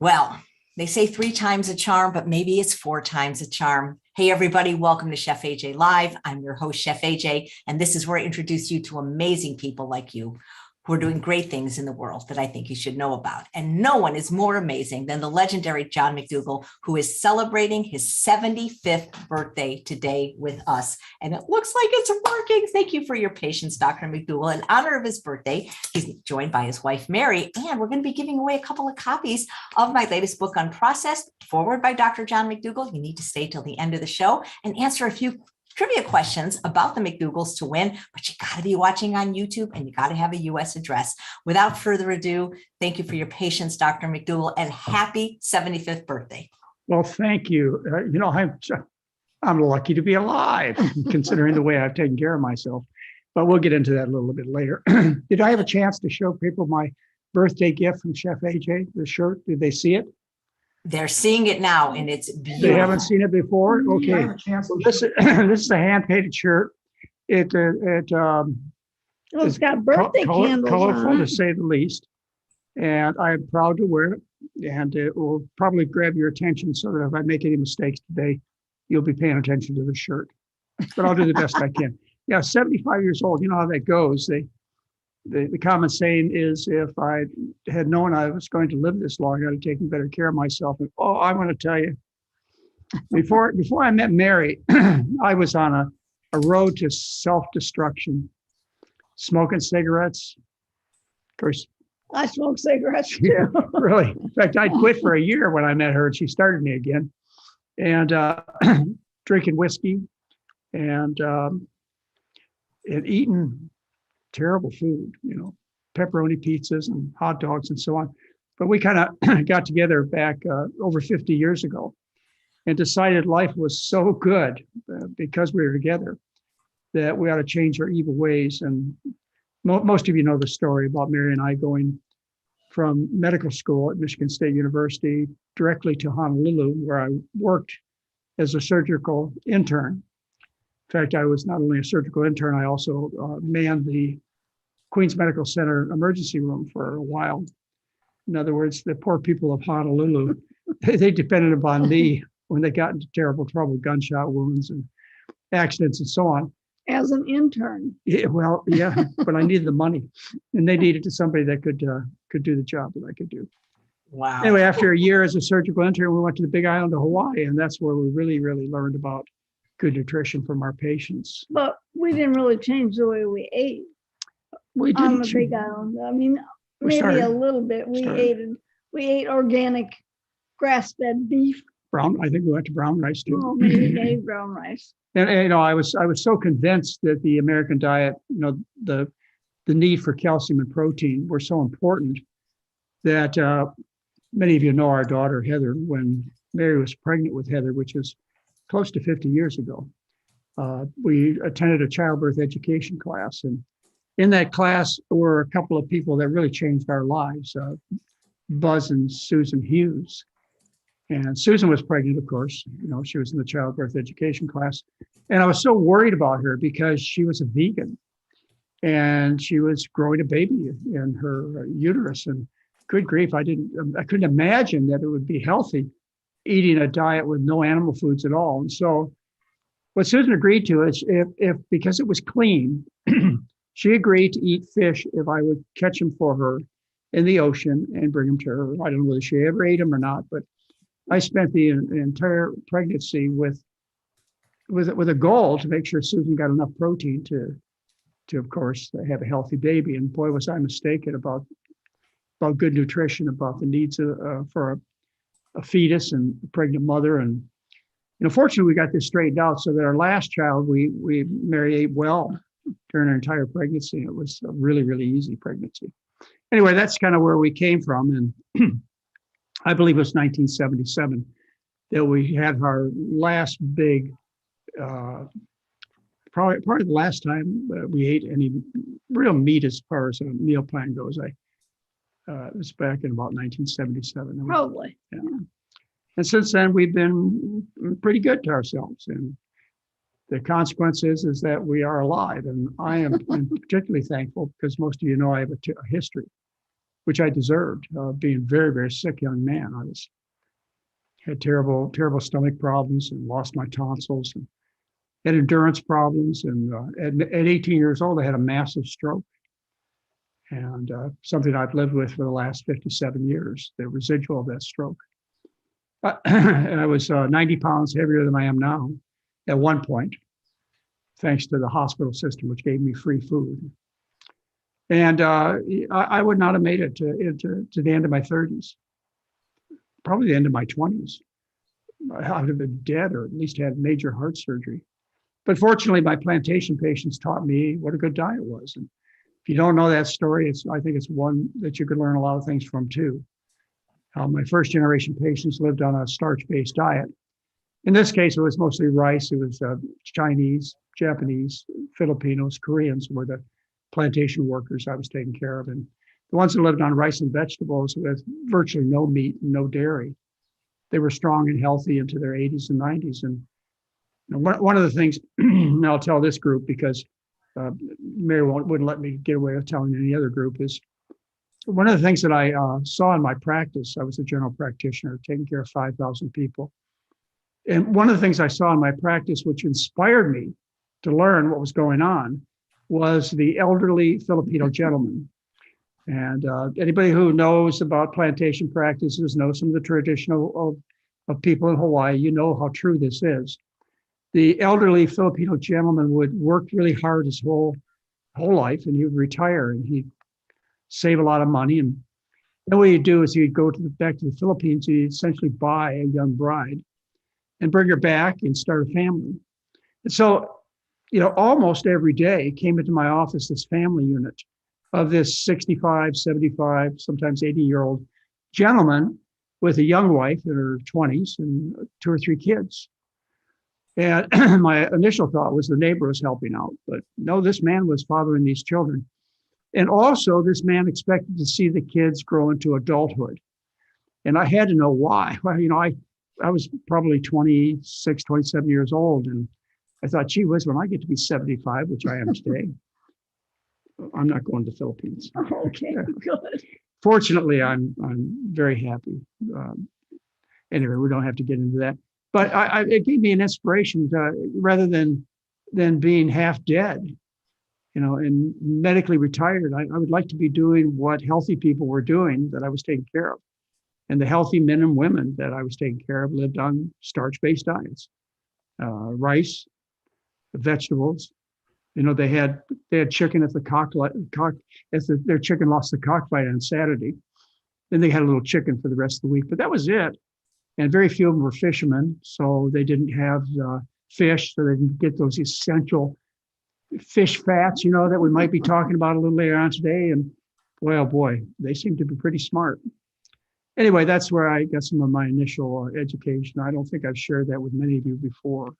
Well, they say 3 times a charm, but maybe it's 4 times a charm. Hey, everybody, welcome to Chef AJ Live. I'm your host, Chef AJ, and this is where I introduce you to amazing people like you who are doing great things in the world that I think you should know about. And no one is more amazing than the legendary John McDougall, who is celebrating his 75th birthday today with us. And it looks like it's working. Thank you for your patience, Dr. McDougall. In honor of his birthday, he's joined by his wife, Mary, and we're going to be giving away a couple of copies of my latest book, Unprocessed, forward by Dr. John McDougall. You need to stay till the end of the show and answer a few trivia questions about the McDougalls to win, but you got to be watching on YouTube and you got to have a U.S. address. Without further ado, thank you for your patience, Dr. McDougall, and happy 75th birthday. Well, thank you. I'm lucky to be alive, considering the way I've taken care of myself. But we'll get into that a little bit later. Did I have a chance to show people my birthday gift from Chef AJ, the shirt? Did they see it? They're seeing it now, and it's beautiful. They haven't seen it before? Okay. Well, this is a hand-painted shirt. It's got birthday candles colorful, on to it. say the least. And I'm proud to wear it. And it will probably grab your attention so that if I make any mistakes today, you'll be paying attention to the shirt. But I'll do the best I can. Yeah, 75 years old. You know how that goes. The common saying is, if I had known I was going to live this long, I'd have taken better care of myself. And I'm going to tell you, before I met Mary, I was on a road to self-destruction, smoking cigarettes. Of course, I smoke cigarettes too. really. In fact, I quit for a year when I met her, and she started me again. And drinking whiskey and eating terrible food, pepperoni pizzas and hot dogs and so on. But we kind of got together back over 50 years ago and decided life was so good because we were together that we ought to change our evil ways. And most of you know the story about Mary and I going from medical school at Michigan State University directly to Honolulu, where I worked as a surgical intern. In fact, I was not only a surgical intern, I also manned the Queens Medical Center emergency room for a while. In other words, the poor people of Honolulu, they depended upon me when they got into terrible trouble, gunshot wounds and accidents and so on. As an intern. Yeah, well, yeah, but I needed the money, and they needed somebody that could do the job that I could do. Wow. Anyway, after a year as a surgical intern, we went to the Big Island of Hawaii, and that's where we really, really learned about good nutrition from our patients. But we didn't really change the way we ate We on didn't. the Big Island. I mean, We maybe started- a little bit. We ate organic grass-fed beef. I think we went to brown rice too. Oh, maybe they ate brown rice. And I was so convinced that the American diet, the need for calcium and protein were so important that many of you know our daughter Heather. When Mary was pregnant with Heather, which was close to 50 years ago, we attended a childbirth education class, and in that class were a couple of people that really changed our lives, Buzz and Susan Hughes. And Susan was pregnant, of course. She was in the childbirth education class. And I was so worried about her because she was a vegan and she was growing a baby in her uterus. And good grief, I couldn't imagine that it would be healthy eating a diet with no animal foods at all. And so what Susan agreed to is if because it was clean, she agreed to eat fish if I would catch them for her in the ocean and bring them to her. I don't know whether she ever ate them or not, but I spent the entire pregnancy with a goal to make sure Susan got enough protein to of course have a healthy baby. And boy, was I mistaken about good nutrition, about the needs for a fetus and a pregnant mother. And fortunately, we got this straightened out so that our last child, Mary ate well during her entire pregnancy. It was a really, really easy pregnancy. Anyway, that's kind of where we came from. And I believe it was 1977 that we had our last big, probably the last time we ate any real meat as far as a meal plan goes. It was back in about 1977. Probably. Yeah. And since then, we've been pretty good to ourselves. And the consequence is that we are alive. And I'm particularly thankful because most of you know I have a history which I deserved, being very, very sick young man. Had terrible, terrible stomach problems and lost my tonsils and had endurance problems. And at 18 years old, I had a massive stroke, and something I've lived with for the last 57 years, the residual of that stroke. I was 90 pounds heavier than I am now at one point, thanks to the hospital system, which gave me free food. And I would not have made it to the end of my 30s, probably the end of my 20s. I would have been dead, or at least had major heart surgery. But fortunately, my plantation patients taught me what a good diet was. And if you don't know that story, I think it's one that you could learn a lot of things from too. My first generation patients lived on a starch-based diet. In this case, it was mostly rice. It was Chinese, Japanese, Filipinos, Koreans were the plantation workers I was taking care of. And the ones that lived on rice and vegetables with virtually no meat and no dairy, they were strong and healthy into their 80s and 90s. And one of the things, and I'll tell this group because Mary wouldn't let me get away with telling any other group, is one of the things that I saw in my practice. I was a general practitioner taking care of 5,000 people. And one of the things I saw in my practice, which inspired me to learn what was going on, was the elderly Filipino gentleman. And anybody who knows about plantation practices knows some of the traditional of people in Hawaii. You know how true this is. The elderly Filipino gentleman would work really hard his whole life, and he would retire and he'd save a lot of money. And then what he'd do is he'd go back to the Philippines. He'd essentially buy a young bride and bring her back and start a family. And so, almost every day came into my office this family unit of this 65, 75, sometimes 80-year-old gentleman with a young wife in her 20s and 2 or 3 kids. And my initial thought was the neighbor was helping out, but no, this man was fathering these children. And also this man expected to see the kids grow into adulthood. And I had to know why. Well, I was probably 26, 27 years old. And I thought, gee whiz, when I get to be 75, which I am today, I'm not going to the Philippines. Okay, good. Fortunately, I'm very happy. Anyway, we don't have to get into that. But it gave me an inspiration rather than being half dead, and medically retired. I would like to be doing what healthy people were doing that I was taking care of. And the healthy men and women that I was taking care of lived on starch-based diets, rice, vegetables. They had chicken at their chicken lost the cockfight on Saturday. Then they had a little chicken for the rest of the week, but that was it. And very few of them were fishermen, so they didn't have fish, so they didn't get those essential fish fats, that we might be talking about a little later on today. And boy, oh boy, they seem to be pretty smart. Anyway, that's where I got some of my initial education. I don't think I've shared that with many of you before.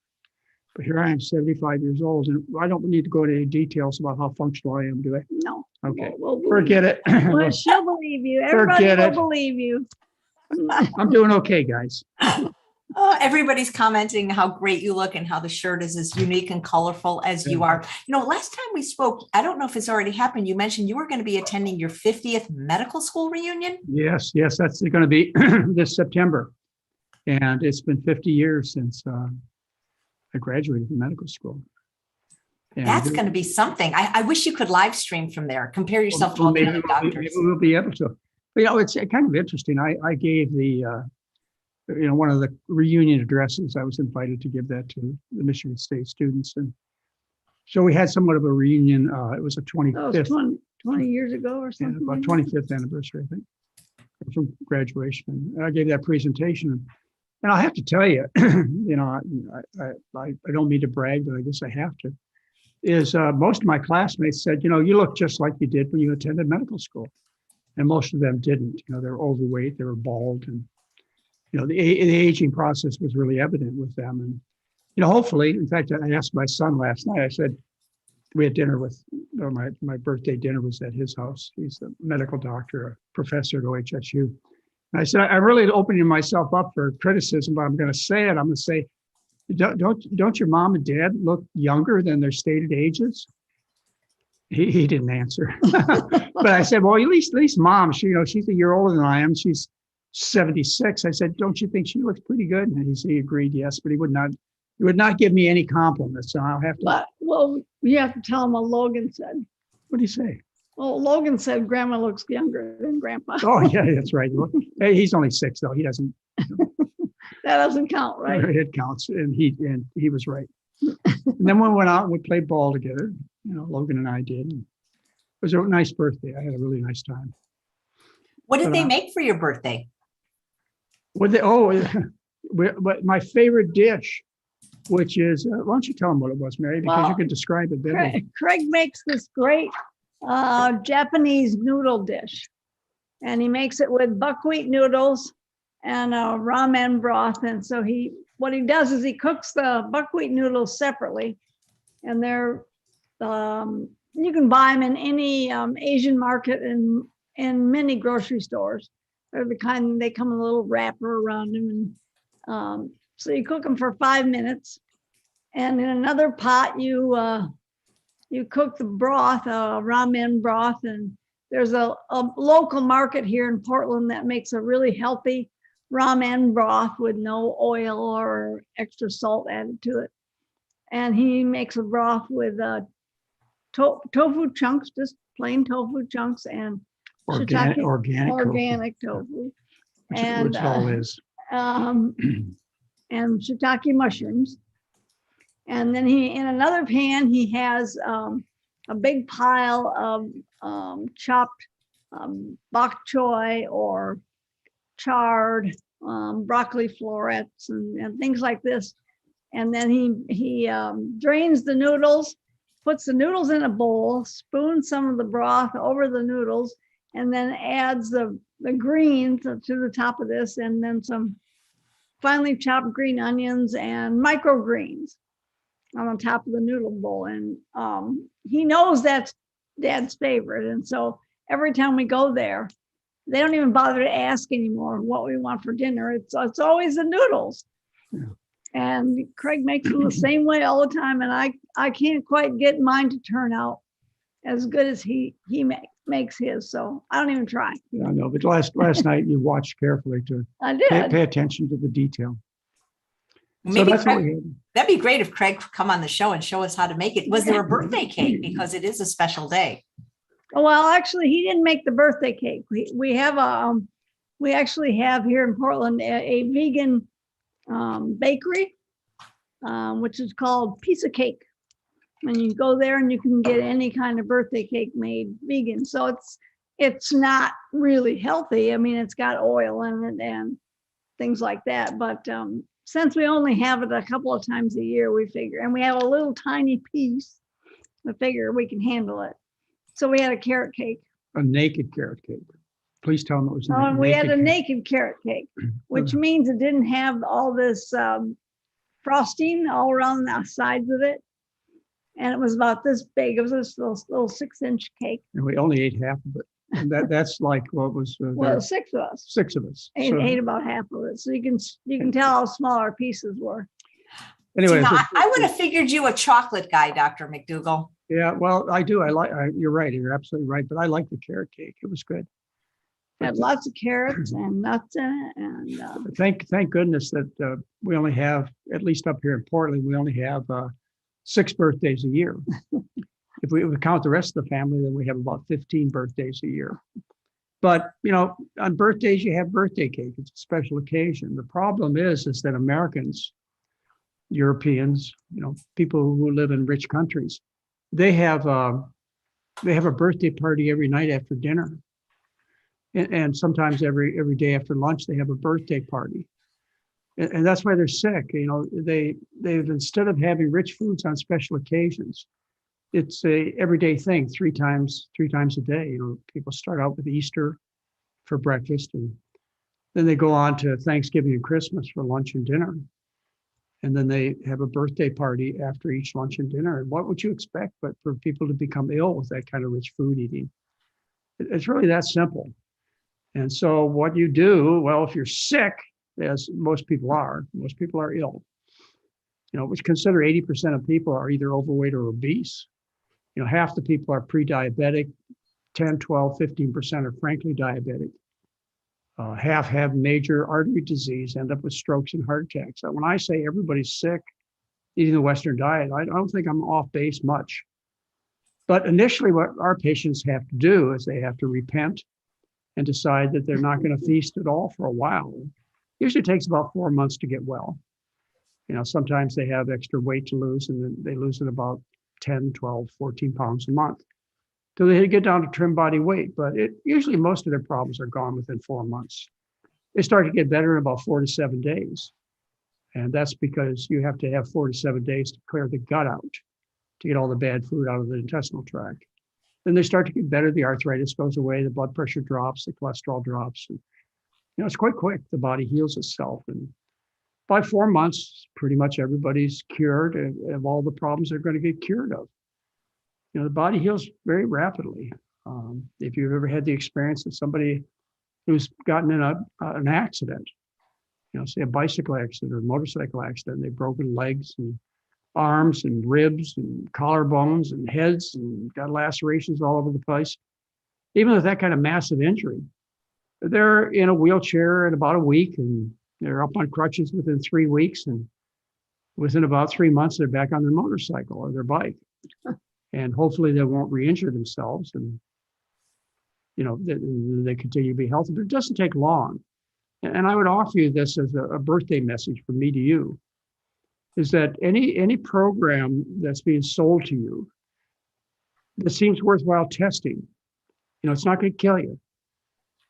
But here I am, 75 years old, and I don't need to go into any details about how functional I am, do I? No. Okay, We'll forget it. Well, she'll believe you. Everybody Forget will it. believe you. I'm doing okay, guys. Everybody's commenting how great you look and how the shirt is as unique and colorful as you are. Last time we spoke, I don't know if it's already happened. You mentioned you were going to be attending your 50th medical school reunion. Yes, that's going to be this September. And it's been 50 years since I graduated from medical school. And that's going to be something. I wish you could live stream from there. Compare yourself to all the other doctors. Maybe we'll be able to. But, it's kind of interesting. I gave the, one of the reunion addresses. I was invited to give that to the Michigan State students. And so we had somewhat of a reunion. It was a 25th. That was 20 years ago or something. About 25th anniversary, I think, from graduation. And I gave that presentation. And I have to tell you, I don't mean to brag, but I guess I have to, is most of my classmates said, you look just like you did when you attended medical school. And most of them didn't. They were overweight, they were bald, and the aging process was really evident with them. And hopefully, in fact, I asked my son last night. I said, we had dinner with my birthday dinner was at his house. He's a medical doctor, a professor at OHSU. And I said, I'm really opening myself up for criticism, but I'm going to say it. I'm going to say, don't your mom and dad look younger than their stated ages? He didn't answer. But I said, well, at least mom, she's a year older than I am. She's 76. I said, don't you think she looks pretty good? And he agreed, yes, but he would not give me any compliments. So I'll have to. But, well, you have to tell him what Logan said. What do you say? Well, Logan said grandma looks younger than grandpa. Oh, yeah, that's right. Hey, he's only 6, though. He doesn't. That doesn't count, right? It counts, and he was right. And then we went out and we played ball together. Logan and I did. And it was a nice birthday. I had a really nice time. What did they make for your birthday? But my favorite dish, which is, why don't you tell them what it was, Mary, because you can describe it better. Craig makes this great Japanese noodle dish, and he makes it with buckwheat noodles and ramen broth. And so what he does is he cooks the buckwheat noodles separately, and they're you can buy them in any Asian market and in many grocery stores. They're the kind, they come in a little wrapper around them, and so you cook them for 5 minutes, and in another pot you cook the broth, ramen broth. And there's a local market here in Portland that makes a really healthy ramen broth with no oil or extra salt added to it. And he makes a broth with tofu chunks, just plain tofu chunks, and organic tofu, which all is. And shiitake mushrooms. And then in another pan, he has a big pile of chopped bok choy or charred broccoli florets and things like this. And then he drains the noodles, puts the noodles in a bowl, spoons some of the broth over the noodles, and then adds the greens to the top of this, and then some finely chopped green onions and microgreens on the top of the noodle bowl. And he knows that's Dad's favorite. And so every time we go there, they don't even bother to ask anymore what we want for dinner. It's always the noodles. Yeah. And Craig makes them the same way all the time. And I can't quite get mine to turn out as good as he makes his. So I don't even try. Yeah, I know. But last night you watched carefully to I did. pay attention to the detail. Maybe So that's what we Craig, had. that'd be great if Craig could come on the show and show us how to make it. Was there a birthday cake? Because it is a special day. Well, actually, he didn't make the birthday cake. We have we actually have here in Portland a vegan bakery, which is called Piece of Cake. And you go there and you can get any kind of birthday cake made vegan. So it's not really healthy. I mean, it's got oil in it and things like that. But since we only have it a couple of times a year, we figure, and we have a little tiny piece, I figure we can handle it. So we had a carrot cake. A naked carrot cake. Please tell them it was And we had a cake. naked carrot cake, which means it didn't have all this frosting all around the sides of it. And it was about this big. It was this little 6-inch cake. And we only ate half of it. And that's like what was Well, 6 of us. 6 of us. Ate about half of it. So you can tell how small our pieces were. Anyway, See, now, I would have figured you a chocolate guy, Dr. McDougall. yeah, well, I do. You're right. You're absolutely right. But I like the carrot cake. It was good. Had lots of carrots and nuts in it. And Thank goodness that we only have, at least up here in Portland, we only have 6 birthdays a year. If we count the rest of the family, then we have about 15 birthdays a year. But, on birthdays, you have birthday cake. It's a special occasion. The problem is that Americans, Europeans, people who live in rich countries, they have a birthday party every night after dinner. And sometimes every day after lunch, they have a birthday party. And that's why they're sick. They've instead of having rich foods on special occasions, it's a everyday thing, three times a day. People start out with Easter for breakfast, and then they go on to Thanksgiving and Christmas for lunch and dinner. And then they have a birthday party after each lunch and dinner. And what would you expect but for people to become ill with that kind of rich food eating? It's really that simple. And so what you do, well, if you're sick, as most people are ill, which consider 80% of people are either overweight or obese. Half the people are pre-diabetic, 10, 12, 15% are frankly diabetic. Half have major artery disease, end up with strokes and heart attacks. When I say everybody's sick eating the Western diet, I don't think I'm off base much. But initially, what our patients have to do is they have to repent and decide that they're not going to feast at all for a while. Usually takes about 4 months to get well. Sometimes they have extra weight to lose, and then they lose it about 10, 12, 14 pounds a month. So they get down to trim body weight, but usually most of their problems are gone within 4 months. They start to get better in about 4 to 7 days. And that's because you have to have 4 to 7 days to clear the gut out, to get all the bad food out of the intestinal tract. Then they start to get better. The arthritis goes away, the blood pressure drops, the cholesterol drops. And, it's quite quick. The body heals itself. And by 4 months, pretty much everybody's cured of all the problems they're going to get cured of. The body heals very rapidly. If you've ever had the experience of somebody who's gotten in an accident, say a bicycle accident or a motorcycle accident, they've broken legs and arms and ribs and collarbones and heads and got lacerations all over the place. Even with that kind of massive injury, they're in a wheelchair in about a week, and they're up on crutches within 3 weeks. And within about 3 months, they're back on their motorcycle or their bike. And hopefully they won't re-injure themselves, and they continue to be healthy. But it doesn't take long. And I would offer you this as a birthday message from me to you, is that any program that's being sold to you that seems worthwhile testing, it's not going to kill you.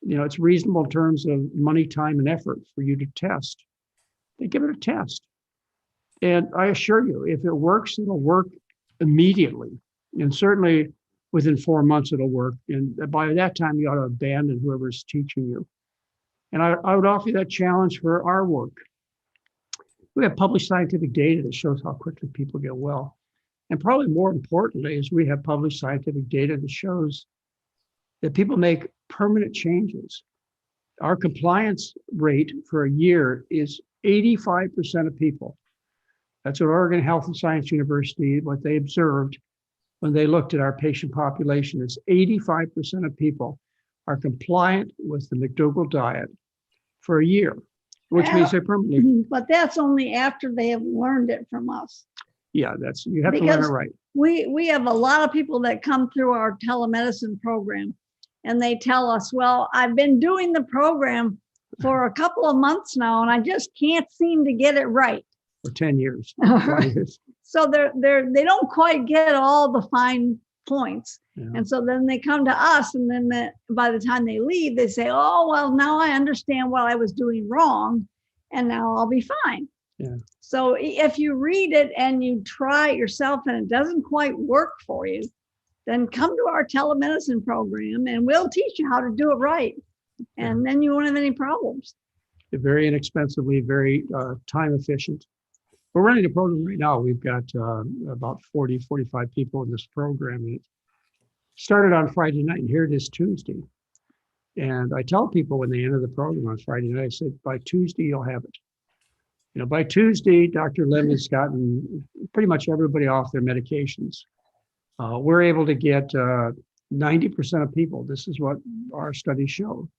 It's reasonable in terms of money, time, and effort for you to test. They give it a test. And I assure you, if it works, it'll work immediately. And certainly within 4 months, it'll work. And by that time, you ought to abandon whoever's teaching you. And I would offer you that challenge for our work. We have published scientific data that shows how quickly people get well. And probably more importantly is we have published scientific data that shows that people make permanent changes. Our compliance rate for a year is 85% of people. That's what Oregon Health and Science University, what they observed when they looked at our patient population, is 85% of people are compliant with the McDougall diet for a year, which means they're permanently. But that's only after they have learned it from us. Yeah, you have to learn it right. We have a lot of people that come through our telemedicine program, and they tell us, well, I've been doing the program for a couple of months now, and I just can't seem to get it right. For 10 years. So they don't quite get all the fine points. Yeah. And so then they come to us, and then by the time they leave, they say, oh, well, now I understand what I was doing wrong, and now I'll be fine. Yeah. So if you read it and you try it yourself and it doesn't quite work for you, then come to our telemedicine program and we'll teach you how to do it right. And then you won't have any problems. They're very inexpensively, very time efficient. We're running a program right now. We've got about 40, 45 people in this program. It started on Friday night, and here it is Tuesday. And I tell people when they enter the program on Friday night, I said, by Tuesday, you'll have it. By Tuesday, Dr. Lim has gotten pretty much everybody off their medications. We're able to get 90% of people, this is what our studies show,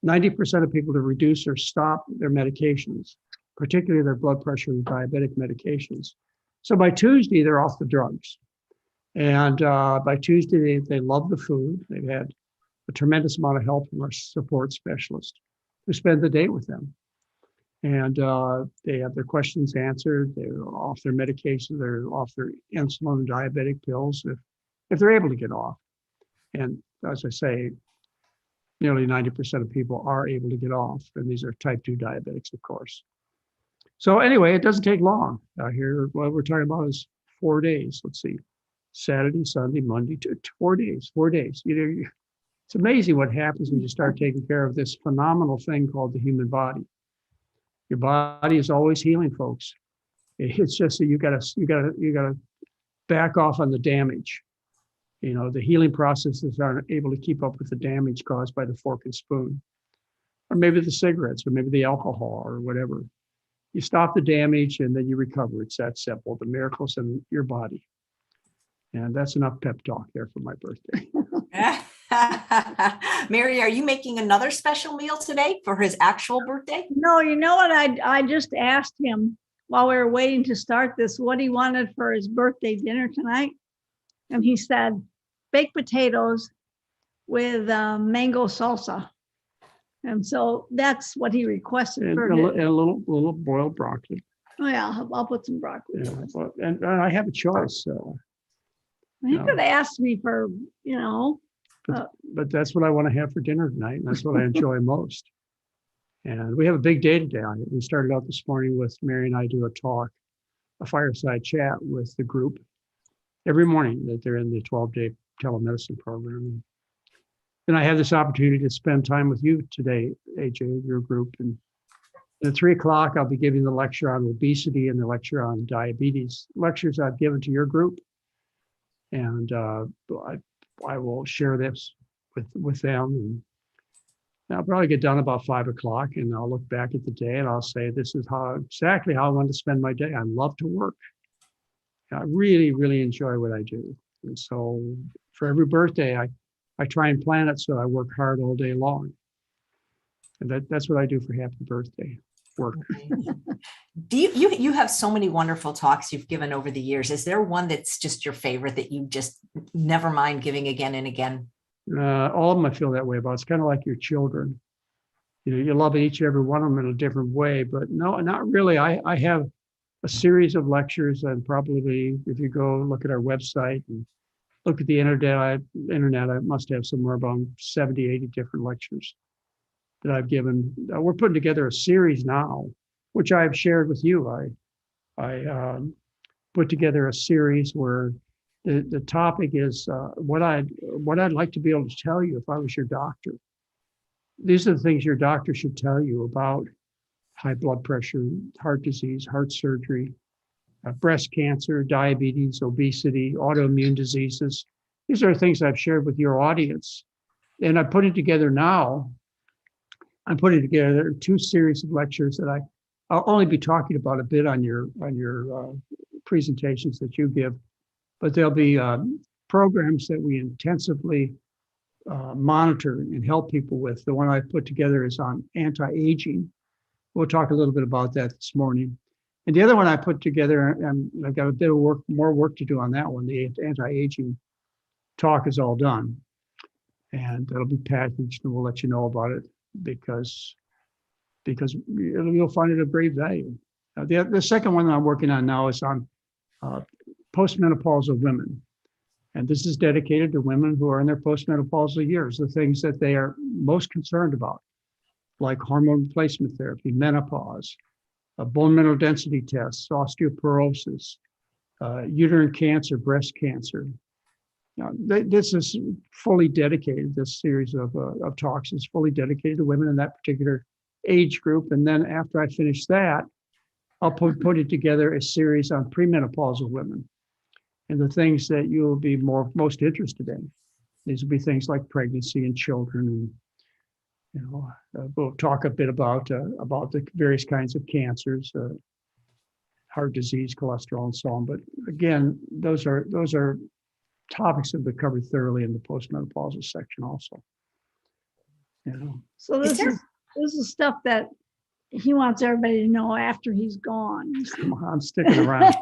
90% of people to reduce or stop their medications, particularly their blood pressure and diabetic medications. So by Tuesday, they're off the drugs. And by Tuesday, they love the food. They've had a tremendous amount of help from our support specialist who spend the day with them. And they have their questions answered. They're off their medication. They're off their insulin and diabetic pills if they're able to get off. And as I say, nearly 90% of people are able to get off. And these are type 2 diabetics, of course. So anyway, it doesn't take long. Here, what we're talking about is 4 days. Let's see, Saturday, Sunday, Monday, 4 days, 4 days. It's amazing what happens when you start taking care of this phenomenal thing called the human body. Your body is always healing, folks. It's just that you gotta back off on the damage. The healing processes aren't able to keep up with the damage caused by the fork and spoon, or maybe the cigarettes, or maybe the alcohol, or whatever. You stop the damage and then you recover. It's that simple. The miracles in your body. And that's enough pep talk there for my birthday. Mary, are you making another special meal today for his actual birthday? No, you know what? I just asked him while we were waiting to start this, what he wanted for his birthday dinner tonight. And he said, baked potatoes with mango salsa. And so that's what he requested And for a, his. li- and a little boiled broccoli. Oh yeah, I'll put some broccoli. Yeah, and I have a choice. He could have asked me for, But that's what I want to have for dinner tonight. And that's what I enjoy most. And we have a big day today. We started out this morning with Mary and I do a fireside chat with the group every morning that they're in the 12-day telemedicine program. And I have this opportunity to spend time with you today, AJ, your group. And at 3:00, I'll be giving the lecture on obesity and the lecture on diabetes, lectures I've given to your group. And I will share this with them. And I'll probably get done about 5:00, and I'll look back at the day and I'll say, this is exactly how I want to spend my day. I love to work. I really, really enjoy what I do. And so for every birthday, I try and plan it so I work hard all day long. And that's what I do for happy birthday, work. Do you have so many wonderful talks you've given over the years. Is there one that's just your favorite that you just never mind giving again and again? All of them I feel that way about. It's kind of like your children. You love each and every one of them in a different way, but no, not really. I have a series of lectures, and probably if you go look at our website and look at the internet, I must have somewhere about 70, 80 different lectures that I've given. We're putting together a series now, which I've shared with you. I put together a series where the topic is what I'd like to be able to tell you if I was your doctor. These are the things your doctor should tell you about high blood pressure, heart disease, heart surgery, breast cancer, diabetes, obesity, autoimmune diseases. These are things I've shared with your audience. And I put it together now. I'm putting together 2 series of lectures that I'll only be talking about a bit on your presentations that you give, but there'll be programs that we intensively monitor and help people with. The one I put together is on anti-aging. We'll talk a little bit about that this morning. And the other one I put together, and I've got a bit of more work to do on that one. The anti-aging talk is all done, and it'll be packaged, and we'll let you know about it because you'll find it of great value. The second one that I'm working on now is on postmenopausal women, and this is dedicated to women who are in their postmenopausal years, the things that they are most concerned about, like hormone replacement therapy, menopause, bone mineral density tests, osteoporosis, uterine cancer, breast cancer. Now, this is fully dedicated, this series of talks is fully dedicated to women in that particular age group. And then after I finish that, I'll put it together a series on premenopausal women and the things that you'll be most interested in. These will be things like pregnancy and children, and we'll talk a bit about the various kinds of cancers, heart disease, cholesterol, and so on. But again, those are topics that have been covered thoroughly in the postmenopausal section also. So this is stuff that he wants everybody to know after he's gone. I'm sticking around.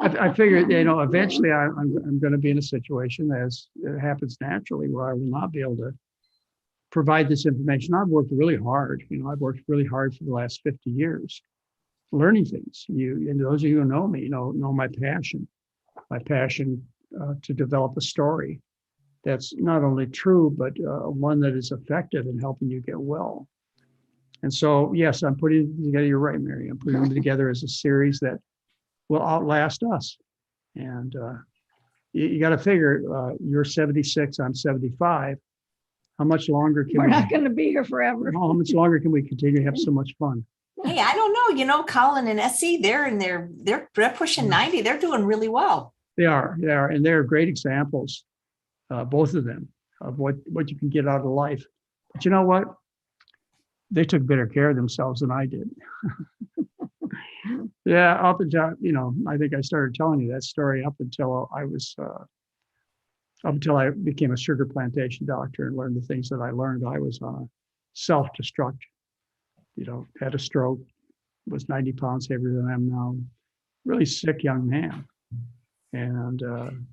I figured, eventually I'm going to be in a situation, as it happens naturally, where I will not be able to provide this information. I've worked really hard. I've worked really hard for the last 50 years, learning things. And those of you who know me, know my passion to develop a story that's not only true, but one that is effective in helping you get well. And so, yes, I'm putting it together. You're right, Mary. I'm putting them together as a series that will outlast us. And you got to figure, you're 76, I'm 75. How much longer can we're not going to be here forever? How much longer can we continue to have so much fun? Hey, I don't know. Colin and Essie, they're pushing 90. They're doing really well. They are, and they're great examples, both of them, of what you can get out of life. But you know what? They took better care of themselves than I did. Yeah, up until, I think I started telling you that story up until I was Up until I became a sugar plantation doctor and learned the things that I learned, I was on a self-destruct, had a stroke, was 90 pounds heavier than I am now, really sick young man. And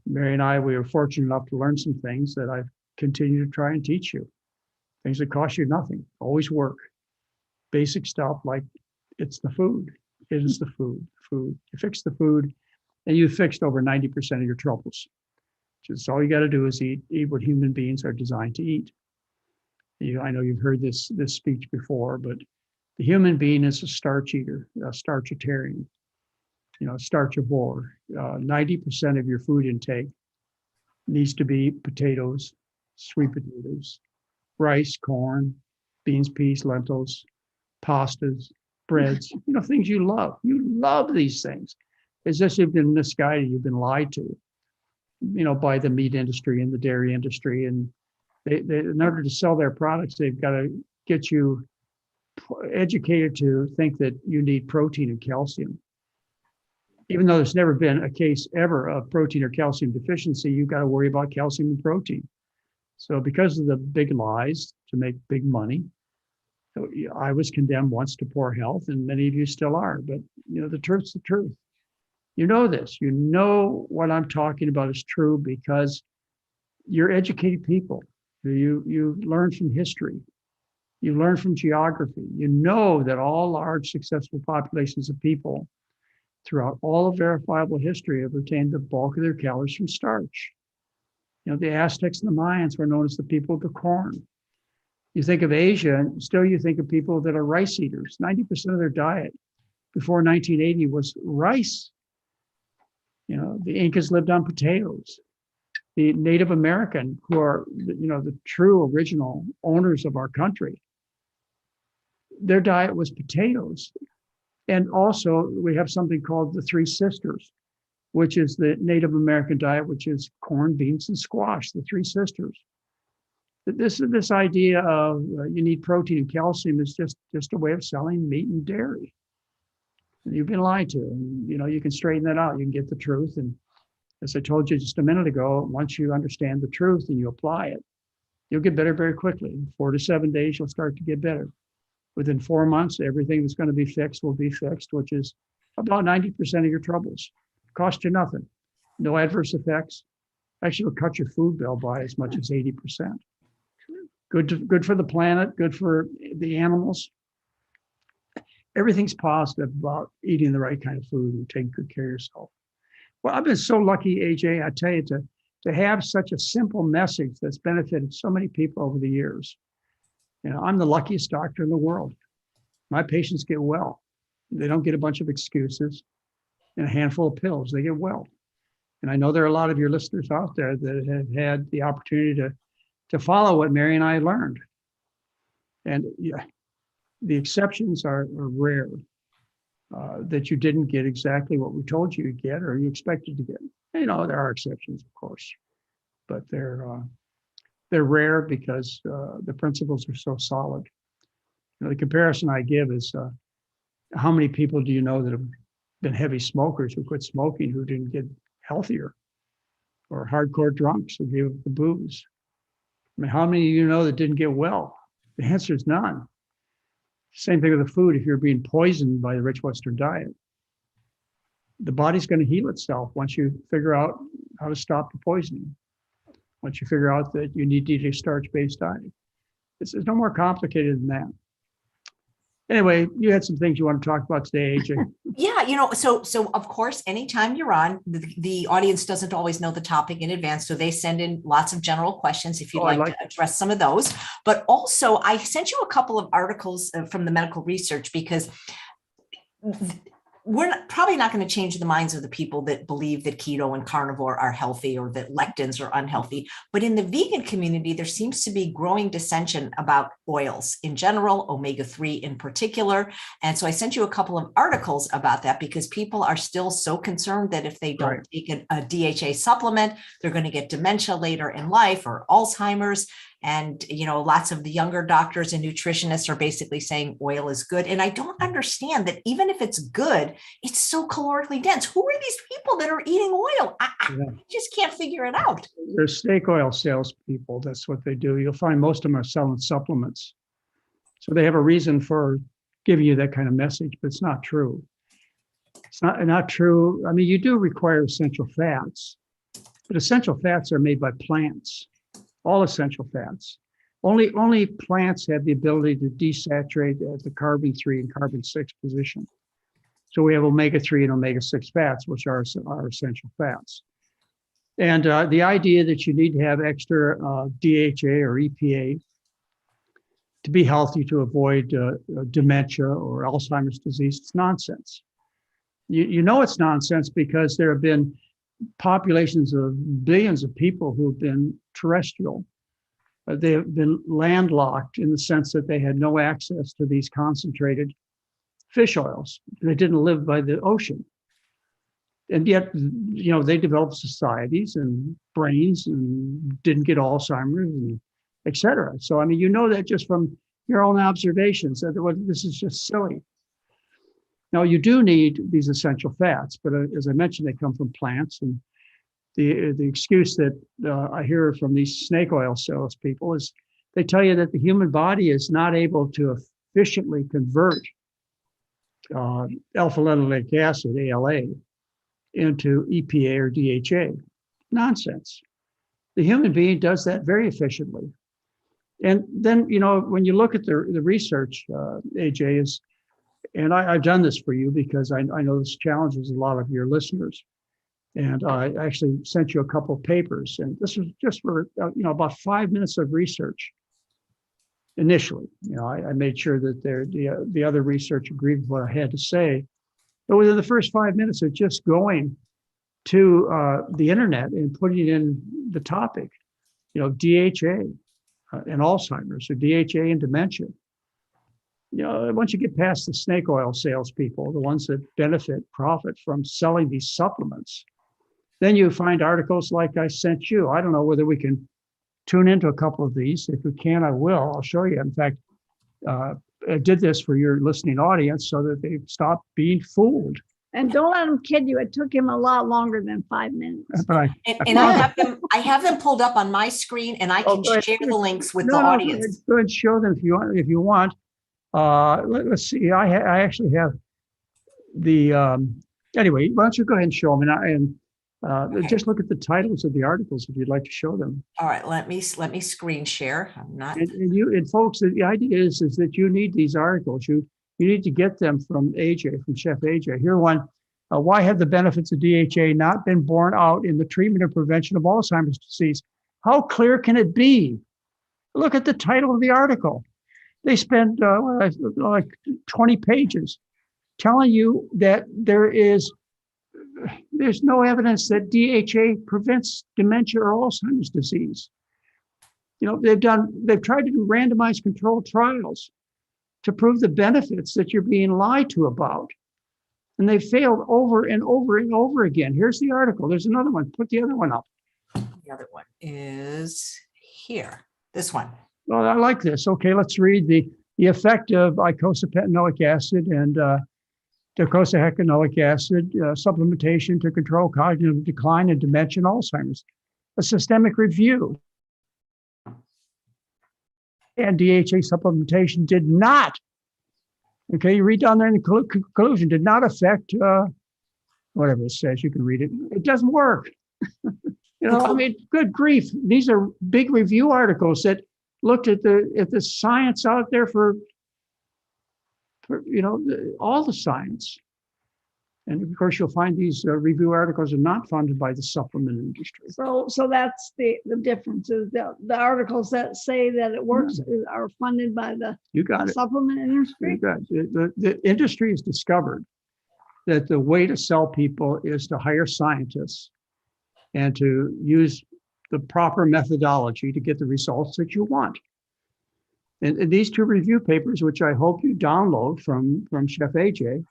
Mary and I, we were fortunate enough to learn some things that I continue to try and teach you. Things that cost you nothing, always work. Basic stuff like it's the food. It is the food. Food. You fix the food, and you fixed over 90% of your troubles. Just all you got to do is eat what human beings are designed to eat. I know you've heard this speech before, but the human being is a starch eater, a starchitarian, starchivore. 90% of your food intake needs to be potatoes, sweet potatoes, rice, corn, beans, peas, lentils, pastas, breads, things you love. You love these things. It's just you've been misguided, you've been lied to, by the meat industry and the dairy industry. And they in order to sell their products, they've got to get you educated to think that you need protein and calcium. Even though there's never been a case ever of protein or calcium deficiency, you've got to worry about calcium and protein. So because of the big lies to make big money, I was condemned once to poor health, and many of you still are. But the truth's the truth. You know this. You know what I'm talking about is true because you're educated people. You learn from history. You learn from geography. You know that all large, successful populations of people throughout all of verifiable history have retained the bulk of their calories from starch. The Aztecs and the Mayans were known as the people of the corn. You think of Asia, and still you think of people that are rice eaters. 90% of their diet before 1980 was rice. The Incas lived on potatoes. The Native American, who are, the true original owners of our country, their diet was potatoes. And also we have something called the Three Sisters, which is the Native American diet, which is corn, beans, and squash, the Three Sisters. This idea of you need protein and calcium is just a way of selling meat and dairy. You've been lied to, and you can straighten that out. You can get the truth. And as I told you just a minute ago, once you understand the truth and you apply it, you'll get better very quickly. In 4 to 7 days, you'll start to get better. Within 4 months, everything that's going to be fixed will be fixed, which is about 90% of your troubles. Cost you nothing. No adverse effects. Actually, will cut your food bill by as much as 80%. Good for the planet, good for the animals. Everything's positive about eating the right kind of food and taking good care of yourself. Well, I've been so lucky, AJ, I tell you, to have such a simple message that's benefited so many people over the years. I'm the luckiest doctor in the world. My patients get well. They don't get a bunch of excuses and a handful of pills. They get well. And I know there are a lot of your listeners out there that have had the opportunity to follow what Mary and I learned. And yeah, the exceptions are rare, that you didn't get exactly what we told you to get or you expected to get. There are exceptions, of course, but they're rare because the principles are so solid. The comparison I give is how many people do you know that have been heavy smokers who quit smoking who didn't get healthier, or hardcore drunks who gave up the booze? How many of you know that didn't get well? The answer is none. Same thing with the food. If you're being poisoned by the rich Western diet, the body's going to heal itself once you figure out how to stop the poisoning. Once you figure out that you need to eat a starch-based diet. It's no more complicated than that. Anyway, you had some things you want to talk about today, AJ. Yeah, so of course, anytime you're on, the audience doesn't always know the topic in advance, so they send in lots of general questions if you'd like to address some of those. But also, I sent you a couple of articles from the medical research because we're probably not going to change the minds of the people that believe that keto and carnivore are healthy or that lectins are unhealthy. But in the vegan community, there seems to be growing dissension about oils in general, omega-3 in particular. And so I sent you a couple of articles about that because people are still so concerned that if they don't take a DHA supplement, they're going to get dementia later in life or Alzheimer's. And, lots of the younger doctors and nutritionists are basically saying oil is good. And I don't understand that even if it's good, it's so calorically dense. Who are these people that are eating oil? I just can't figure it out. They're snake oil salespeople. That's what they do. You'll find most of them are selling supplements. So they have a reason for giving you that kind of message, but it's not true. It's not true. I mean, you do require essential fats, but essential fats are made by plants, all essential fats. Only plants have the ability to desaturate at the carbon-3 and carbon-6 position. So we have omega-3 and omega-6 fats, which are essential fats. And the idea that you need to have extra DHA or EPA to be healthy to avoid dementia or Alzheimer's disease, it's nonsense. You know it's nonsense because there have been populations of billions of people who've been terrestrial. They have been landlocked in the sense that they had no access to these concentrated fish oils. They didn't live by the ocean. And yet, they developed societies and brains and didn't get Alzheimer's and et cetera. So, I mean, that just from your own observations that this is just silly. Now, you do need these essential fats, but as I mentioned, they come from plants. And the excuse that I hear from these snake oil salespeople is they tell you that the human body is not able to efficiently convert alpha-linoleic acid, ALA, into EPA or DHA. Nonsense. The human being does that very efficiently. And then, when you look at the research, AJ, and I've done this for you because I know this challenges a lot of your listeners. And I actually sent you a couple of papers. And this was just for, about 5 minutes of research initially. I made sure that the other research agreed with what I had to say. But within the first 5 minutes of just going to the internet and putting in the topic, DHA and Alzheimer's or DHA and dementia, once you get past the snake oil salespeople, the ones that profit from selling these supplements, then you find articles like I sent you. I don't know whether we can tune into a couple of these. If we can, I will. I'll show you. In fact, I did this for your listening audience so that they stop being fooled. And don't let him kid you. It took him a lot longer than 5 minutes. I have them pulled up on my screen, and I can share the links with the audience. Go ahead, show them if you want. Let's see. I actually have the. Anyway, why don't you go ahead and show them, and just look at the titles of the articles if you'd like to show them. All right, let me screen share. I'm not. And folks, the idea is that you need these articles. You need to get them from AJ, from Chef AJ. Here one, why have the benefits of DHA not been borne out in the treatment and prevention of Alzheimer's disease? How clear can it be? Look at the title of the article. They spend like 20 pages telling you that there's no evidence that DHA prevents dementia or Alzheimer's disease. They've tried to do randomized controlled trials to prove the benefits that you're being lied to about. And they failed over and over and over again. Here's the article. There's another one. Put the other one up. The other one is here. This one. Well, I like this. Okay, let's read the effect of icosapentaenoic acid and docosahexaenoic acid supplementation to control cognitive decline and dementia and Alzheimer's. A systemic review. And DHA supplementation did not, okay, you read down there in the conclusion, did not affect, whatever it says, you can read it. It doesn't work. Good grief. These are big review articles that looked at the science out there for all the science. And of course, you'll find these review articles are not funded by the supplement industry. So that's the difference is the articles that say that it works are funded by the supplement industry. You got it. The industry has discovered that the way to sell people is to hire scientists and to use the proper methodology to get the results that you want. And these two review papers, which I hope you download from Chef AJ,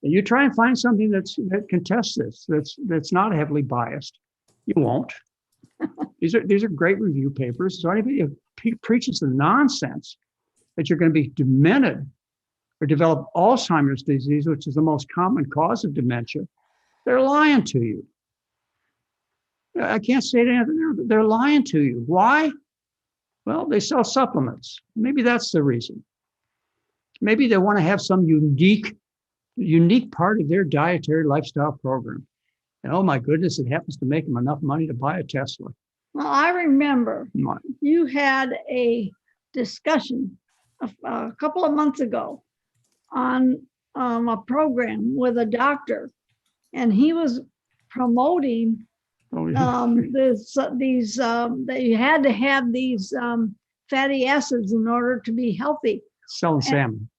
and you try and find something that can test this, that's not heavily biased. You won't. These are great review papers. So anybody who preaches the nonsense that you're going to be demented or develop Alzheimer's disease, which is the most common cause of dementia, they're lying to you. I can't say anything. They're lying to you. Why? Well, they sell supplements. Maybe that's the reason. Maybe they want to have some unique part of their dietary lifestyle program. And oh my goodness, it happens to make them enough money to buy a Tesla. Well, I remember you had a discussion a couple of months ago on a program with a doctor, and he was promoting that you had to have these fatty acids in order to be healthy. Selling salmon.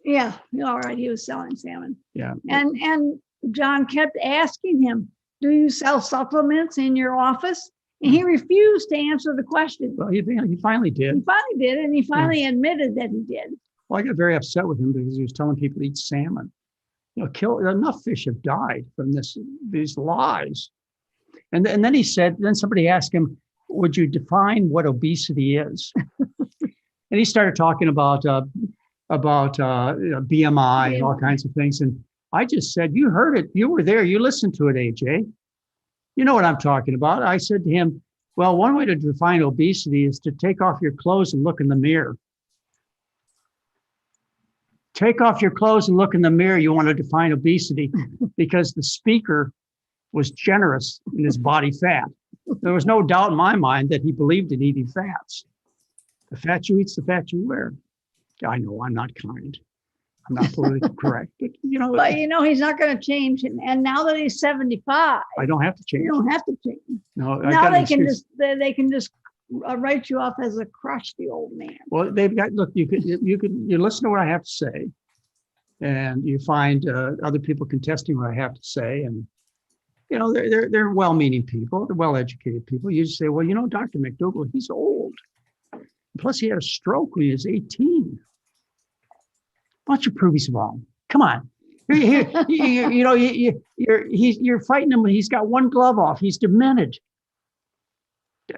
Yeah, all right. He was selling salmon. Yeah. And John kept asking him, "Do you sell supplements in your office?" And he refused to answer the question. Well, he finally did. He finally did, and he finally admitted that he did. Well, I got very upset with him because he was telling people to eat salmon. Enough fish have died from these lies. And then he said, then somebody asked him, would you define what obesity is? And he started talking about BMI and all kinds of things. And I just said, you heard it. You were there. You listened to it, AJ. You know what I'm talking about. I said to him, well, one way to define obesity is to take off your clothes and look in the mirror. Take off your clothes and look in the mirror. You want to define obesity because the speaker was generous in his body fat. There was no doubt in my mind that he believed in eating fats. The fat you eat's the fat you wear. I know I'm not kind. I'm not politically correct, but he's not going to change. And now that he's 75, I don't have to change. You don't have to change. No, now they can just write you off as a crusty old man. Well, they've got, look, you listen to what I have to say, and you find other people contesting what I have to say, and they're well-meaning people, they're well-educated people. You just say, well, Dr. McDougall, he's old. Plus, he had a stroke when he was 18. Why don't you prove he's wrong? Come on. You're fighting him when he's got one glove off. He's demented.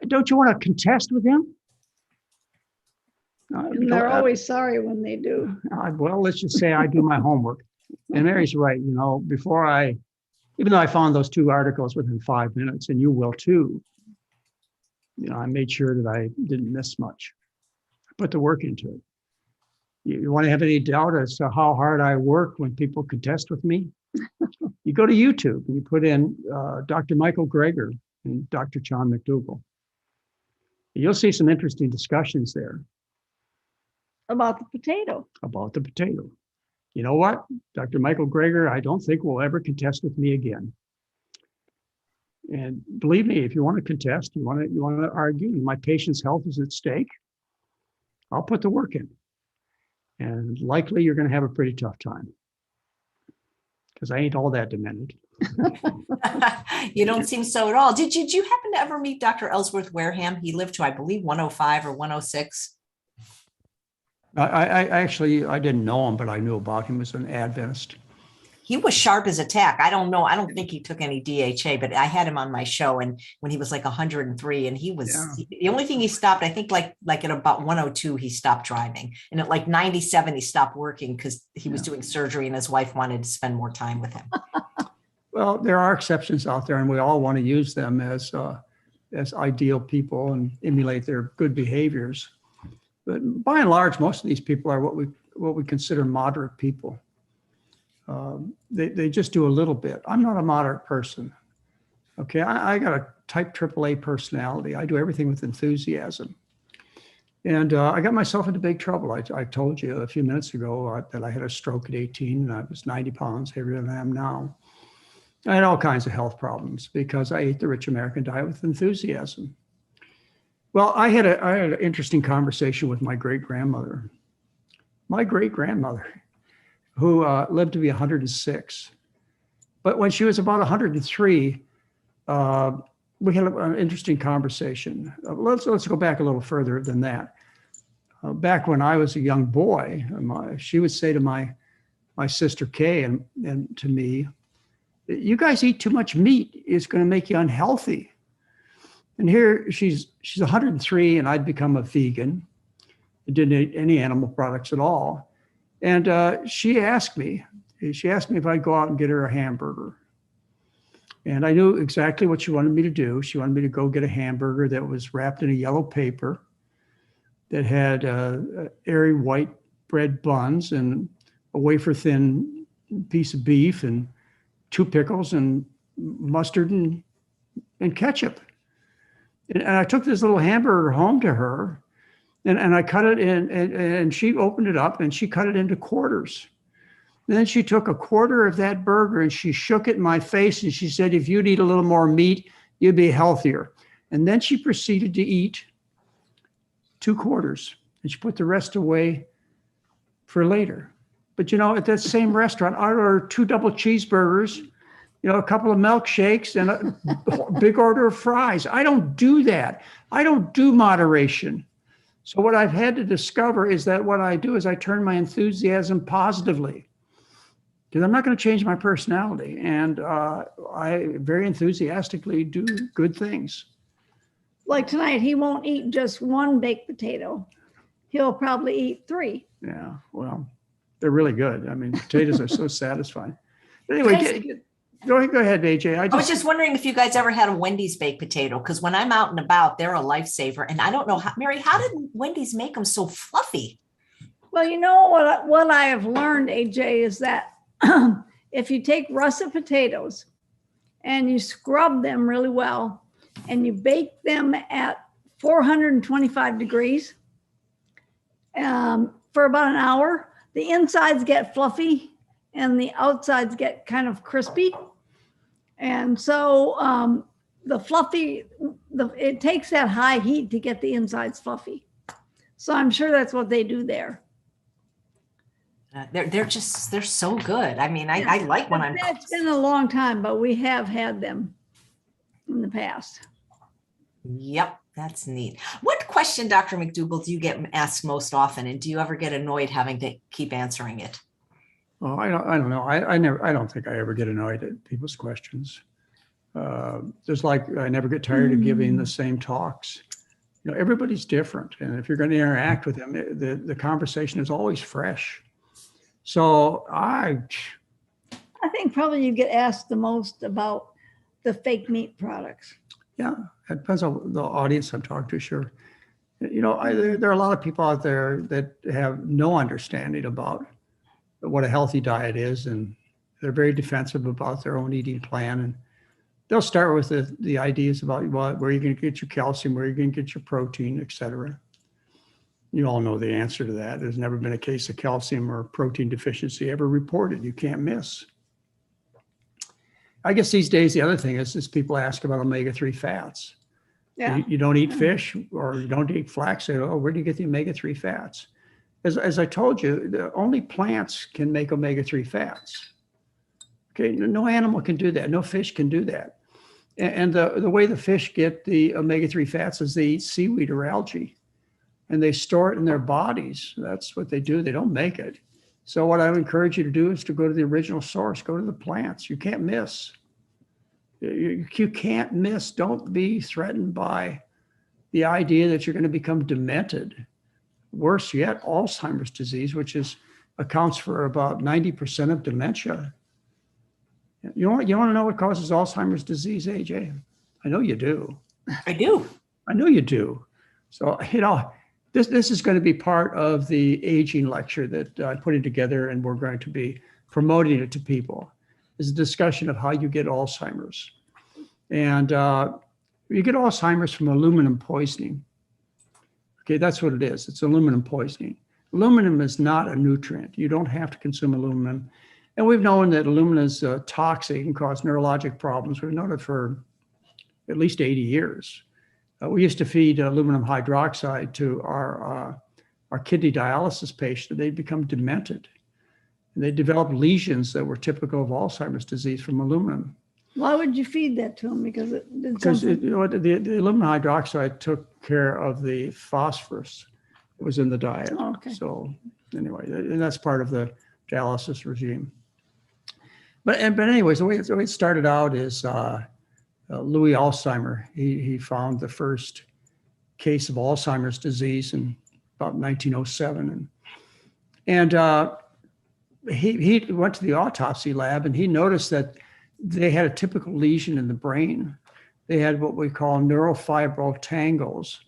Don't you want to contest with him? And they're always sorry when they do. Well, let's just say I do my homework. And Mary's right. Even though I found those 2 articles within 5 minutes, and you will too, I made sure that I didn't miss much. I put the work into it. You want to have any doubt as to how hard I work when people contest with me? You go to YouTube and you put in Dr. Michael Greger and Dr. John McDougall. You'll see some interesting discussions there. About the potato. About the potato. You know what? Dr. Michael Greger, I don't think will ever contest with me again. And believe me, if you want to contest, you want to argue, my patient's health is at stake, I'll put the work in. And likely you're going to have a pretty tough time because I ain't all that demented. You don't seem so at all. Did you happen to ever meet Dr. Ellsworth Wareham? He lived to, I believe, 105 or 106. I didn't know him, but I knew about him as an Adventist. He was sharp as a tack. I don't know. I don't think he took any DHA, but I had him on my show, and when he was like 103, and he was the only thing he stopped, I think like at about 102, he stopped driving. And at like 97, he stopped working because he was doing surgery and his wife wanted to spend more time with him. Well, there are exceptions out there, and we all want to use them as ideal people and emulate their good behaviors. But by and large, most of these people are what we consider moderate people. They just do a little bit. I'm not a moderate person. Okay, I got a type AAA personality. I do everything with enthusiasm. And I got myself into big trouble. I told you a few minutes ago that I had a stroke at 18 and I was 90 pounds heavier than I am now. I had all kinds of health problems because I ate the rich American diet with enthusiasm. Well, I had an interesting conversation with my great-grandmother. My great-grandmother, who lived to be 106. But when she was about 103, we had an interesting conversation. Let's go back a little further than that. Back when I was a young boy, she would say to my sister Kay and to me, "You guys eat too much meat. It's going to make you unhealthy." And here she's 103, and I'd become a vegan. I didn't eat any animal products at all. And she asked me if I'd go out and get her a hamburger. And I knew exactly what she wanted me to do. She wanted me to go get a hamburger that was wrapped in a yellow paper, that had airy white bread buns and a wafer thin piece of beef and 2 pickles and mustard and ketchup. And I took this little hamburger home to her, and I cut it in, and she opened it up and she cut it into quarters. And then she took a quarter of that burger and she shook it in my face and she said, if you'd eat a little more meat, you'd be healthier. And then she proceeded to eat 2 quarters, and she put the rest away for later. But at that same restaurant, I ordered 2 double cheeseburgers, a couple of milkshakes, and a big order of fries. I don't do that. I don't do moderation. So what I've had to discover is that what I do is I turn my enthusiasm positively, because I'm not going to change my personality. And I very enthusiastically do good things. Like tonight, he won't eat just 1 baked potato. He'll probably eat 3. Yeah, well, they're really good. I mean, potatoes are so satisfying. But anyway, go ahead, AJ. I was just wondering if you guys ever had a Wendy's baked potato, because when I'm out and about, they're a lifesaver. And I don't know, Mary, how did Wendy's make them so fluffy? Well, what I have learned, AJ, is that if you take russet potatoes and you scrub them really well and you bake them at 425 degrees for about an hour, the insides get fluffy and the outsides get kind of crispy. And so the fluffy, it takes that high heat to get the insides fluffy. So I'm sure that's what they do there. They're so good. I mean, I like when It's been a long time, but we have had them in the past. Yep, that's neat. What question, Dr. McDougall, do you get asked most often, and do you ever get annoyed having to keep answering it? Oh, I don't know. I don't think I ever get annoyed at people's questions. Just like I never get tired of giving the same talks. Everybody's different, and if you're going to interact with them, the conversation is always fresh. So I think probably you get asked the most about the fake meat products. Yeah, it depends on the audience I'm talking to, sure. There are a lot of people out there that have no understanding about what a healthy diet is, and they're very defensive about their own eating plan. And they'll start with the ideas about where you're going to get your calcium, where you're going to get your protein, et cetera. You all know the answer to that. There's never been a case of calcium or protein deficiency ever reported. You can't miss. I guess these days, the other thing is people ask about omega-3 fats. Yeah. You don't eat fish or you don't eat flax. Say, where do you get the omega-3 fats? As I told you, only plants can make omega-3 fats. Okay, no animal can do that. No fish can do that. And the way the fish get the omega-3 fats is they eat seaweed or algae, and they store it in their bodies. That's what they do. They don't make it. So what I would encourage you to do is to go to the original source, go to the plants. You can't miss. You can't miss. Don't be threatened by the idea that you're going to become demented. Worse yet, Alzheimer's disease, which accounts for about 90% of dementia. You want to know what causes Alzheimer's disease, AJ? I know you do. I do. I know you do. So, this is going to be part of the aging lecture that I'm putting together, and we're going to be promoting it to people. Is a discussion of how you get Alzheimer's. And you get Alzheimer's from aluminum poisoning. Okay, that's what it is. It's aluminum poisoning. Aluminum is not a nutrient. You don't have to consume aluminum. And we've known that aluminum is toxic and cause neurologic problems. We've known it for at least 80 years. We used to feed aluminum hydroxide to our kidney dialysis patient. They'd become demented. And they developed lesions that were typical of Alzheimer's disease from aluminum. Why would you feed that to them? Because the aluminum hydroxide took care of the phosphorus that was in the diet. Oh, okay. So anyway, and that's part of the dialysis regime. But anyways, the way it started out is Louis Alzheimer. He found the first case of Alzheimer's disease in about 1907. And he went to the autopsy lab and he noticed that they had a typical lesion in the brain. They had what we call neurofibril tangles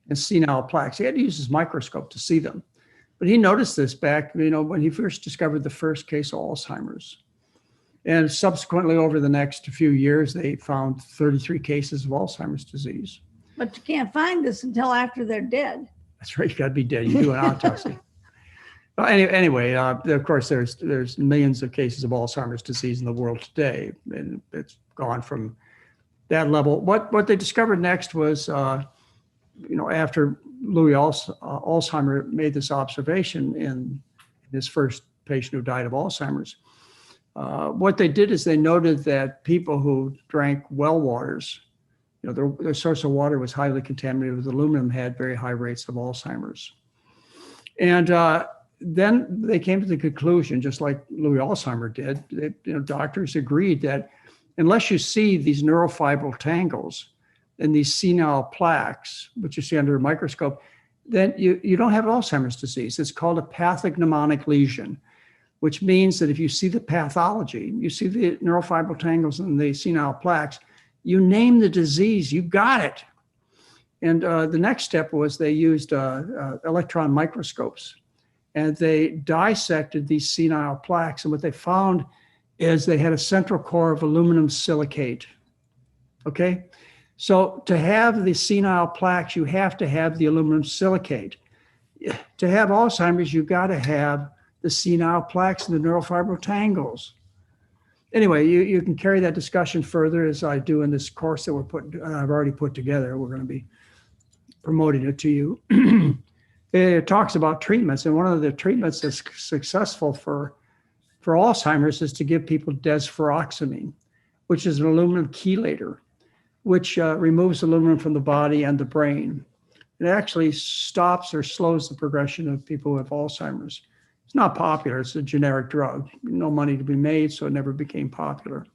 and senile plaques. He had to use his microscope to see them. But he noticed this back, when he first discovered the first case of Alzheimer's. And subsequently, over the next few years, they found 33 cases of Alzheimer's disease. But you can't find this until after they're dead. That's right. You got to be dead. You do an autopsy. Well, anyway, of course, there's millions of cases of Alzheimer's disease in the world today, and it's gone from that level. What they discovered next was, after Louis Alzheimer made this observation in his first patient who died of Alzheimer's, what they did is they noted that people who drank well waters, their source of water was highly contaminated with aluminum, had very high rates of Alzheimer's. And then they came to the conclusion, just like Louis Alzheimer did, that, doctors agreed that unless you see these neurofibril tangles and these senile plaques, which you see under a microscope, then you don't have Alzheimer's disease. It's called a pathognomonic lesion, which means that if you see the pathology, you see the neurofibril tangles and the senile plaques, you name the disease, you got it. And the next step was they used electron microscopes, and they dissected these senile plaques. And what they found is they had a central core of aluminum silicate. Okay? So to have the senile plaques, you have to have the aluminum silicate. To have Alzheimer's, you've got to have the senile plaques and the neurofibril tangles. Anyway, you can carry that discussion further, as I do in this course that I've already put together. We're going to be promoting it to you. It talks about treatments, and one of the treatments that's successful for Alzheimer's is to give people desferoxamine, which is an aluminum chelator, which removes aluminum from the body and the brain. It actually stops or slows the progression of people who have Alzheimer's. It's not popular. It's a generic drug. No money to be made, so it never became popular.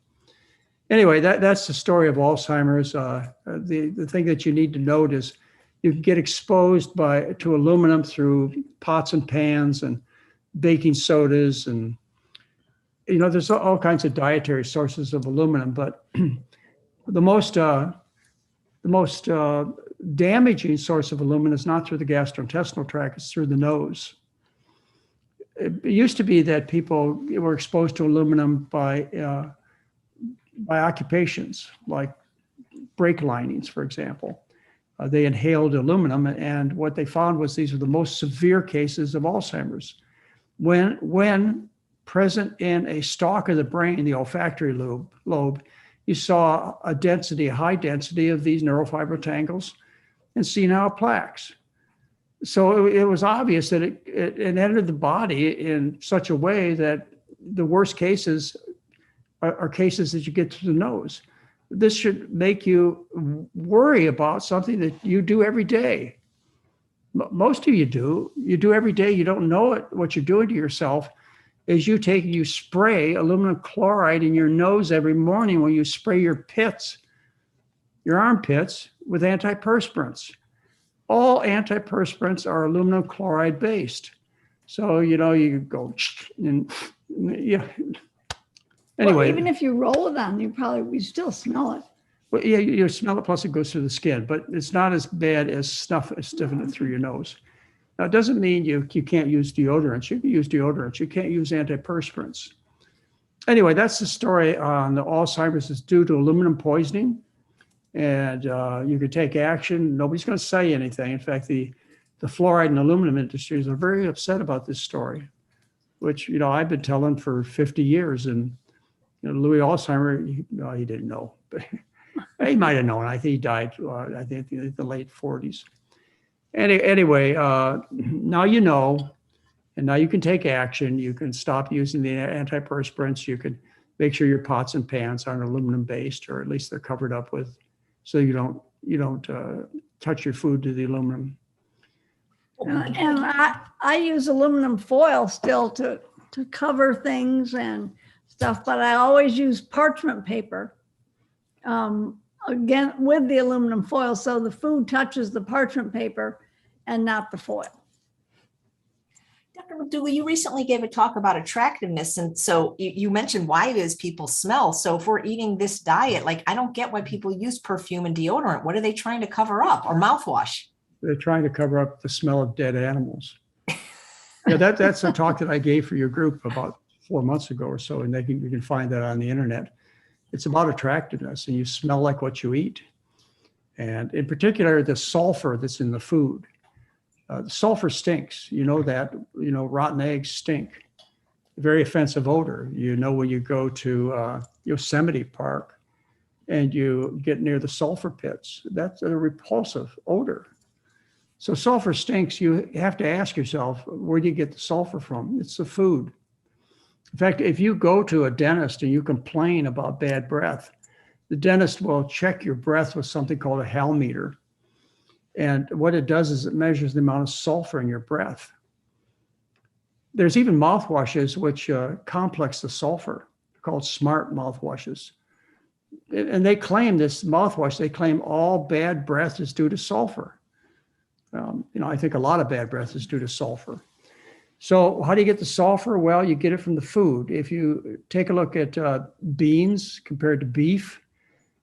Anyway, that's the story of Alzheimer's. The thing that you need to note is you can get exposed to aluminum through pots and pans and baking sodas, and there's all kinds of dietary sources of aluminum. But the most damaging source of aluminum is not through the gastrointestinal tract; it's through the nose. It used to be that people were exposed to aluminum by occupations like brake linings, for example. They inhaled aluminum, and what they found was these were the most severe cases of Alzheimer's. When present in a stalk of the brain, the olfactory lobe, you saw a high density of these neurofibril tangles and senile plaques. So it was obvious that it entered the body in such a way that the worst cases are cases that you get through the nose. This should make you worry about something that you do every day. Most of you do every day. You don't know it. What you're doing to yourself is you spray aluminum chloride in your nose every morning when you spray your armpits with antiperspirants. All antiperspirants are aluminum chloride based. So, you go and yeah. Anyway. Well, even if you roll it on, you still smell it. Well, yeah, you smell it, plus it goes through the skin, but it's not as bad as stuffing it through your nose. Now, it doesn't mean you can't use deodorants. You can use deodorants. You can't use antiperspirants. Anyway, that's the story on the Alzheimer's. Is due to aluminum poisoning. And you can take action. Nobody's going to say anything. In fact, the fluoride and aluminum industries are very upset about this story, which, I've been telling for 50 years. And Louis Alzheimer, he didn't know, but he might have known. I think he died, I think in the late 40s. Anyway, now you know, and now you can take action. You can stop using the antiperspirants. You can make sure your pots and pans aren't aluminum based, or at least they're covered up with, so you don't touch your food to the aluminum. And I use aluminum foil still to cover things and stuff, but I always use parchment paper. again with the aluminum foil, so the food touches the parchment paper and not the foil. Dr. McDougall, you recently gave a talk about attractiveness. And so you mentioned why it is people smell. So if we're eating this diet, like I don't get why people use perfume and deodorant. What are they trying to cover up, or mouthwash? They're trying to cover up the smell of dead animals. Yeah, that's a talk that I gave for your group about 4 months ago or so, and you can find that on the internet. It's about attractiveness, and you smell like what you eat. And in particular, the sulfur that's in the food. The sulfur stinks. You know that, rotten eggs stink. Very offensive odor. You know, when you go to Yosemite Park and you get near the sulfur pits, that's a repulsive odor. So sulfur stinks. You have to ask yourself, where do you get the sulfur from? It's the food. In fact, if you go to a dentist and you complain about bad breath, the dentist will check your breath with something called a hal meter. And what it does is it measures the amount of sulfur in your breath. There's even mouthwashes which complex the sulfur, called smart mouthwashes. And they claim this mouthwash, they claim all bad breath is due to sulfur. I think a lot of bad breath is due to sulfur. So how do you get the sulfur? Well, you get it from the food. If you take a look at beans compared to beef,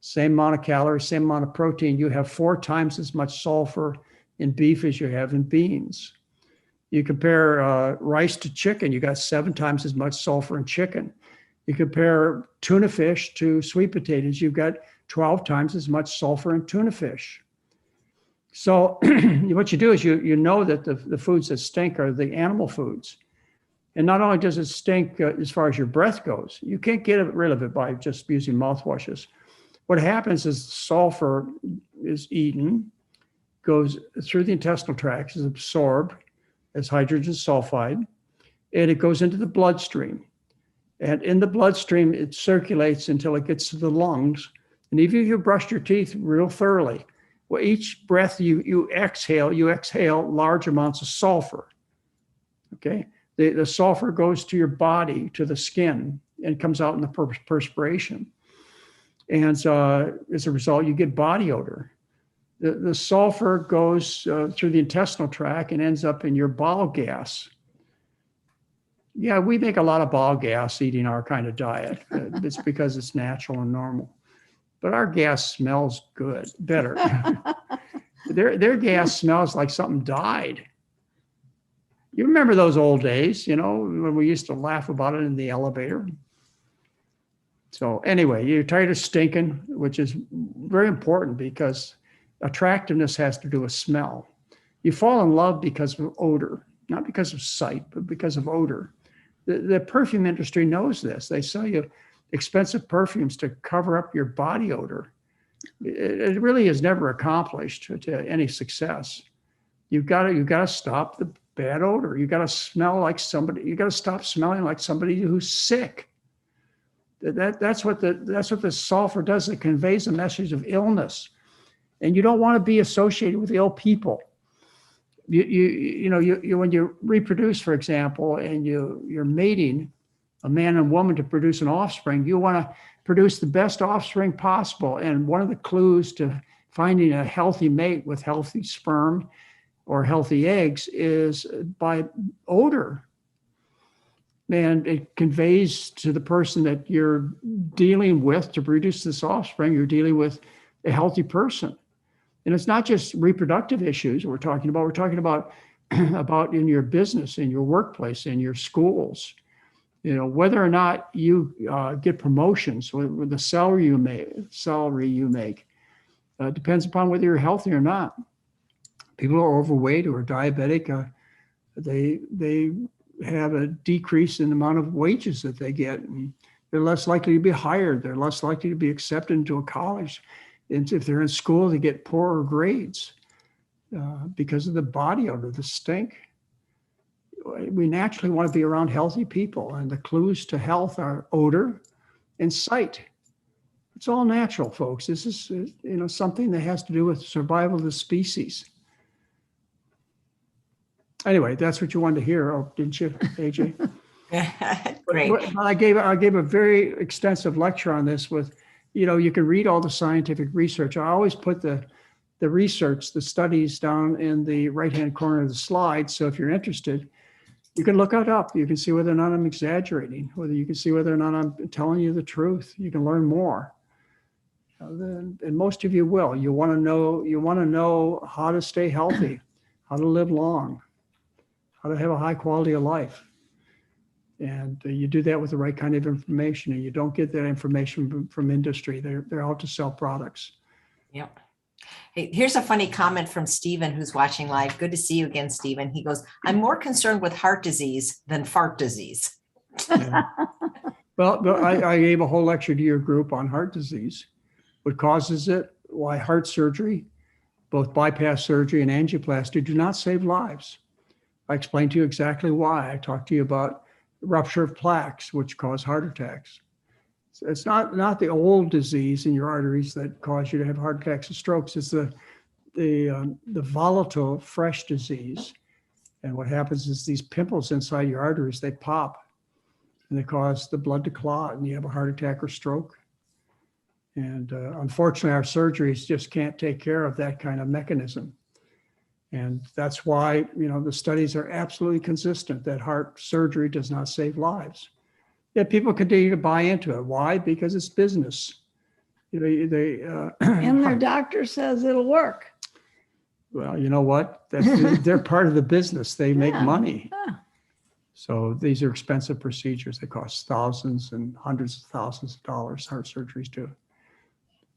same amount of calories, same amount of protein, you have 4 times as much sulfur in beef as you have in beans. You compare rice to chicken, you got 7 times as much sulfur in chicken. You compare tuna fish to sweet potatoes, you've got 12 times as much sulfur in tuna fish. So what you do is you know that the foods that stink are the animal foods. And not only does it stink as far as your breath goes, you can't get rid of it by just using mouthwashes. What happens is sulfur is eaten, goes through the intestinal tract, is absorbed as hydrogen sulfide, and it goes into the bloodstream. And in the bloodstream, it circulates until it gets to the lungs. And even if you brushed your teeth real thoroughly, well, each breath you exhale large amounts of sulfur. Okay, the sulfur goes to your body, to the skin, and comes out in the perspiration. And as a result, you get body odor. The sulfur goes through the intestinal tract and ends up in your bowel gas. Yeah, we make a lot of bowel gas eating our kind of diet. It's because it's natural and normal. But our gas smells good, better. Their gas smells like something died. You remember those old days, when we used to laugh about it in the elevator. So anyway, you're tired of stinking, which is very important because attractiveness has to do with smell. You fall in love because of odor, not because of sight, but because of odor. The perfume industry knows this. They sell you expensive perfumes to cover up your body odor. It really is never accomplished to any success. You've got to stop the bad odor. You got to smell like somebody. You got to stop smelling like somebody who's sick. That's what the sulfur does. It conveys a message of illness, and you don't want to be associated with ill people. You when you reproduce, for example, and you're mating a man and woman to produce an offspring, you want to produce the best offspring possible. And one of the clues to finding a healthy mate with healthy sperm or healthy eggs is by odor. And it conveys to the person that you're dealing with to produce this offspring, you're dealing with a healthy person. And it's not just reproductive issues we're talking about. We're talking about in your business, in your workplace, in your schools. Whether or not you get promotions, with the salary you make, depends upon whether you're healthy or not. People who are overweight or diabetic, they have a decrease in the amount of wages that they get. And they're less likely to be hired. They're less likely to be accepted into a college. And if they're in school, they get poorer grades because of the body odor, the stink. We naturally want to be around healthy people, and the clues to health are odor and sight. It's all natural, folks. This is something that has to do with survival of the species. Anyway, that's what you wanted to hear, didn't you, AJ? Great. But I gave a very extensive lecture on this with you can read all the scientific research. I always put the research, the studies down in the right-hand corner of the slide. So if you're interested, you can look it up. You can see whether or not I'm exaggerating, whether you can see whether or not I'm telling you the truth. You can learn more. And most of you will. You want to know how to stay healthy, how to live long, how to have a high quality of life. And you do that with the right kind of information, and you don't get that information from industry. They're out to sell products. Yep. Hey, here's a funny comment from Stephen, who's watching live. Good to see you again, Stephen. He goes, I'm more concerned with heart disease than fart disease. Yeah. Well, I gave a whole lecture to your group on heart disease, what causes it, why heart surgery, both bypass surgery and angioplasty, do not save lives. I explained to you exactly why. I talked to you about rupture of plaques, which cause heart attacks. So it's not the old disease in your arteries that cause you to have heart attacks and strokes. It's the volatile, fresh disease. And what happens is these pimples inside your arteries, they pop and they cause the blood to clot and you have a heart attack or stroke. And unfortunately, our surgeries just can't take care of that kind of mechanism. And that's why, the studies are absolutely consistent that heart surgery does not save lives. Yet people continue to buy into it. Why? Because it's business. And their doctor says it'll work. Well, you know what? They're part of the business. They make money. Yeah. So these are expensive procedures. They cost thousands and hundreds of thousands of dollars, heart surgeries do.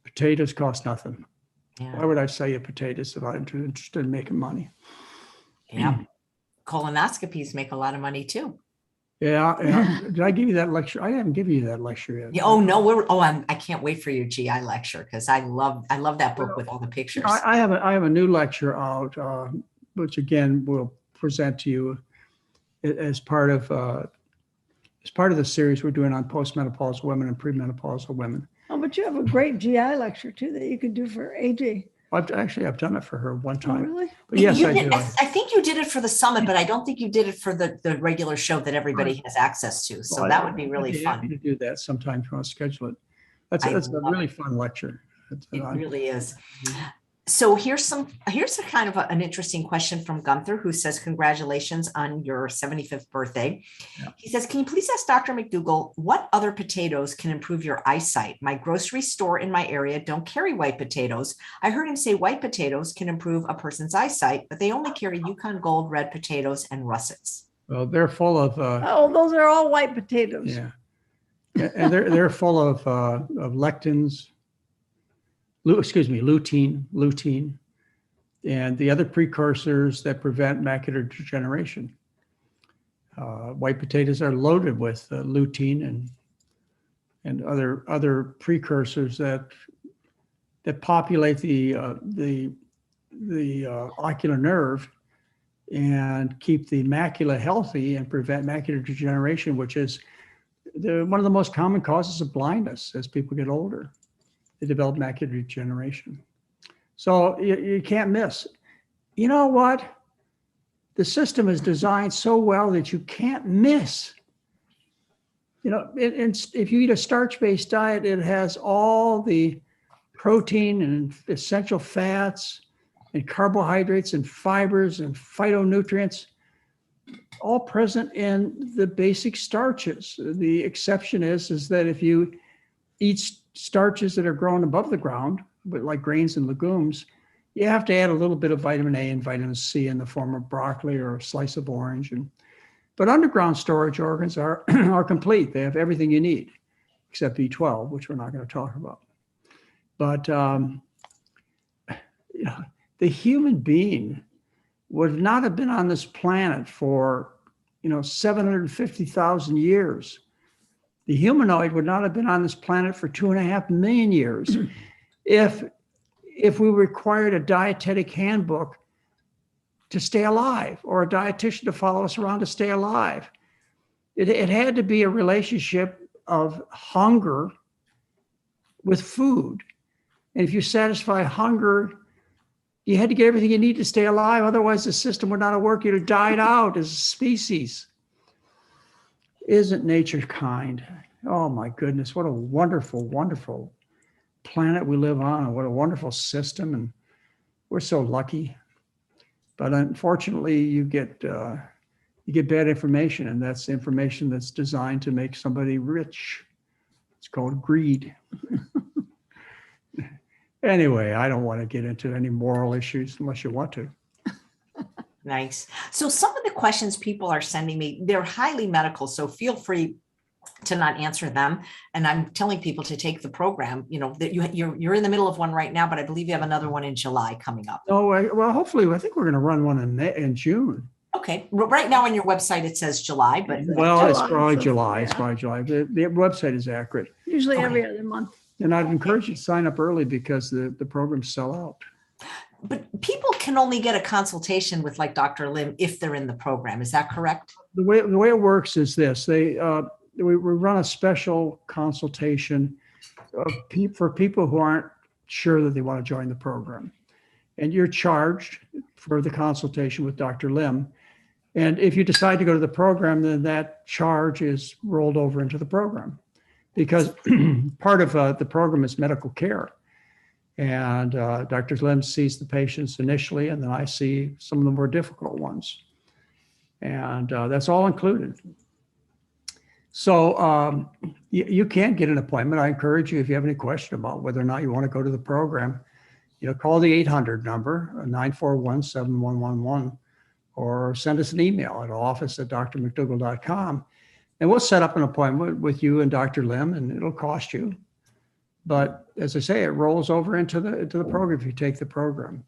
Potatoes cost nothing. Yeah. Why would I sell you potatoes if I'm interested in making money? Yeah. Colonoscopies make a lot of money too. Yeah. Did I give you that lecture? I haven't given you that lecture yet. Yeah, oh no, I can't wait for your GI lecture because I love that book with all the pictures. I have a new lecture out, which again we'll present to you as part of the series we're doing on postmenopausal women and premenopausal women. Oh, but you have a great GI lecture too that you could do for AJ. I've done it for her one time. Oh, really? But yes, I do. I think you did it for the summit, but I don't think you did it for the regular show that everybody has access to. So that would be really fun. Happy to do that sometime if you want to schedule it. That's a really fun lecture. It really is. So here's a kind of an interesting question from Gunther, who says, congratulations on your 75th birthday. Yeah. He says, can you please ask Dr. McDougall what other potatoes can improve your eyesight? My grocery store in my area don't carry white potatoes. I heard him say white potatoes can improve a person's eyesight, but they only carry Yukon Gold, red potatoes, and russets. Well, they're full of. Those are all white potatoes. Yeah, and they're full of lectins. Lutein, and the other precursors that prevent macular degeneration. White potatoes are loaded with lutein and other precursors that populate the ocular nerve and keep the macula healthy and prevent macular degeneration, which is one of the most common causes of blindness as people get older. They develop macular degeneration. So you can't miss. You know what? The system is designed so well that you can't miss. If you eat a starch-based diet, it has all the protein and essential fats and carbohydrates and fibers and phytonutrients all present in the basic starches. The exception is that if you eat starches that are grown above the ground, but like grains and legumes, you have to add a little bit of vitamin A and vitamin C in the form of broccoli or a slice of orange. But underground storage organs are complete. They have everything you need, except B12, which we're not going to talk about. But the human being would not have been on this planet for 750,000 years. The humanoid would not have been on this planet for 2.5 million years if we required a dietetic handbook to stay alive or a dietitian to follow us around to stay alive. It had to be a relationship of hunger with food. And if you satisfy hunger, you had to get everything you need to stay alive. Otherwise, the system would not have worked. You'd have died out as a species. Isn't nature kind? Oh my goodness, what a wonderful, wonderful planet we live on, and what a wonderful system, and we're so lucky. But unfortunately, you get bad information, and that's information that's designed to make somebody rich. It's called greed. Anyway, I don't want to get into any moral issues unless you want to. Nice. So some of the questions people are sending me, they're highly medical, so feel free to not answer them. And I'm telling people to take the program, that you're in the middle of one right now, but I believe you have another one in July coming up. Oh, well, hopefully, I think we're going to run one in June. Okay. Right now on your website, it says July, but. Well, it's July, probably so, July. yeah. It's probably July. The website is accurate. Usually Okay. every other month. And I'd encourage you to sign up early because the programs sell out. But people can only get a consultation with like Dr. Lim if they're in the program. Is that correct? The way it works is this: we run a special consultation for people who aren't sure that they want to join the program, and you're charged for the consultation with Dr. Lim. And if you decide to go to the program, then that charge is rolled over into the program, because part of the program is medical care. And Dr. Lim sees the patients initially, and then I see some of the more difficult ones. And that's all included. So you can get an appointment. I encourage you, if you have any question about whether or not you want to go to the program, call the 800 number, 941-7111, or send us an email at office@drmcdougall.com. And we'll set up an appointment with you and Dr. Lim, and it'll cost you. But as I say, it rolls over into the program if you take the program.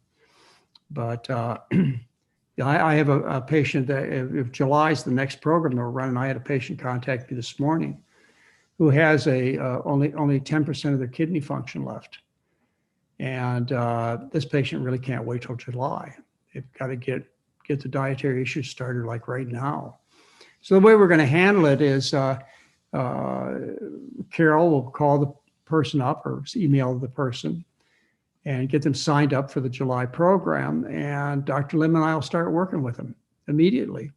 But I have a patient that if July is the next program that we're running, I had a patient contact me this morning who has only 10% of their kidney function left. And this patient really can't wait till July. They've got to get the dietary issues started like right now. So the way we're going to handle it is Carol will call the person up or email the person and get them signed up for the July program. And Dr. Lim and I will start working with them immediately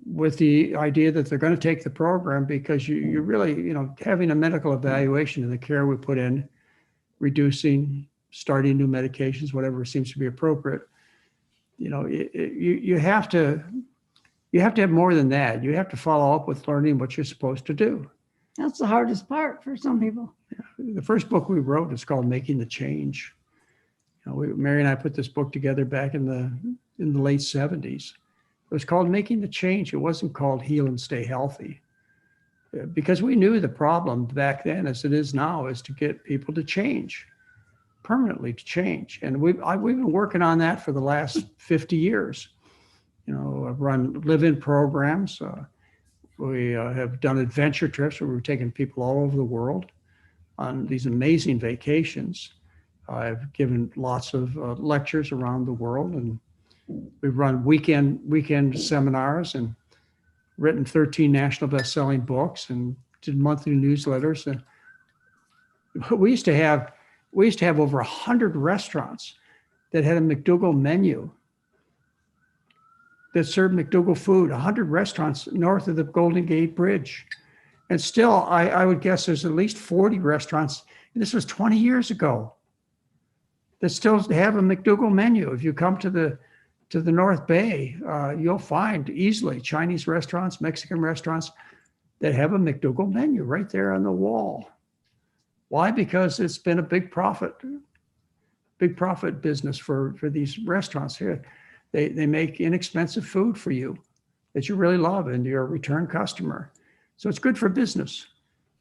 with the idea that they're going to take the program because you really, having a medical evaluation and the care we put in, reducing, starting new medications, whatever seems to be appropriate, you have to have more than that. You have to follow up with learning what you're supposed to do. That's the hardest part for some people. The first book we wrote is called Making the Change. Mary and I put this book together back in the late 70s. It was called Making the Change. It wasn't called Heal and Stay Healthy, because we knew the problem back then, as it is now, is to get people to change, permanently to change. And we've been working on that for the last 50 years. I've run live-in programs. We have done adventure trips where we've taken people all over the world on these amazing vacations. I've given lots of lectures around the world, and we've run weekend seminars and written 13 national best-selling books and did monthly newsletters. And we used to have over 100 restaurants that had a McDougall menu that served McDougall food, 100 restaurants north of the Golden Gate Bridge. And still, I would guess there's at least 40 restaurants, and this was 20 years ago, that still have a McDougall menu. If you come to the North Bay, you'll find easily Chinese restaurants, Mexican restaurants that have a McDougall menu right there on the wall. Why? Because it's been a big profit business for these restaurants here. They make inexpensive food for you that you really love, and you're a return customer. So it's good for business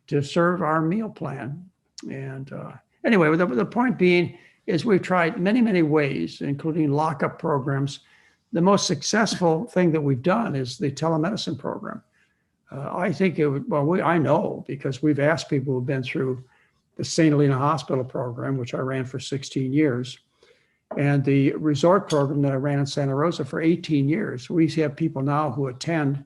to serve our meal plan. And anyway, the point being is we've tried many, many ways, including lockup programs. The most successful thing that we've done is the telemedicine program. I think I know because we've asked people who've been through the St. Helena Hospital program, which I ran for 16 years, and the resort program that I ran in Santa Rosa for 18 years. We have people now who attend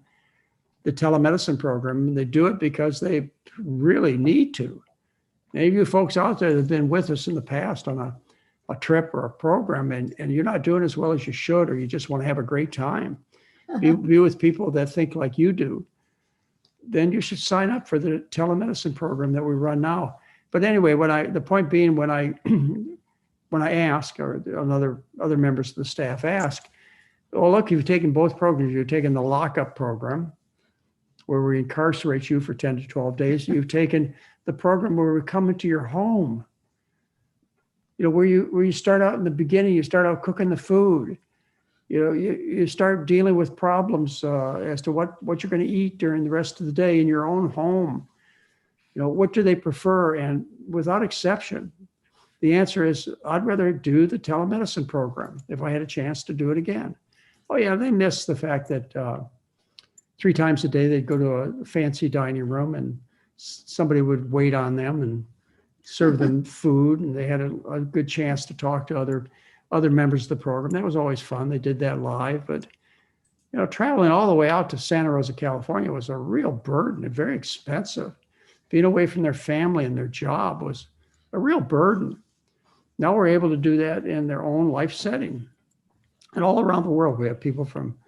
the telemedicine program, and they do it because they really need to. Any of you folks out there that have been with us in the past on a trip or a program, and you're not doing as well as you should, or you just want to have a great time, be with people that think like you do, then you should sign up for the telemedicine program that we run now. But anyway, the point being, when I ask, or other members of the staff ask, well, look, you've taken both programs. You've taken the lockup program, where we incarcerate you for 10 to 12 days. You've taken the program where we come into your home. Where you start out in the beginning, you start out cooking the food. You start dealing with problems as to what you're going to eat during the rest of the day in your own home. What do they prefer? And without exception, the answer is, I'd rather do the telemedicine program if I had a chance to do it again. Oh yeah, they miss the fact that 3 times a day they'd go to a fancy dining room and somebody would wait on them and serve them food, and they had a good chance to talk to other members of the program. That was always fun. They did that live, but traveling all the way out to Santa Rosa, California was a real burden and very expensive. Being away from their family and their job was a real burden. Now we're able to do that in their own life setting. And all around the world, we have people from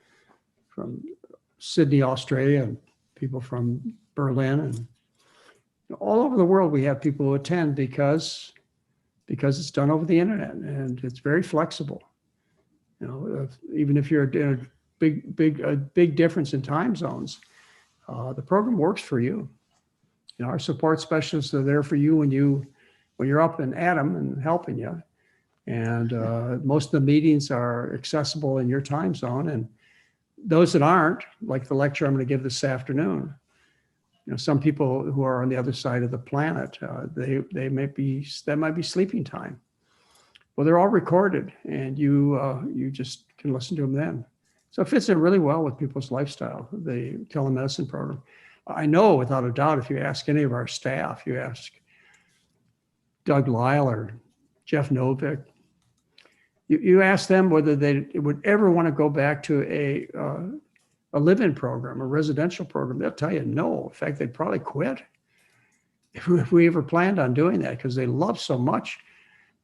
Sydney, Australia, and people from Berlin, and all over the world we have people who attend because it's done over the internet, and it's very flexible. Even if you're in a big difference in time zones, the program works for you. Our support specialists are there for you when you're up and at 'em and helping you. And most of the meetings are accessible in your time zone, and those that aren't, like the lecture I'm going to give this afternoon, some people who are on the other side of the planet, that might be sleeping time. Well, they're all recorded, and you just can listen to them then. So it fits in really well with people's lifestyle, the telemedicine program. I know without a doubt, if you ask any of our staff, you ask Doug Lyle or Jeff Novick, you ask them whether they would ever want to go back to a live-in program, a residential program, they'll tell you no. In fact, they'd probably quit if we ever planned on doing that, because they love so much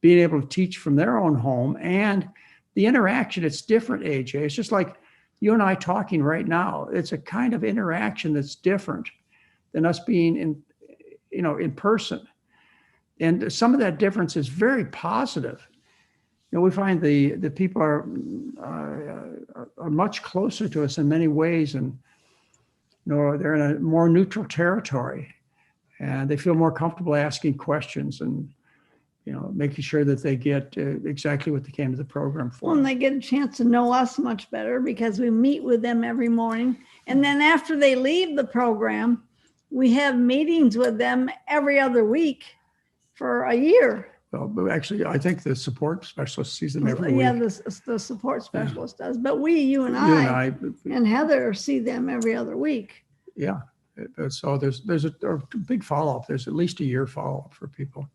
being able to teach from their own home, and the interaction, it's different, AJ. It's just like you and I talking right now. It's a kind of interaction that's different than us being in person. And some of that difference is very positive. We find the people are much closer to us in many ways, and they're in a more neutral territory, and they feel more comfortable asking questions and making sure that they get exactly what they came to the program for. Well, and they get a chance to know us much better because we meet with them every morning, and then after they leave the program, we have meetings with them every other week for a year. Well, but actually, I think the support specialist sees them every week. Yeah, the support specialist does. But you and I and Heather see them every other week. Yeah. So there's a big follow-up. There's at least a year follow-up for people.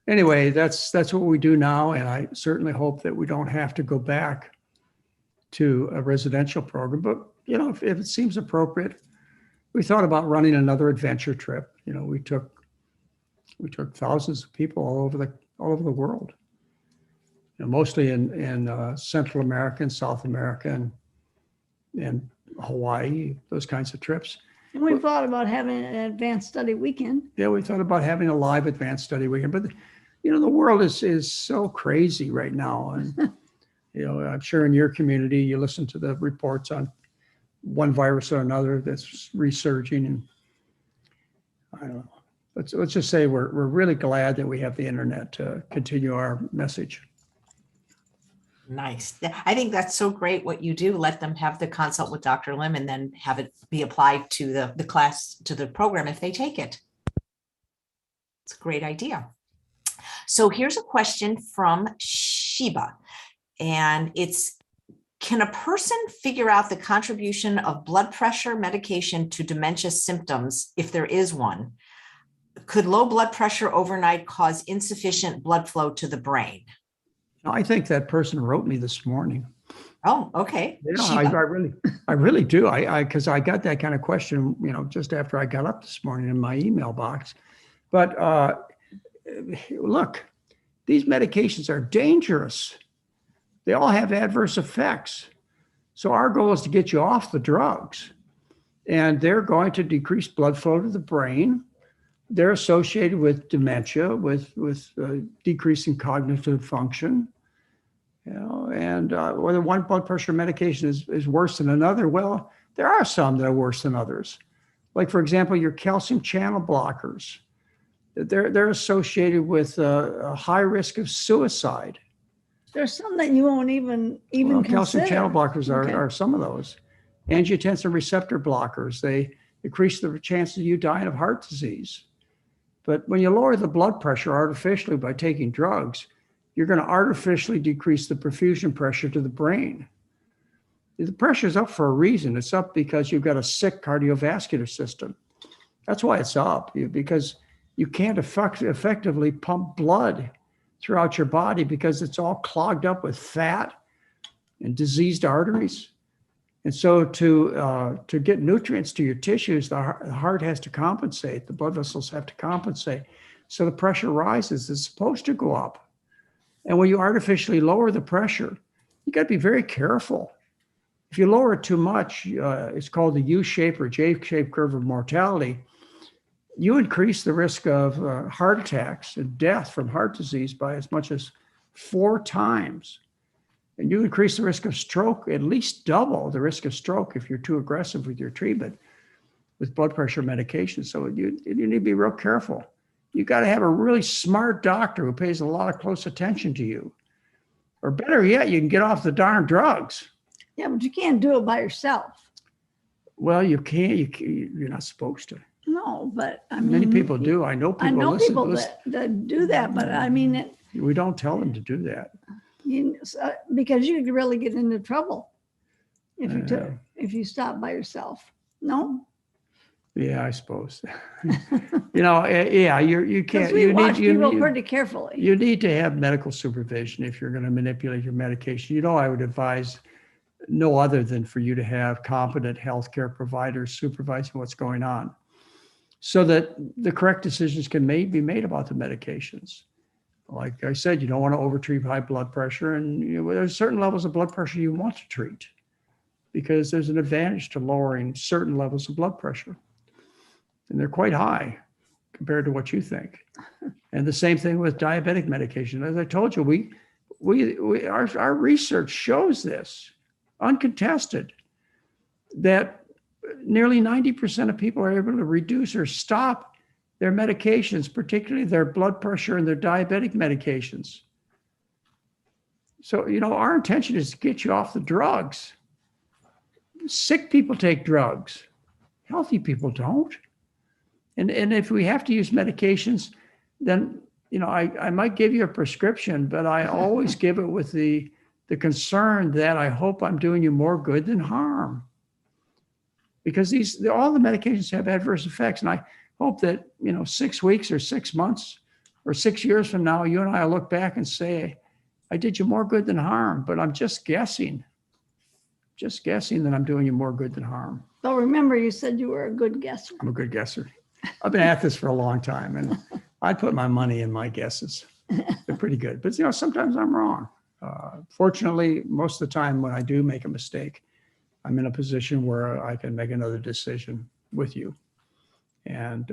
Anyway, that's what we do now. And I certainly hope that we don't have to go back to a residential program. But, if it seems appropriate, we thought about running another adventure trip. We took thousands of people all over the world, mostly in Central America and South America and Hawaii, those kinds of trips. And we thought about having an advanced study weekend. Yeah, we thought about having a live advanced study weekend, but the world is so crazy right now, and I'm sure in your community you listen to the reports on one virus or another that's resurging, and I don't know. Let's just say we're really glad that we have the internet to continue our message. Nice. I think that's so great what you do. Let them have the consult with Dr. Lim and then have it be applied to the class, to the program if they take it. It's a great idea. So here's a question from Sheba, and it's, can a person figure out the contribution of blood pressure medication to dementia symptoms if there is one? Could low blood pressure overnight cause insufficient blood flow to the brain? I think that person wrote me this morning. Oh, okay. I really do. Because I got that kind of question, just after I got up this morning in my email box. But look, these medications are dangerous. They all have adverse effects. So our goal is to get you off the drugs, and they're going to decrease blood flow to the brain. they're associated with dementia, with decreasing cognitive function. And whether one blood pressure medication is worse than another, well, there are some that are worse than others. Like, for example, your calcium channel blockers. They're associated with a high risk of suicide. There's some that you won't even Well, consider. calcium channel blockers Okay. are some of those. Angiotensin receptor blockers, they increase the chances of you dying of heart disease. But when you lower the blood pressure artificially by taking drugs, you're going to artificially decrease the perfusion pressure to the brain. The pressure's up for a reason. It's up because you've got a sick cardiovascular system. That's why it's up, because you can't effectively pump blood throughout your body because it's all clogged up with fat and diseased arteries. And so to get nutrients to your tissues, the heart has to compensate. The blood vessels have to compensate. So the pressure rises. It's supposed to go up. And when you artificially lower the pressure, you got to be very careful. If you lower it too much, it's called the U-shaped or J-shaped curve of mortality. You increase the risk of heart attacks and death from heart disease by as much as 4 times. And you increase the risk of stroke, at least double the risk of stroke if you're too aggressive with your treatment with blood pressure medication. So you need to be real careful. You got to have a really smart doctor who pays a lot of close attention to you. Or better yet, you can get off the darn drugs. Yeah, but you can't do it by yourself. Well, you can't. You're not supposed to. No, but I mean. Many people do. I know people. I know listen, people listen. that do that, but I mean, We don't tell them to do that. because you could really get into trouble if Yeah. if you stop by yourself. No, Yeah, I suppose. Yeah, you because can't. we watch people need, pretty carefully. you need to have medical supervision if you're going to manipulate your medication. I would advise no other than for you to have competent healthcare providers supervising what's going on, so that the correct decisions can be made about the medications. Like I said, you don't want to overtreat high blood pressure, and there's certain levels of blood pressure you want to treat because there's an advantage to lowering certain levels of blood pressure. And they're quite high compared to what you think. And the same thing with diabetic medication. As I told you, our research shows this, uncontested, that nearly 90% of people are able to reduce or stop their medications, particularly their blood pressure and their diabetic medications. So, our intention is to get you off the drugs. Sick people take drugs. Healthy people don't. And if we have to use medications, then, I might give you a prescription, but I always give it with the concern that I hope I'm doing you more good than harm. Because all the medications have adverse effects. And I hope that, 6 weeks or 6 months or 6 years from now, you and I will look back and say, I did you more good than harm, but I'm just guessing that I'm doing you more good than harm. But remember, you said you were a good guesser. I'm a good guesser. I've been at this for a long time, and I'd put my money in my guesses. They're pretty good. But, sometimes I'm wrong. Fortunately, most of the time when I do make a mistake, I'm in a position where I can make another decision with you. And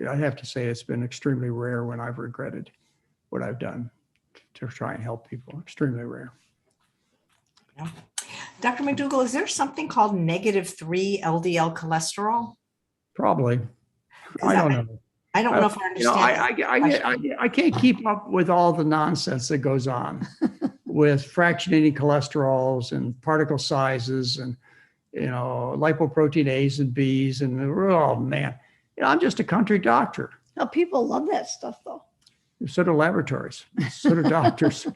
I have to say it's been extremely rare when I've regretted what I've done to try and help people. Extremely rare. Yeah. Dr. McDougall, is there something called -3 LDL cholesterol? Probably. I don't know. I don't know if I understand. I can't keep up with all the nonsense that goes on with fractionating cholesterols and particle sizes and, lipoprotein A's and B's. And, oh, man, I'm just a country doctor. Now, people love that stuff, though. So do laboratories. So do doctors.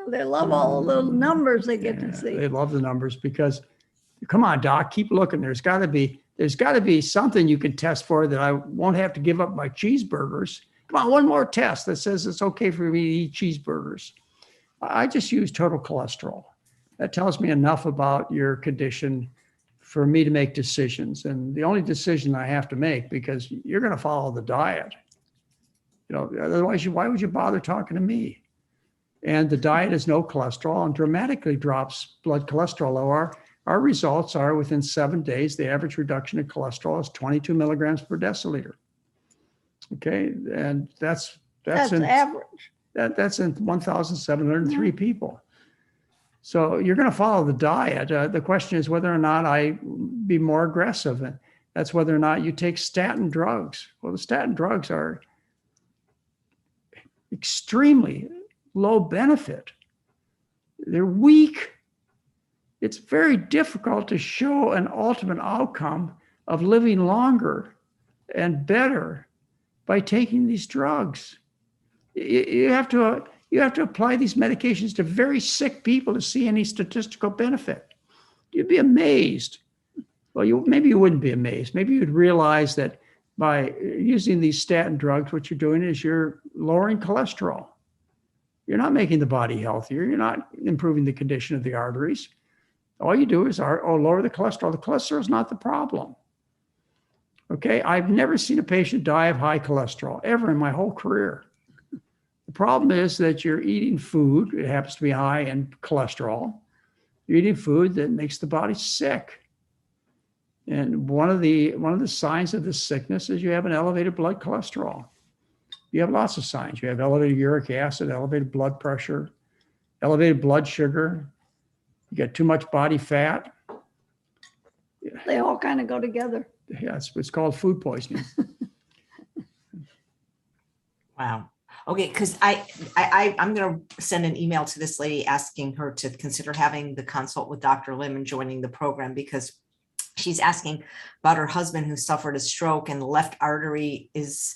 They love all the little numbers they get to see. They love the numbers because, come on, doc, keep looking. There's got to be something you can test for that I won't have to give up my cheeseburgers. Come on, one more test that says it's okay for me to eat cheeseburgers. I just use total cholesterol. That tells me enough about your condition for me to make decisions. And the only decision I have to make, because you're going to follow the diet. Otherwise, why would you bother talking to me? And the diet is no cholesterol and dramatically drops blood cholesterol. Our results are within 7 days, the average reduction in cholesterol is 22 milligrams per deciliter. Okay, and that's That's in average. that's in 1,703 people. So you're going to follow the diet. The question is whether or not I be more aggressive, and that's whether or not you take statin drugs. Well, the statin drugs are extremely low benefit. They're weak. It's very difficult to show an ultimate outcome of living longer and better by taking these drugs. You have to apply these medications to very sick people to see any statistical benefit. You'd be amazed. Well, maybe you wouldn't be amazed. Maybe you'd realize that by using these statin drugs, what you're doing is you're lowering cholesterol. You're not making the body healthier. You're not improving the condition of the arteries. All you do is lower the cholesterol. The cholesterol is not the problem. Okay, I've never seen a patient die of high cholesterol ever in my whole career. The problem is that you're eating food, it happens to be high in cholesterol. You're eating food that makes the body sick. And one of the signs of this sickness is you have an elevated blood cholesterol. You have lots of signs. You have elevated uric acid, elevated blood pressure, elevated blood sugar. You got too much body fat. They all kind of go together. Yeah, it's called food poisoning. Wow. Okay, because I'm going to send an email to this lady asking her to consider having the consult with Dr. Lim and joining the program, because she's asking about her husband who suffered a stroke, and the left artery is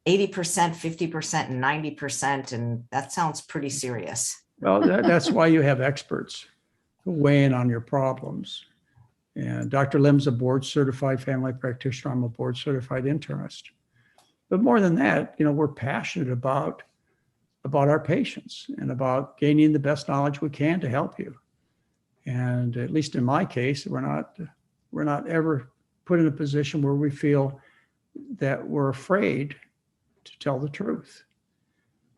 80%, 50%, and 90%. And that sounds pretty serious. Well, that's why you have experts who weigh in on your problems. And Dr. Lim's a board certified family practitioner. I'm a board certified internist. But more than that, we're passionate about our patients and about gaining the best knowledge we can to help you. And at least in my case, we're not ever put in a position where we feel that we're afraid to tell the truth.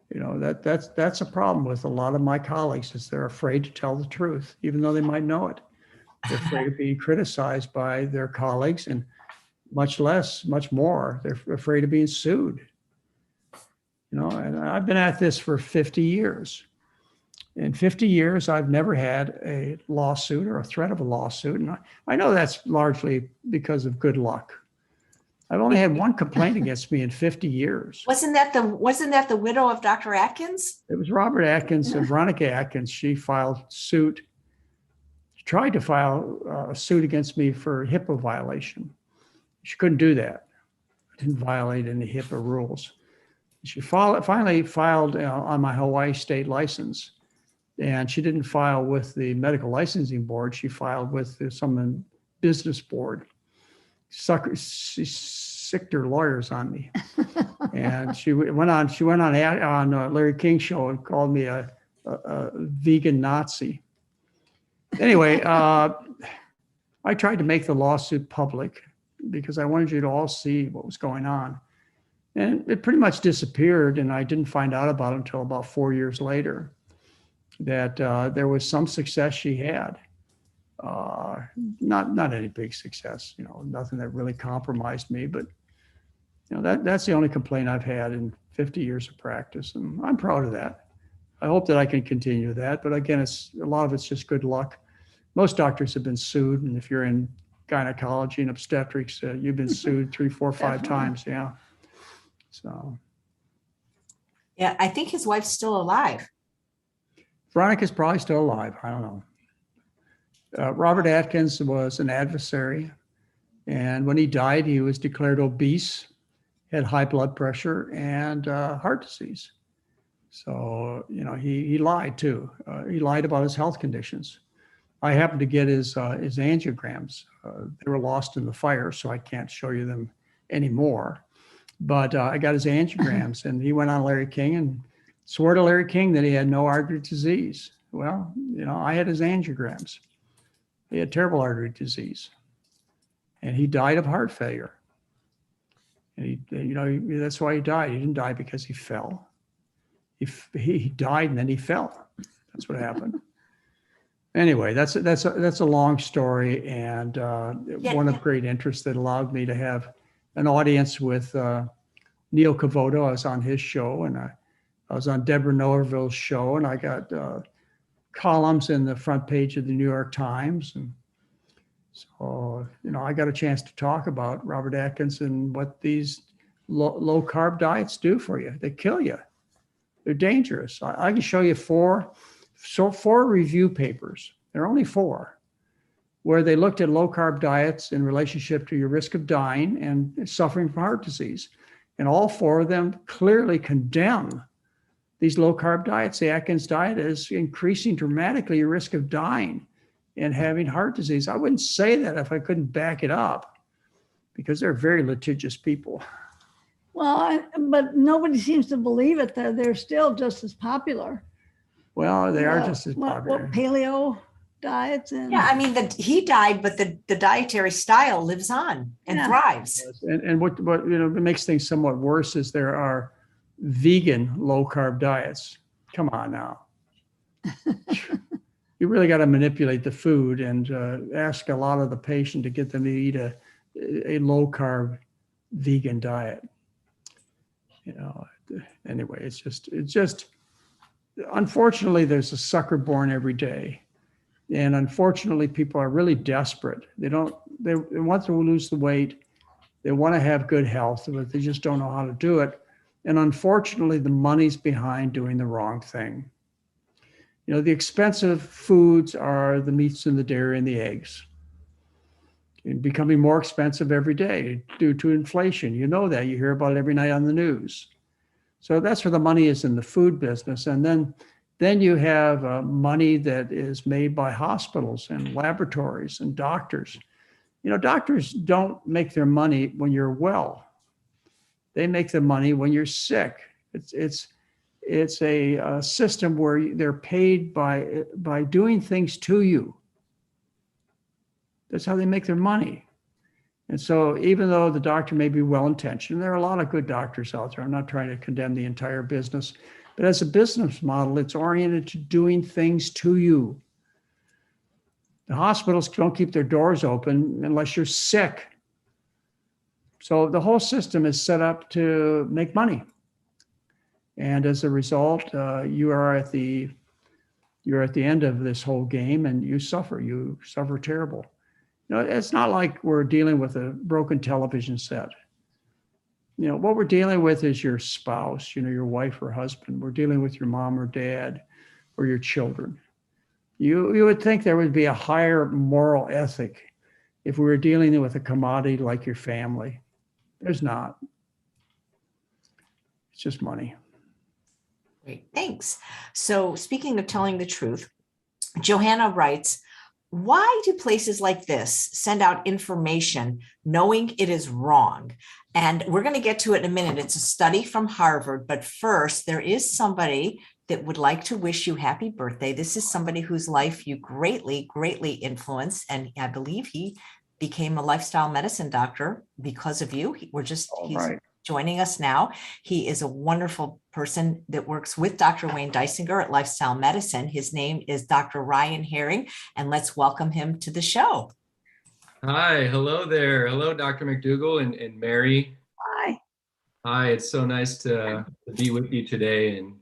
That's a problem with a lot of my colleagues, is they're afraid to tell the truth, even though they might know it. They're afraid of being criticized by their colleagues, and much more, they're afraid of being sued. And I've been at this for 50 years. In 50 years, I've never had a lawsuit or a threat of a lawsuit. And I know that's largely because of good luck. I've only had one complaint against me in 50 years. Wasn't that the widow of Dr. Atkins? It was Robert Atkins and Veronica Atkins. She tried to file a suit against me for HIPAA violation. She couldn't do that. I didn't violate any HIPAA rules. She finally filed on my Hawaii state license, and she didn't file with the medical licensing board. She filed with some business board. She sicked her lawyers on me, and she went on Larry King's show and called me a vegan Nazi. Anyway, I tried to make the lawsuit public because I wanted you to all see what was going on. And it pretty much disappeared, and I didn't find out about it until about 4 years later, that there was some success she had. Not any big success, nothing that really compromised me, but that's the only complaint I've had in 50 years of practice, and I'm proud of that. I hope that I can continue that, but again, a lot of it's just good luck. Most doctors have been sued, and if you're in gynecology and obstetrics, you've been sued 3, 4, 5 times. Yeah. So. Yeah, I think his wife's still alive. Veronica's probably still alive. I don't know. Robert Atkins was an adversary, and when he died, he was declared obese, had high blood pressure, and heart disease. So, he lied too. He lied about his health conditions. I happened to get his angiograms. They were lost in the fire, so I can't show you them anymore. But I got his angiograms, and he went on Larry King and swore to Larry King that he had no artery disease. Well, I had his angiograms. He had terrible artery disease, and he died of heart failure. And that's why he died. He didn't die because he fell. He died and then he fell. That's what happened. Anyway, that's a long story, and one of great interest that allowed me to have an audience with Neil Cavoto. I was on his show, and I was on Deborah Norville's show, and I got columns in the front page of the New York Times. And so, I got a chance to talk about Robert Atkins and what these low carb diets do for you. They kill you. They're dangerous. I can show you four review papers. There are only 4, where they looked at low carb diets in relationship to your risk of dying and suffering from heart disease. And all 4 of them clearly condemn these low carb diets. The Atkins diet is increasing dramatically your risk of dying and having heart disease. I wouldn't say that if I couldn't back it up, because they're very litigious people. Well, but nobody seems to believe it. They're still just as popular. Well, they are just as popular. What paleo diets and Yeah, I mean, he died, but the dietary style lives on and thrives. And what makes things somewhat worse is there are vegan low carb diets. Come on now. You really got to manipulate the food and ask a lot of the patient to get them to eat a low carb vegan diet. Anyway, it's just unfortunately there's a sucker born every day. And unfortunately, people are really desperate. They want to lose the weight. They want to have good health, but they just don't know how to do it. And unfortunately, the money's behind doing the wrong thing. The expensive foods are the meats and the dairy and the eggs. And becoming more expensive every day due to inflation. You know that. You hear about it every night on the news. So that's where the money is, in the food business. And then you have money that is made by hospitals and laboratories and doctors. Doctors don't make their money when you're well. They make their money when you're sick. It's a system where they're paid by doing things to you. That's how they make their money. And so even though the doctor may be well-intentioned, there are a lot of good doctors out there. I'm not trying to condemn the entire business. But as a business model, it's oriented to doing things to you. The hospitals don't keep their doors open unless you're sick. So the whole system is set up to make money. And as a result, you're at the end of this whole game, and you suffer terrible. It's not like we're dealing with a broken television set. What we're dealing with is your spouse, your wife or husband. We're dealing with your mom or dad or your children. You would think there would be a higher moral ethic if we were dealing with a commodity like your family. There's not. It's just money. Great, thanks. So speaking of telling the truth, Johanna writes, why do places like this send out information knowing it is wrong? And we're going to get to it in a minute. It's a study from Harvard. But first, there is somebody that would like to wish you happy birthday. This is somebody whose life you greatly, greatly influenced. And I believe he became a lifestyle medicine doctor because of you. He's joining us now. He is a wonderful person that works with Dr. Wayne Dysinger at Lifestyle Medicine. His name is Dr. Ryan Herring, and let's welcome him to the show. Hi, hello there. Hello, Dr. McDougall and Mary. Hi. Hi, it's so nice to be with you today. And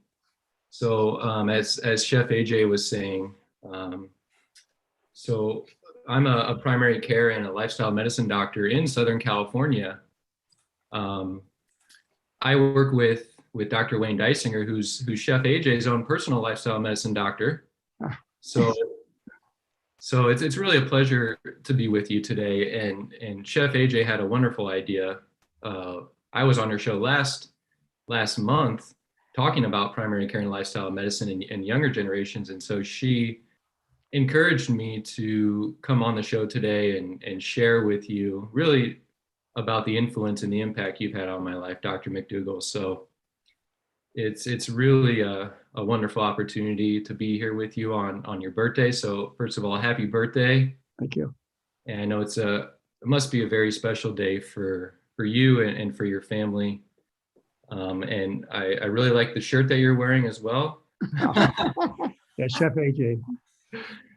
so as Chef AJ was saying, so I'm a primary care and a lifestyle medicine doctor in Southern California. I work with Dr. Wayne Dysinger, who's Chef AJ's own personal lifestyle medicine doctor. So it's really a pleasure to be with you today. And Chef AJ had a wonderful idea. I was on her show last month talking about primary care and lifestyle medicine and younger generations. And so she encouraged me to come on the show today and share with you really about the influence and the impact you've had on my life, Dr. McDougall. So it's really a wonderful opportunity to be here with you on your birthday. So first of all, happy birthday. Thank you. And I know it must be a very special day for you and for your family. And I really like the shirt that you're wearing as well. Yeah, Chef AJ.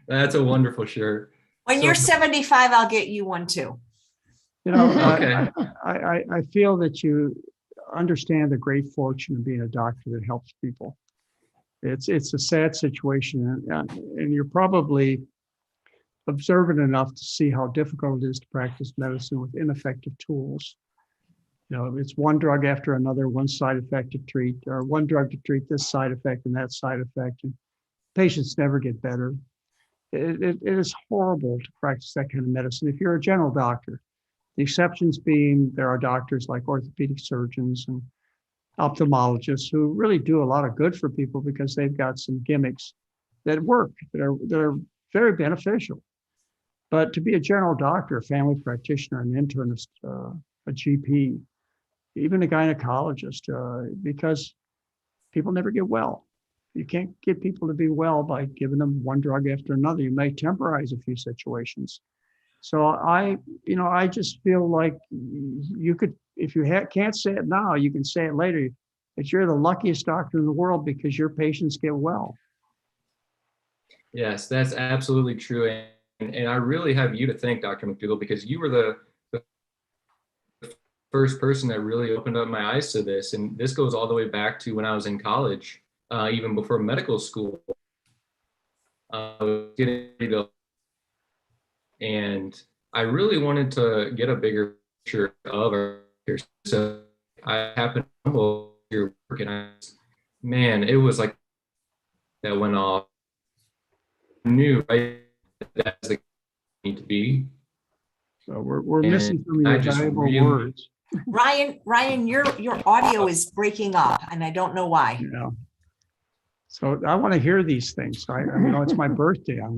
That's a wonderful shirt. When you're 75, I'll get you one too. Okay. Okay. I feel that you understand the great fortune of being a doctor that helps people. It's a sad situation, and you're probably observant enough to see how difficult it is to practice medicine with ineffective tools. You know, it's one drug after another, one side effect to treat, or one drug to treat this side effect and that side effect, and patients never get better. It is horrible to practice that kind of medicine if you're a general doctor. The exceptions being there are doctors like orthopedic surgeons and ophthalmologists who really do a lot of good for people because they've got some gimmicks that work, that are very beneficial. But to be a general doctor, a family practitioner, an internist, a GP, even a gynecologist, because people never get well. You can't get people to be well by giving them one drug after another. You may temporize a few situations. So I just feel like you could, if you can't say it now, you can say it later, that you're the luckiest doctor in the world because your patients get well. Yes, that's absolutely true. And I really have you to thank, Dr. McDougall, because you were the first person that really opened up my eyes to this. And this goes all the way back to when I was in college, even before medical school. I was getting ready to, and I really wanted to get a bigger picture of our care. So I happened to know your work, and man, it was like that went off. I knew right that's the need to be. So we're missing some of your valuable words. Ryan, your audio is breaking up, and I don't know why. Yeah. So I want to hear these things. I know it's my birthday. I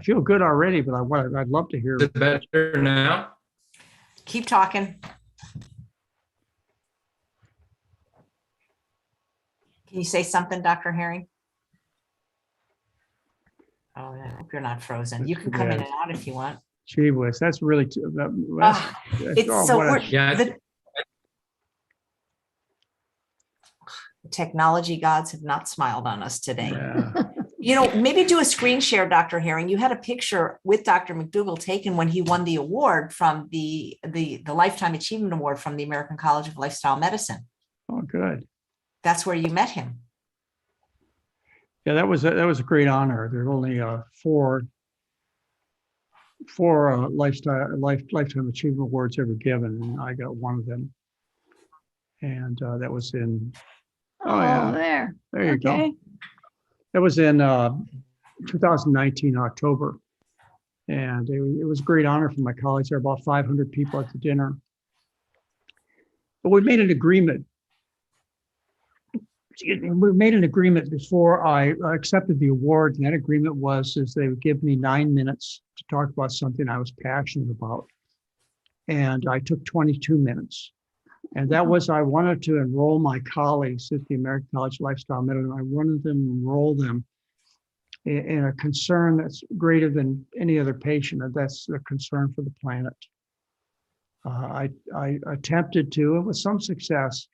feel good already, but I'd love to hear. Is it better now? Keep talking. Can you say something, Dr. Herring? Oh, I hope you're not frozen. You can come in and out if you want. Gee whiz, that's really it's so yeah. The technology gods have not smiled on us today. Yeah. You know, maybe do a screen share, Dr. Herring. You had a picture with Dr. McDougall taken when he won the award from the Lifetime Achievement Award from the American College of Lifestyle Medicine. Oh, good. That's where you met him. Yeah, that was a great honor. There are only four Lifetime Achievement Awards ever given, and I got one of them. And that was in. Oh, yeah. There you go. That was in 2019 October, and it was a great honor for my colleagues. There were about 500 people at the dinner. But we made an agreement. We made an agreement before I accepted the award, and that agreement was they would give me 9 minutes to talk about something I was passionate about, and I took 22 minutes. And that was, I wanted to enroll my colleagues at the American College of Lifestyle Medicine. I wanted them to enroll them in a concern that's greater than any other patient, and that's the concern for the planet. I attempted to, and with some success,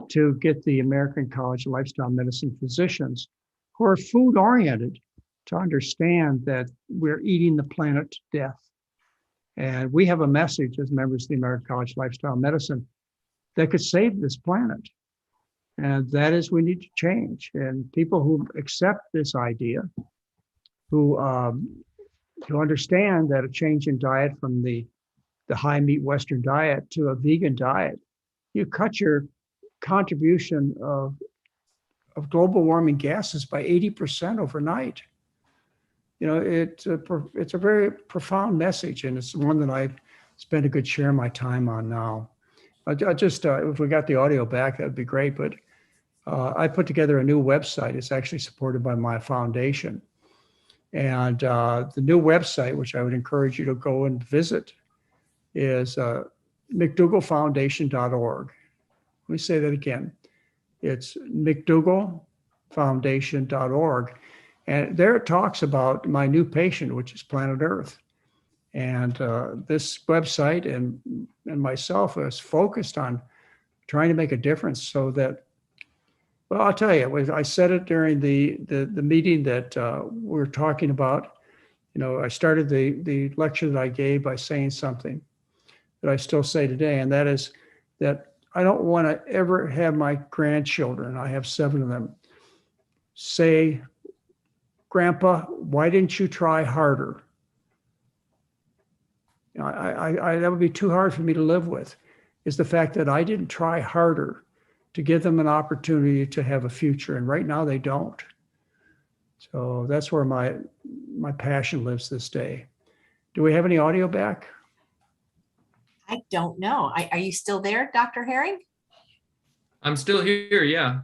to get the American College of Lifestyle Medicine physicians who are food-oriented to understand that we're eating the planet to death. And we have a message as members of the American College of Lifestyle Medicine that could save this planet. And that is, we need to change. And people who accept this idea, who understand that a change in diet from the high meat Western diet to a vegan diet, you cut your contribution of global warming gases by 80% overnight. You know, it's a very profound message, and it's one that I've spent a good share of my time on now. I just, if we got the audio back, that'd be great. But I put together a new website. It's actually supported by my foundation. And the new website, which I would encourage you to go and visit, is McDougallfoundation.org. Let me say that again. It's McDougallfoundation.org. And there it talks about my new patient, which is planet Earth. And this website and myself is focused on trying to make a difference so that, well, I'll tell you, I said it during the meeting that we're talking about. You know, I started the lecture that I gave by saying something that I still say today, and that is that I don't want to ever have my grandchildren, I have 7 of them, say, Grandpa, why didn't you try harder? You know, that would be too hard for me to live with, is the fact that I didn't try harder to give them an opportunity to have a future. And right now they don't. So that's where my passion lives this day. Do we have any audio back? I don't know. Are you still there, Dr. Herring? I'm still here. Yeah.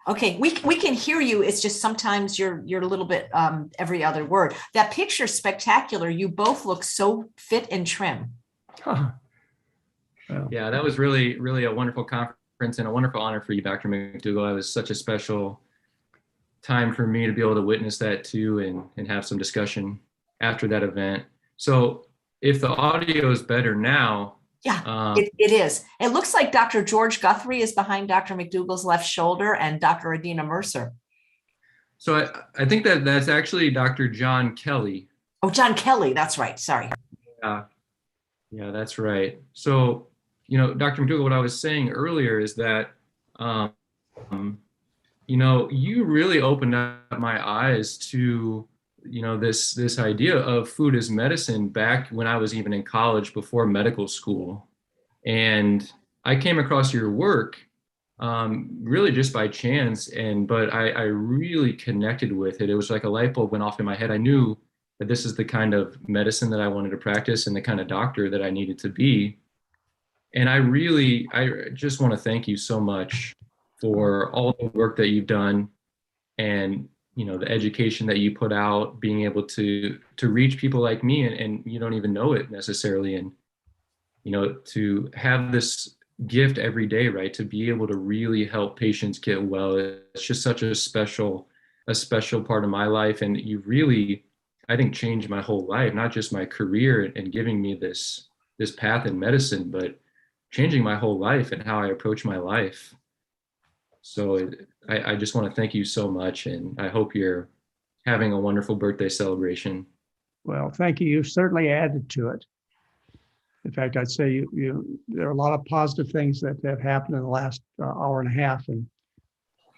Okay, we can hear you. It's just sometimes you're a little bit every other word. That picture's spectacular. You both look so fit and trim. Huh. Well, Yeah, that was really, really a wonderful conference and a wonderful honor for you, Dr. McDougall. It was such a special time for me to be able to witness that too and have some discussion after that event. So if the audio is better now. Yeah, it is. It looks like Dr. George Guthrie is behind Dr. McDougall's left shoulder and Dr. Adina Mercer. So I think that's actually Dr. John Kelly. Oh, John Kelly. That's right. Sorry. Yeah, that's right. So, Dr. McDougall, what I was saying earlier is that, you really opened up my eyes to, this idea of food as medicine back when I was even in college before medical school. And I came across your work really just by chance, but I really connected with it. It was like a light bulb went off in my head. I knew that this is the kind of medicine that I wanted to practice and the kind of doctor that I needed to be. And I just want to thank you so much for all the work that you've done and, the education that you put out, being able to reach people like me and you don't even know it necessarily. And, to have this gift every day, right? To be able to really help patients get well. It's just such a special part of my life. And you really, I think, changed my whole life, not just my career and giving me this path in medicine, but changing my whole life and how I approach my life. So I just want to thank you so much. And I hope you're having a wonderful birthday celebration. Well, thank you. You certainly added to it. In fact, I'd say there are a lot of positive things that have happened in the last hour and a half. And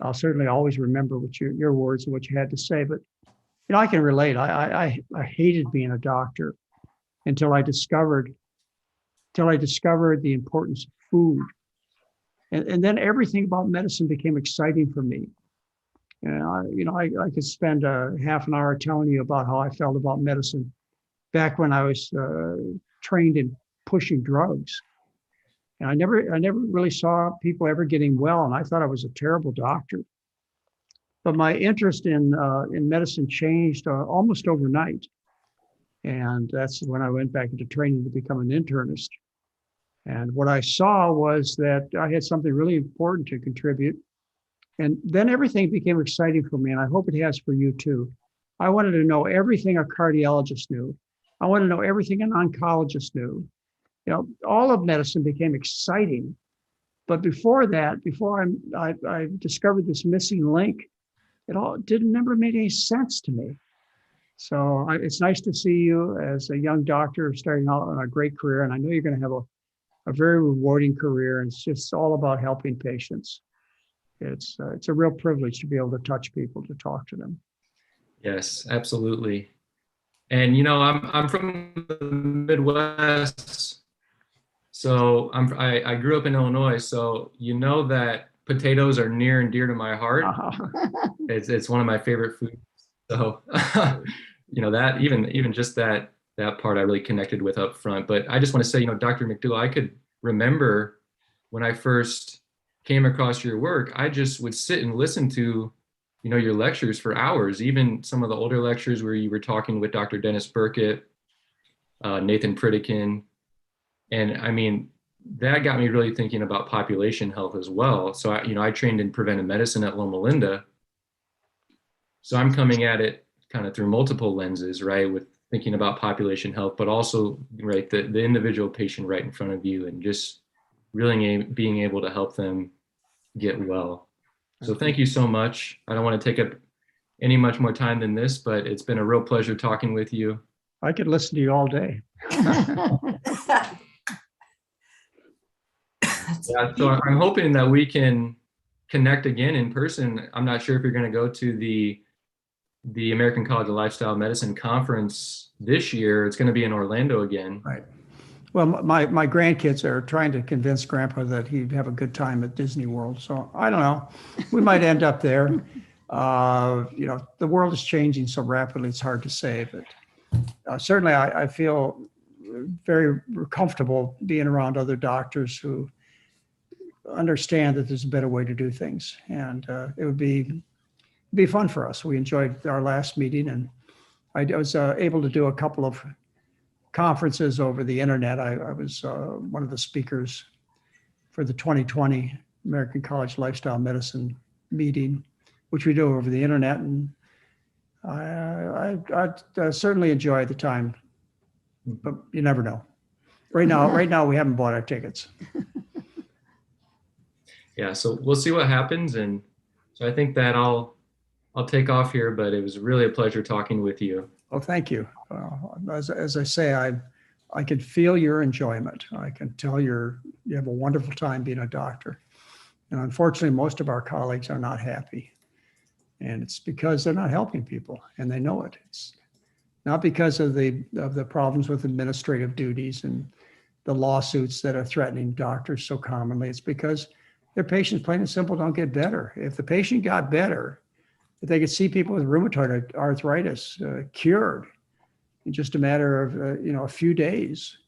I'll certainly always remember what your words and what you had to say. But, I can relate. I hated being a doctor until I discovered the importance of food. And then everything about medicine became exciting for me. I could spend a half an hour telling you about how I felt about medicine back when I was trained in pushing drugs. And I never really saw people ever getting well, and I thought I was a terrible doctor. But my interest in medicine changed almost overnight. And that's when I went back into training to become an internist. And what I saw was that I had something really important to contribute. And then everything became exciting for me, and I hope it has for you too. I wanted to know everything a cardiologist knew. I wanted to know everything an oncologist knew. All of medicine became exciting. But before that, before I discovered this missing link, it all never made any sense to me. So it's nice to see you as a young doctor starting out on a great career. And I know you're going to have a very rewarding career. And it's just all about helping patients. It's a real privilege to be able to touch people, to talk to them. Yes, absolutely. And I'm from the Midwest, so I grew up in Illinois. So that potatoes are near and dear to my heart. It's one of my favorite foods. So that even just that part I really connected with up front. But I just want to say, Dr. McDougall, I could remember when I first came across your work, I just would sit and listen to, your lectures for hours, even some of the older lectures where you were talking with Dr. Dennis Burkett, Nathan Pritikin. And I mean, that got me really thinking about population health as well. So, I trained in preventive medicine at Loma Linda. So I'm coming at it kind of through multiple lenses, right? With thinking about population health, but also, right, the individual patient right in front of you and just really being able to help them get well. So thank you so much. I don't want to take up any much more time than this, but it's been a real pleasure talking with you. I could listen to you all day. Yeah, so I'm hoping that we can connect again in person. I'm not sure if you're going to go to the American College of Lifestyle Medicine conference this year. It's going to be in Orlando again. Right. Well, my grandkids are trying to convince Grandpa that he'd have a good time at Disney World. So I don't know. We might end up there. The world is changing so rapidly, it's hard to say. But certainly I feel very comfortable being around other doctors who understand that there's a better way to do things. And it would be fun for us. We enjoyed our last meeting, and I was able to do a couple of conferences over the internet. I was one of the speakers for the 2020 American College Lifestyle Medicine meeting, which we do over the internet. And I certainly enjoy the time, but you never know. Right now we haven't bought our tickets. Yeah, so we'll see what happens. And so I think that I'll take off here, but it was really a pleasure talking with you. Well, thank you. As I say, I can feel your enjoyment. I can tell you have a wonderful time being a doctor. And unfortunately, most of our colleagues are not happy. And it's because they're not helping people, and they know it. It's not because of the problems with administrative duties and the lawsuits that are threatening doctors so commonly. It's because their patients, plain and simple, don't get better. If the patient got better, if they could see people with rheumatoid arthritis cured in just a matter of a few days,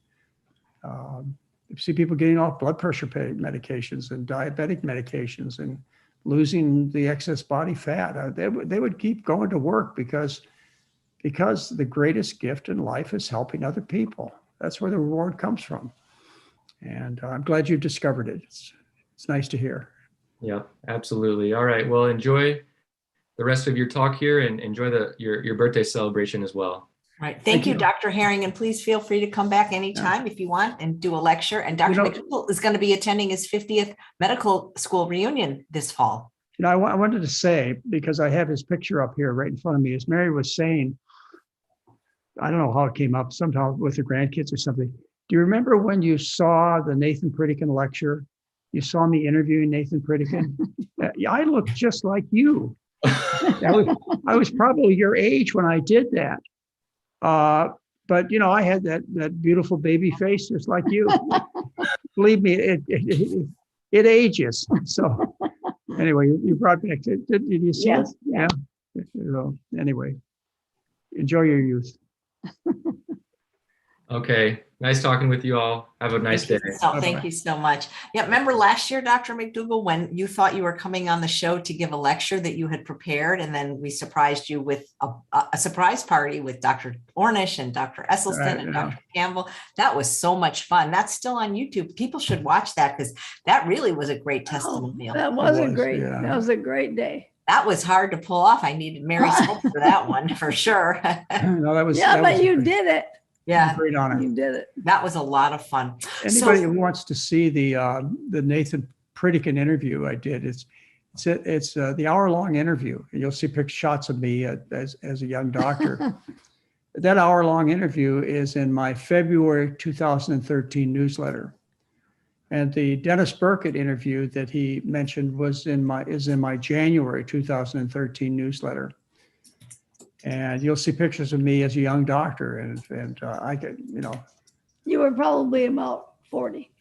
see people getting off blood pressure medications and diabetic medications and losing the excess body fat, they would keep going to work because the greatest gift in life is helping other people. That's where the reward comes from. And I'm glad you discovered it. It's nice to hear. Yeah, absolutely. All right. Well, enjoy the rest of your talk here and enjoy your birthday celebration as well. Right. Thank you, Dr. Herring. And please feel free to come back anytime if you want and do a lecture. And Dr. McDougall is going to be attending his 50th medical school reunion this fall. I wanted to say, because I have his picture up here right in front of me, as Mary was saying, I don't know how it came up, somehow with the grandkids or something. Do you remember when you saw the Nathan Pritikin lecture? You saw me interviewing Nathan Pritikin? I looked just like you. I was probably your age when I did that. But I had that beautiful baby face just like you. Believe me, it ages. So anyway, you brought back. Did you see it? Yeah. Anyway, enjoy your youth. Okay. Nice talking with you all. Have a nice day. Thank you so much. Yeah. Remember last year, Dr. McDougall, when you thought you were coming on the show to give a lecture that you had prepared, and then we surprised you with a surprise party with Dr. Ornish and Dr. Esselstyn and Dr. Campbell. That was so much fun. That's still on YouTube. People should watch that because that really was a great testimonial. That was a great day. That was hard to pull off. I needed Mary's help for that one for sure. No, that was. But you did it. Yeah, great honor. You did it. That was a lot of fun. Anybody who wants to see the Nathan Pritikin interview I did, it's the hour-long interview. You'll see shots of me as a young doctor. That hour-long interview is in my February 2013 newsletter, and the Dennis Burkett interview that he mentioned is in my January 2013 newsletter. And you'll see pictures of me as a young doctor, and I could, You were probably about 40.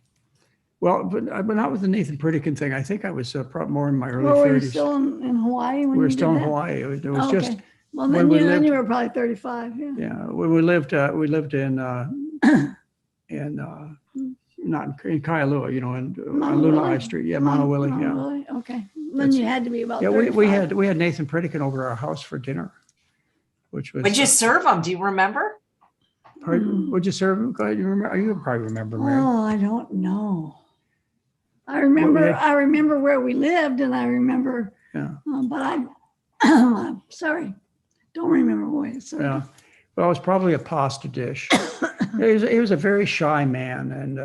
Well, but not with the Nathan Pritikin thing. I think I was probably more in my early 30s. Were you still in Hawaii when we were you still did in that? Hawaii. It was just. Well, then you were probably 35. Yeah. Yeah, when we lived in not in Kailua, in Luna High Street. Yeah, Monowilly. Yeah. Okay. Then you had to be about. Yeah, 35. we had Nathan Pritikin over our house for dinner. Which was. Would you serve them? Do you remember? Would you serve them? Go ahead. You remember? You probably remember, Mary. Oh, I don't know. I remember where we lived, and I remember. Yeah. But I'm sorry, don't remember where it's. Yeah. Well, it was probably a pasta dish. He was a very shy man, and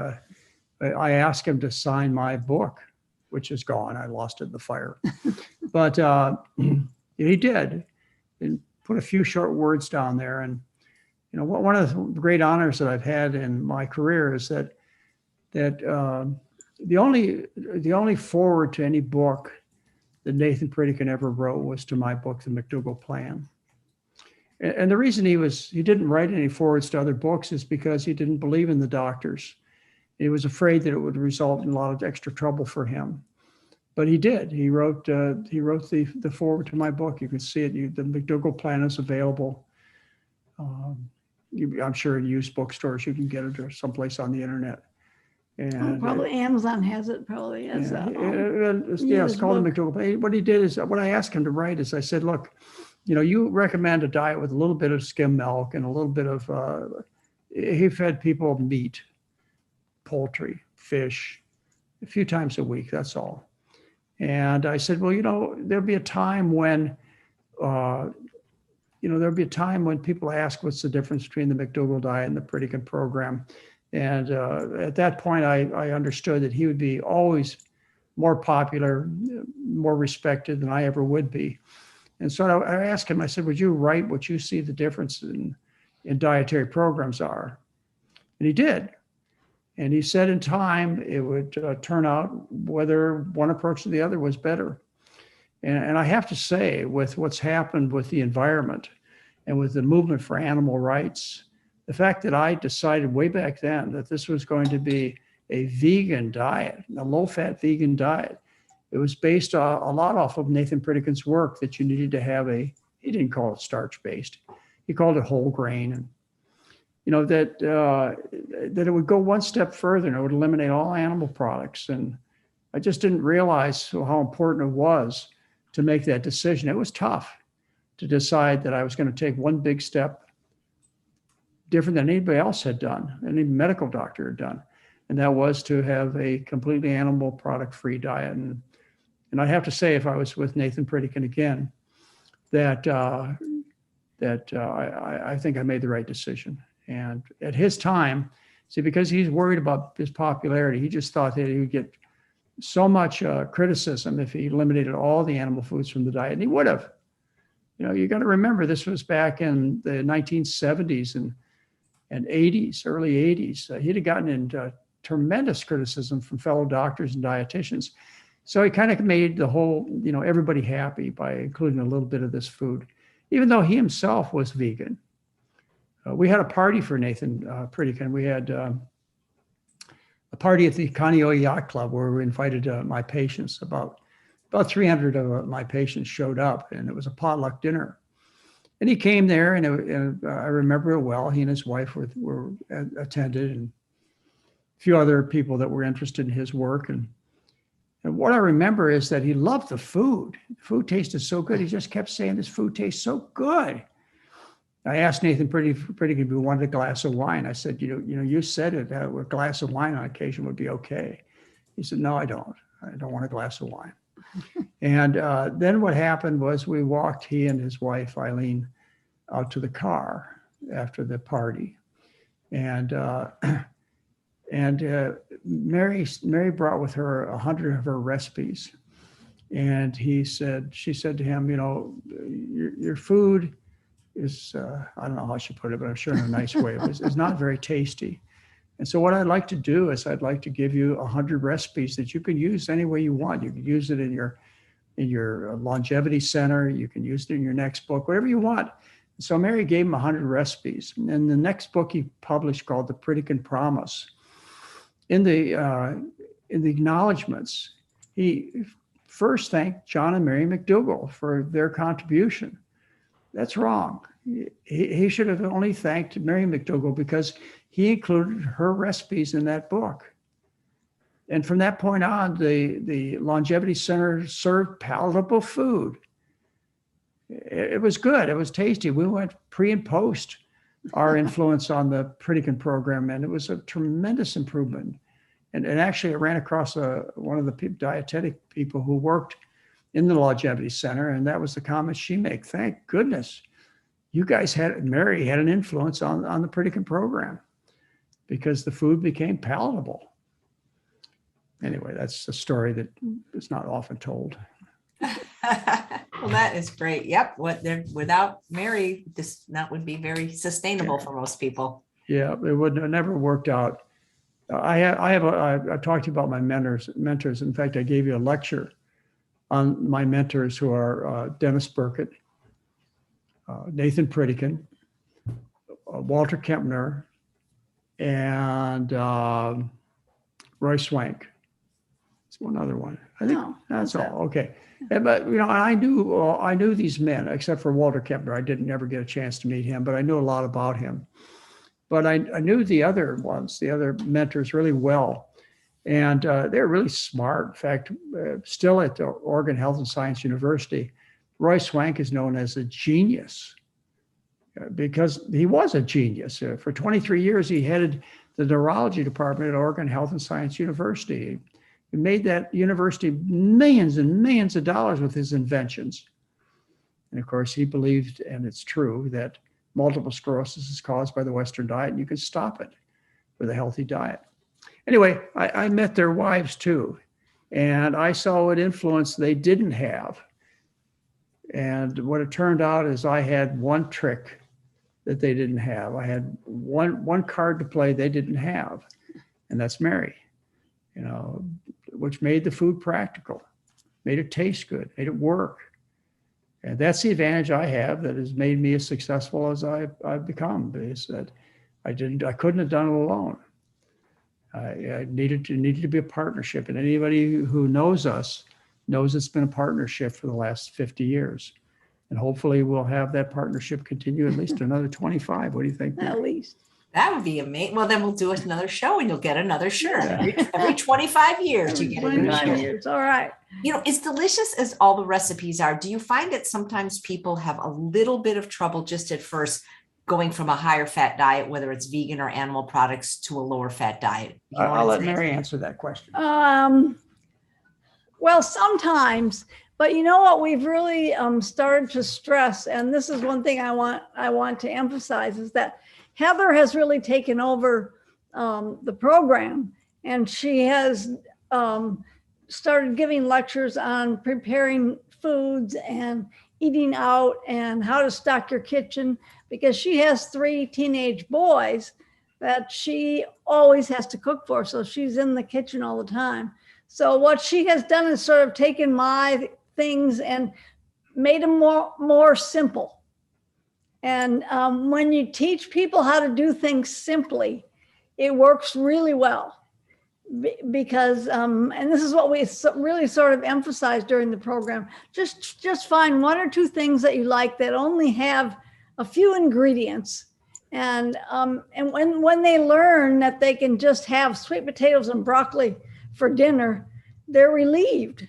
I asked him to sign my book, which is gone. I lost it in the fire, but he did. And put a few short words down there. And, one of the great honors that I've had in my career is that the only forward to any book that Nathan Pritikin ever wrote was to my book, The McDougall Plan. And the reason he didn't write any forwards to other books is because he didn't believe in the doctors. He was afraid that it would result in a lot of extra trouble for him. But he did. He wrote the forward to my book. You can see it. The McDougall Plan is available. I'm sure in used bookstores you can get it or someplace on the internet. And Probably Amazon has it, probably. As it's called the McDougall Plan. What he did is, what I asked him to write is, I said, look, you recommend a diet with a little bit of skim milk and a little bit of, he fed people meat, poultry, fish, a few times a week, that's all. And I said, well, there'll be a time when, there'll be a time when people ask what's the difference between the McDougall diet and the Pritikin program. And at that point, I understood that he would be always more popular, more respected than I ever would be. And so I asked him, I said, would you write what you see the difference in dietary programs are? And he did. And he said in time, it would turn out whether one approach or the other was better. And I have to say, with what's happened with the environment and with the movement for animal rights, the fact that I decided way back then that this was going to be a vegan diet, a low-fat vegan diet, it was based a lot off of Nathan Pritikin's work that you needed to have he didn't call it starch-based, he called it whole grain, and that it would go one step further and it would eliminate all animal products. And I just didn't realize how important it was to make that decision. It was tough to decide that I was going to take one big step different than anybody else had done, any medical doctor had done. And that was to have a completely animal product-free diet. And I have to say, if I was with Nathan Pritikin again, that I think I made the right decision. And at his time, see, because he's worried about his popularity, he just thought that he would get so much criticism if he eliminated all the animal foods from the diet, and he would have. You got to remember, this was back in the 1970s and 80s, early 80s. He'd have gotten into tremendous criticism from fellow doctors and dietitians. So he kind of made the whole, everybody happy by including a little bit of this food, even though he himself was vegan. We had a party for Nathan Pritikin. We had a party at the Kaneohe Yacht Club where we invited my patients. About 300 of my patients showed up, and it was a potluck dinner. And he came there, and I remember it well. He and his wife were attended, and a few other people that were interested in his work. And what I remember is that he loved the food. The food tasted so good. He just kept saying, this food tastes so good. I asked Nathan Pritikin if he wanted a glass of wine. I said, you said it, a glass of wine on occasion would be okay. He said, no, I don't. I don't want a glass of wine. And then what happened was he and his wife, Eileen, out to the car after the party. And Mary brought with her 100 of her recipes. And she said to him, your food is, I don't know how she put it, but I'm sure in a nice way, is not very tasty. And so what I'd like to do is I'd like to give you 100 recipes that you can use any way you want. You can use it in your longevity center. You can use it in your next book, whatever you want. So Mary gave him 100 recipes. And the next book he published, called The Pritikin Promise, in the acknowledgments, he first thanked John and Mary McDougall for their contribution. That's wrong. He should have only thanked Mary McDougall because he included her recipes in that book. And from that point on, the Longevity Center served palatable food. It was good. It was tasty. We went pre and post our influence on the Pritikin program, and it was a tremendous improvement. And actually, I ran across one of the dietetic people who worked in the Longevity Center, and that was the comment she made. Thank goodness you guys Mary had an influence on the Pritikin program, because the food became palatable. Anyway, that's a story that is not often told. Well, that is great. Yep. Without Mary, this would be very sustainable for most people. Yeah, it would have never worked out I've talked to you about my mentors. In fact, I gave you a lecture on my mentors who are Dennis Burkett, Nathan Pritikin, Walter Kempner, and Roy Swank. It's one other one. I think that's all. Okay. But I knew these men, except for Walter Kempner. I didn't ever get a chance to meet him, but I knew a lot about him. But I knew the other ones, the other mentors, really well, and they're really smart. In fact, still at Oregon Health and Science University, Roy Swank is known as a genius because he was a genius. For 23 years, he headed the neurology department at Oregon Health and Science University. He made that university millions and millions of dollars with his inventions. And of course, he believed, and it's true, that multiple sclerosis is caused by the Western diet, and you can stop it with a healthy diet. Anyway, I met their wives too, and I saw what influence they didn't have. And what it turned out is I had one trick that they didn't have. I had one card to play they didn't have, and that's Mary, which made the food practical, made it taste good, made it work. And that's the advantage I have that has made me as successful as I've become, is that I couldn't have done it alone. I needed to be a partnership, and anybody who knows us knows it's been a partnership for the last 50 years. And hopefully we'll have that partnership continue at least another 25. What do you think? At least. That would be amazing. Well, then we'll do another show and you'll get another shirt. Every 25 years you get a new 25 shirt. years. All right. As delicious as all the recipes are, do you find that sometimes people have a little bit of trouble just at first going from a higher fat diet, whether it's vegan or animal products, to a lower fat diet? I'll let Mary answer that question. Well, sometimes, but you know what we've really started to stress, and this is one thing I want to emphasize, is that Heather has really taken over the program, and she has started giving lectures on preparing foods and eating out and how to stock your kitchen, because she has 3 teenage boys that she always has to cook for. So she's in the kitchen all the time. So what she has done is sort of taken my things and made them more simple. And when you teach people how to do things simply, it works really well. Because, and this is what we really sort of emphasized during the program, just find 1 or 2 things that you like that only have a few ingredients. And when they learn that they can just have sweet potatoes and broccoli for dinner, they're relieved.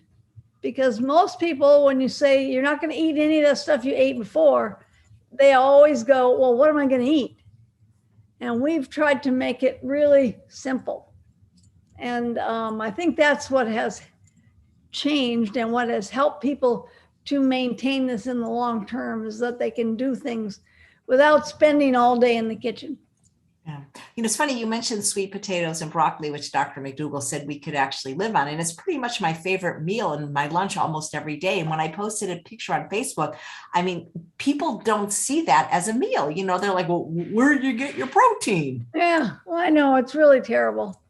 Because most people, when you say you're not going to eat any of that stuff you ate before, they always go, well, what am I going to eat? And we've tried to make it really simple. And I think that's what has changed and what has helped people to maintain this in the long term, is that they can do things without spending all day in the kitchen. Yeah. It's funny, you mentioned sweet potatoes and broccoli, which Dr. McDougall said we could actually live on. And it's pretty much my favorite meal and my lunch almost every day. And when I posted a picture on Facebook, people don't see that as a meal. They're like, well, where do you get your protein? Yeah, well, I know it's really terrible.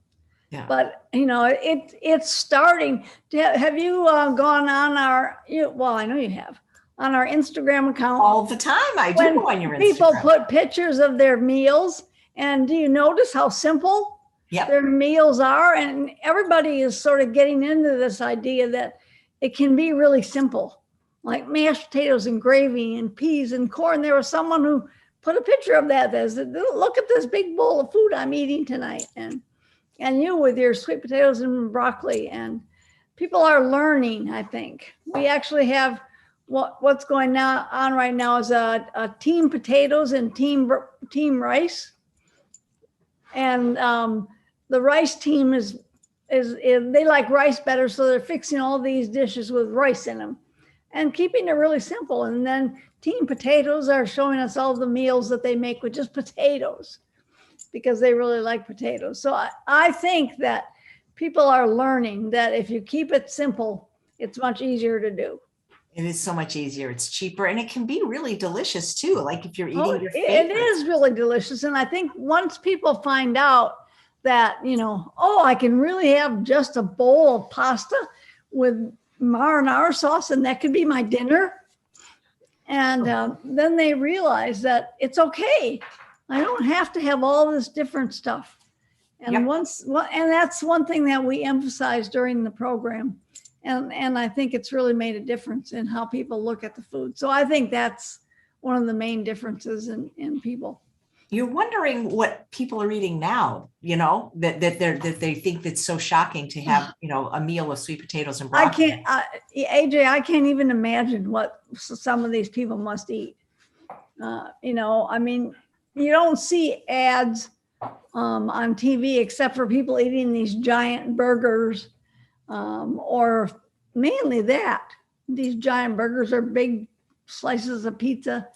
Yeah. But, it's starting. Have you gone on I know you have, on our Instagram account? All the time. I do go on your Instagram. People put pictures of their meals. And do you notice how simple their meals are? And everybody is sort of getting into this idea that it can be really simple, like mashed potatoes and gravy and peas and corn. There was someone who put a picture of that said, look at this big bowl of food I'm eating tonight. And you with your sweet potatoes and broccoli. And people are learning, I think. We actually have what's going on right now is a team potatoes and team rice. And the rice team is they like rice better, so they're fixing all these dishes with rice in them and keeping it really simple. And then team potatoes are showing us all the meals that they make with just potatoes, because they really like potatoes. So I think that people are learning that if you keep it simple, it's much easier to do. It is so much easier. It's cheaper, and it can be really delicious too. Like if you're eating your favorite. It is really delicious. And I think once people find out that, oh, I can really have just a bowl of pasta with marinara sauce and that could be my dinner. And then they realize that it's okay. I don't have to have all this different stuff. And and that's one thing that we emphasize during the program. And I think it's really made a difference in how people look at the food. So I think that's one of the main differences in people. You're wondering what people are eating now, that they think that's so shocking to have, a meal of sweet potatoes and broccoli. AJ, I can't even imagine what some of these people must eat. I mean, you don't see ads on TV except for people eating these giant burgers, or mainly that. These giant burgers are big slices of pizza.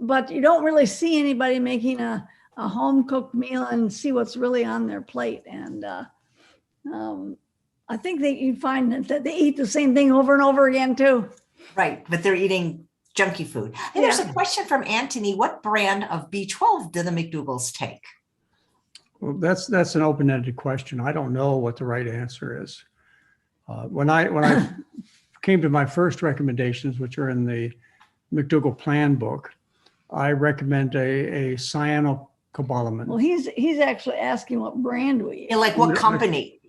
But you don't really see anybody making a home cooked meal and see what's really on their plate. And I think that you find that they eat the same thing over and over again too. Right, but they're eating junky food. And there's a question from Anthony. What brand of B12 do the McDougall's take? Well, that's an open-ended question. I don't know what the right answer is. When I came to my first recommendations, which are in the McDougall Plan book, I recommend a cyanocobalamin. Well, he's actually asking what brand we use. And like what company?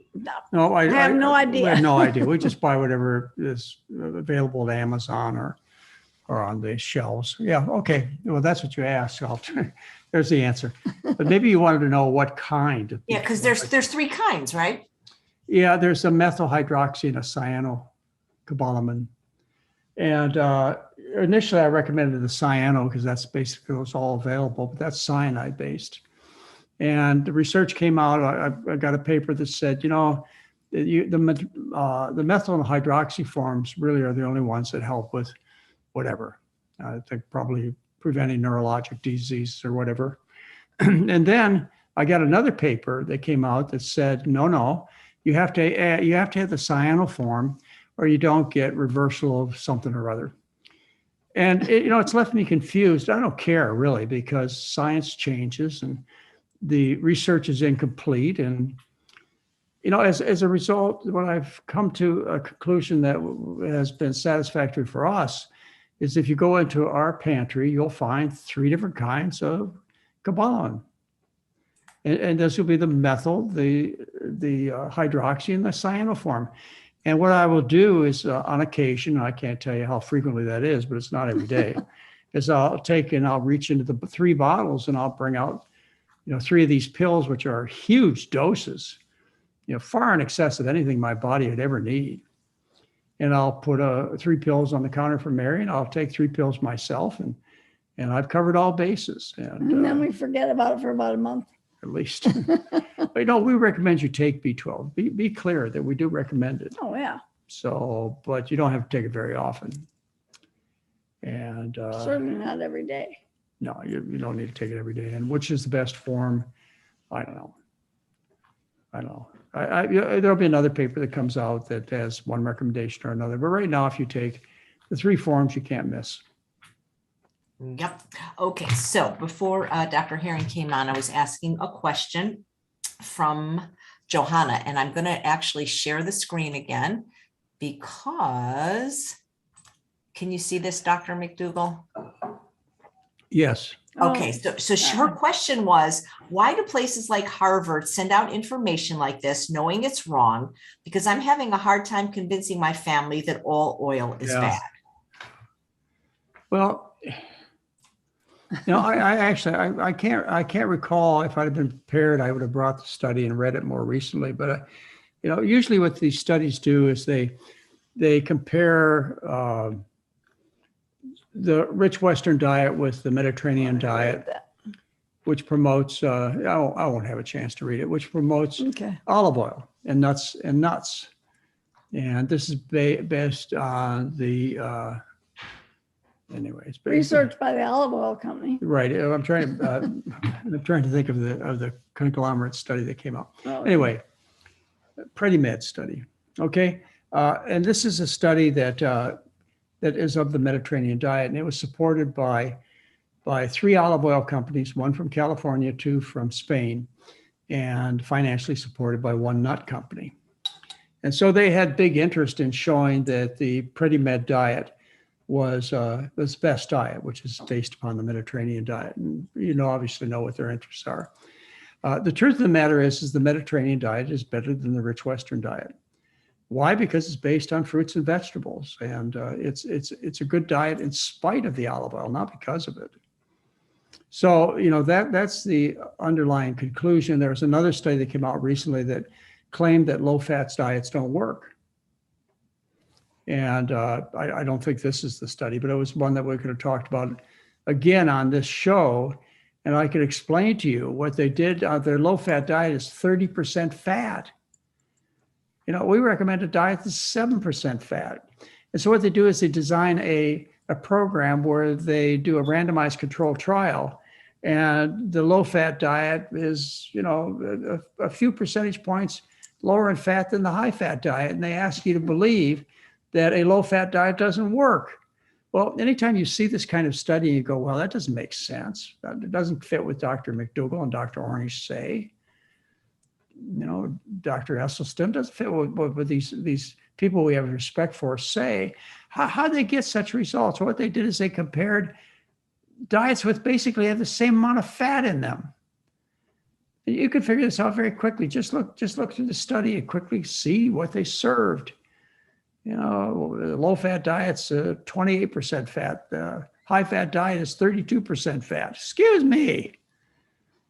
No, I have no idea. I have no idea. We just buy whatever is available at Amazon or on the shelves. Yeah, okay. Well, that's what you asked. There's the answer. But maybe you wanted to know what kind of. Yeah, because there's three kinds, right? Yeah, there's a methyl hydroxy and a cyanocobalamin. And initially I recommended the cyano because that's basically what's all available, but that's cyanide based. And the research came out, I got a paper that said, the methyl and hydroxy forms really are the only ones that help with whatever. I think probably preventing neurologic disease or whatever. And then I got another paper that came out that said, no, you have to have the cyano form or you don't get reversal of something or other. And it's left me confused. I don't care really because science changes and the research is incomplete. And, as a result, what I've come to a conclusion that has been satisfactory for us is if you go into our pantry, you'll find 3 different kinds of cobalamin. And this will be the methyl, the hydroxy, and the cyanoform. And what I will do is on occasion, I can't tell you how frequently that is, but it's not every day, is I'll reach into the 3 bottles and I'll bring out, 3 of these pills, which are huge doses, far in excess of anything my body would ever need. And I'll put 3 pills on the counter for Mary, and I'll take 3 pills myself, and I've covered all bases. And then we forget about it for about a month. At least. But we recommend you take B12. Be clear that we do recommend it. Oh, yeah. So, but you don't have to take it very often. And certainly not every day. No, you don't need to take it every day. And which is the best form? I don't know. There'll be another paper that comes out that has one recommendation or another. But right now, if you take the 3 forms, you can't miss. Yep. Okay. So before Dr. Herring came on, I was asking a question from Johanna, and I'm going to actually share the screen again because can you see this, Dr. McDougall? Yes. Okay. So her question was, why do places like Harvard send out information like this, knowing it's wrong? Because I'm having a hard time convincing my family that all oil is bad. Well, I can't recall if I'd have been prepared, I would have brought the study and read it more recently. But usually what these studies do is they compare the rich Western diet with the Mediterranean diet, which promotes I won't have a chance to read it, which promotes olive oil and nuts. And this is based on the anyways, research by the olive oil company. Right. I'm trying to think of the conglomerate study that came out. Oh, anyway, Predimed study. Okay. And this is a study that is of the Mediterranean diet, and it was supported by 3 olive oil companies, 1 from California, 2 from Spain. and financially supported by one nut company. And so they had big interest in showing that the PrettyMed diet was the best diet, which is based upon the Mediterranean diet. And obviously know what their interests are. The truth of the matter is the Mediterranean diet is better than the rich Western diet. Why? Because it's based on fruits and vegetables, and it's a good diet in spite of the olive oil, not because of it. So that's the underlying conclusion. There was another study that came out recently that claimed that low-fat diets don't work. And I don't think this is the study, but it was one that we could have talked about again on this show. And I could explain to you what they did. Their low-fat diet is 30% fat. We recommend a diet that's 7% fat. And so what they do is they design a program where they do a randomized controlled trial. And the low-fat diet is, a few percentage points lower in fat than the high-fat diet. And they ask you to believe that a low-fat diet doesn't work. Well, anytime you see this kind of study, you go, well, that doesn't make sense. It doesn't fit with Dr. McDougall and Dr. Ornish say. Dr. Esselstyn doesn't fit with what these people we have respect for say. How they get such results? What they did is they compared diets with basically have the same amount of fat in them. And you can figure this out very quickly. Just look through the study and quickly see what they served. Low-fat diet's 28% fat. The high-fat diet is 32% fat. Excuse me.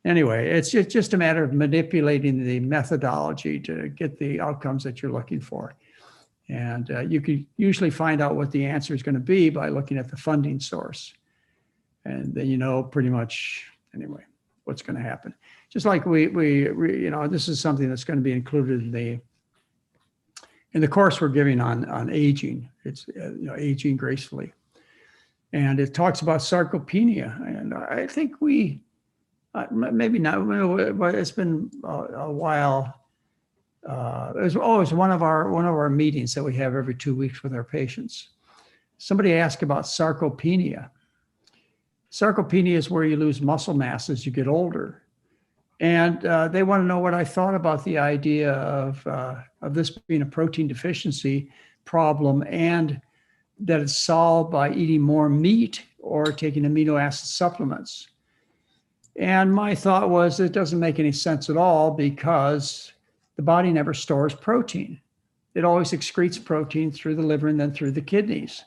Anyway, it's just a matter of manipulating the methodology to get the outcomes that you're looking for. And you can usually find out what the answer is going to be by looking at the funding source. And then pretty much, anyway, what's going to happen. Just like we this is something that's going to be included in the course we're giving on aging. It's aging gracefully. And it talks about sarcopenia. And I think maybe not, but it's been a while. It was always one of our meetings that we have every 2 weeks with our patients. Somebody asked about sarcopenia. Sarcopenia is where you lose muscle mass as you get older. And they want to know what I thought about the idea of this being a protein deficiency problem and that it's solved by eating more meat or taking amino acid supplements. And my thought was it doesn't make any sense at all because the body never stores protein. It always excretes protein through the liver and then through the kidneys.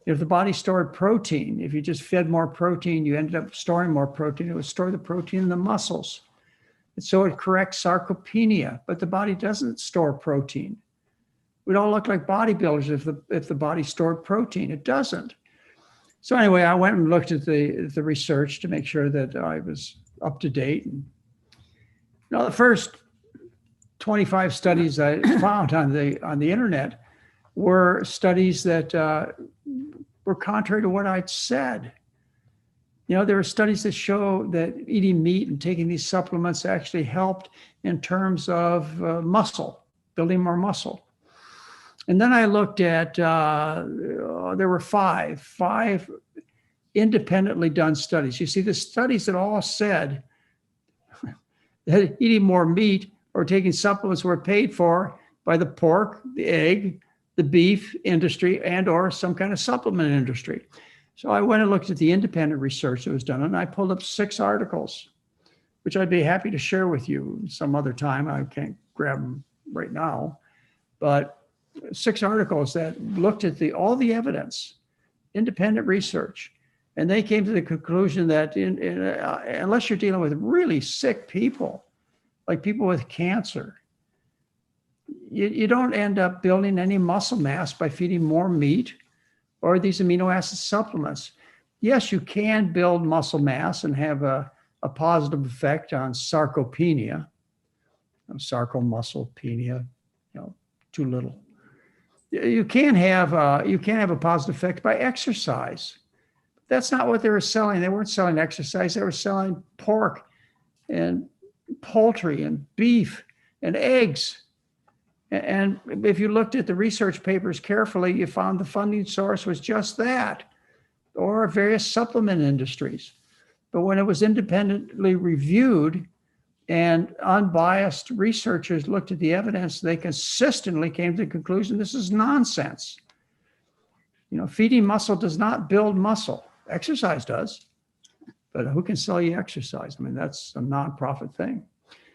If the body stored protein, if you just fed more protein, you ended up storing more protein, it would store the protein in the muscles. And so it corrects sarcopenia, but the body doesn't store protein. We'd all look like bodybuilders if the body stored protein. It doesn't. So anyway, I went and looked at the research to make sure that I was up to date. And, the first 25 studies I found on the internet were studies that were contrary to what I'd said. There were studies that show that eating meat and taking these supplements actually helped in terms of muscle, building more muscle. And then I looked at, there were five independently done studies. You see, the studies that all said that eating more meat or taking supplements were paid for by the pork, the egg, the beef industry, and or some kind of supplement industry. So I went and looked at the independent research that was done, and I pulled up 6 articles, which I'd be happy to share with you some other time. I can't grab them right now, but 6 articles that looked at all the evidence, independent research, and they came to the conclusion that unless you're dealing with really sick people, like people with cancer, you don't end up building any muscle mass by feeding more meat or these amino acid supplements. Yes, you can build muscle mass and have a positive effect on sarcopenia, sarcomusclepenia, too little. You can have a positive effect by exercise. That's not what they were selling. They weren't selling exercise. They were selling pork and poultry and beef and eggs. And if you looked at the research papers carefully, you found the funding source was just that, or various supplement industries. But when it was independently reviewed, And unbiased researchers looked at the evidence. They consistently came to the conclusion this is nonsense. Feeding muscle does not build muscle. Exercise does. But who can sell you exercise? I mean, that's a nonprofit thing.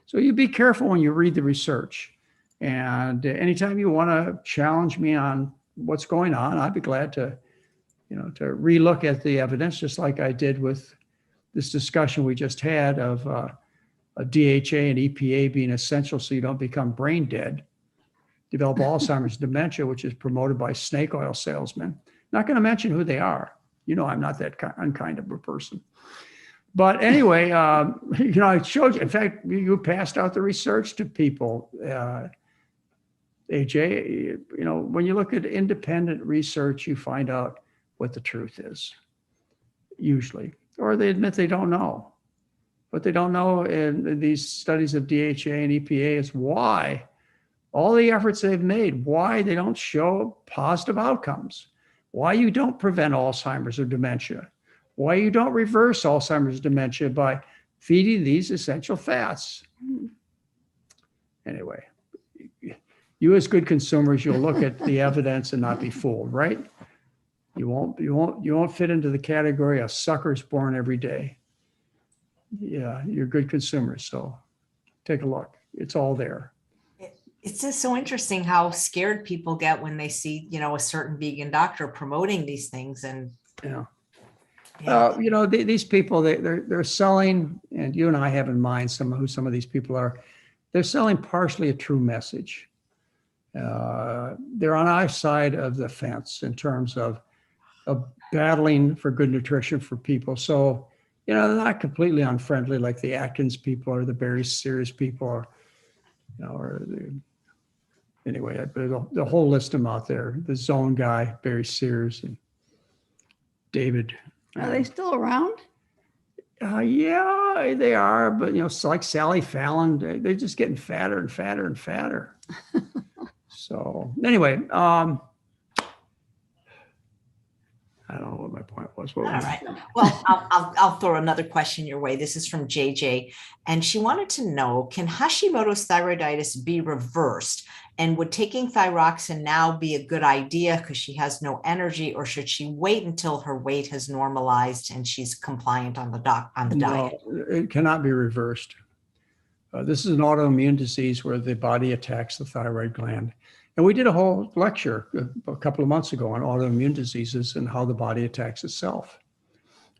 So you be careful when you read the research. And anytime you want to challenge me on what's going on, I'd be glad to relook at the evidence, just like I did with this discussion we just had of a DHA and EPA being essential so you don't become brain dead, develop Alzheimer's dementia, which is promoted by snake oil salesmen. Not going to mention who they are. I'm not that unkind of a person. But anyway, I showed you, in fact, you passed out the research to people. AJ, when you look at independent research, you find out what the truth is, usually, or they admit they don't know. What they don't know in these studies of DHA and EPA is why all the efforts they've made, why they don't show positive outcomes, why you don't prevent Alzheimer's or dementia, why you don't reverse Alzheimer's dementia by feeding these essential fats. Anyway, you as good consumers, you'll look at the evidence and not be fooled, right? You won't fit into the category of suckers born every day. Yeah, you're good consumers, so take a look. It's all there. It's just so interesting how scared people get when they see, a certain vegan doctor promoting these things. And these people, they're selling, and you and I have in mind who some of these people are. They're selling partially a true message. They're on our side of the fence in terms of battling for good nutrition for people. So, they're not completely unfriendly like the Atkins people or the Barry Sears people, anyway, the whole list of them out there. The Zone guy, Barry Sears, and David. Are they still around? Yeah, they are. But, it's like Sally Fallon. They're just getting fatter and fatter and fatter. So anyway, I don't know what my point was. all right. Well, I'll throw another question your way. This is from JJ, and she wanted to know, can Hashimoto's thyroiditis be reversed? And would taking thyroxine now be a good idea because she has no energy, or should she wait until her weight has normalized and she's compliant on the diet? No, it cannot be reversed. This is an autoimmune disease where the body attacks the thyroid gland. And we did a whole lecture a couple of months ago on autoimmune diseases and how the body attacks itself.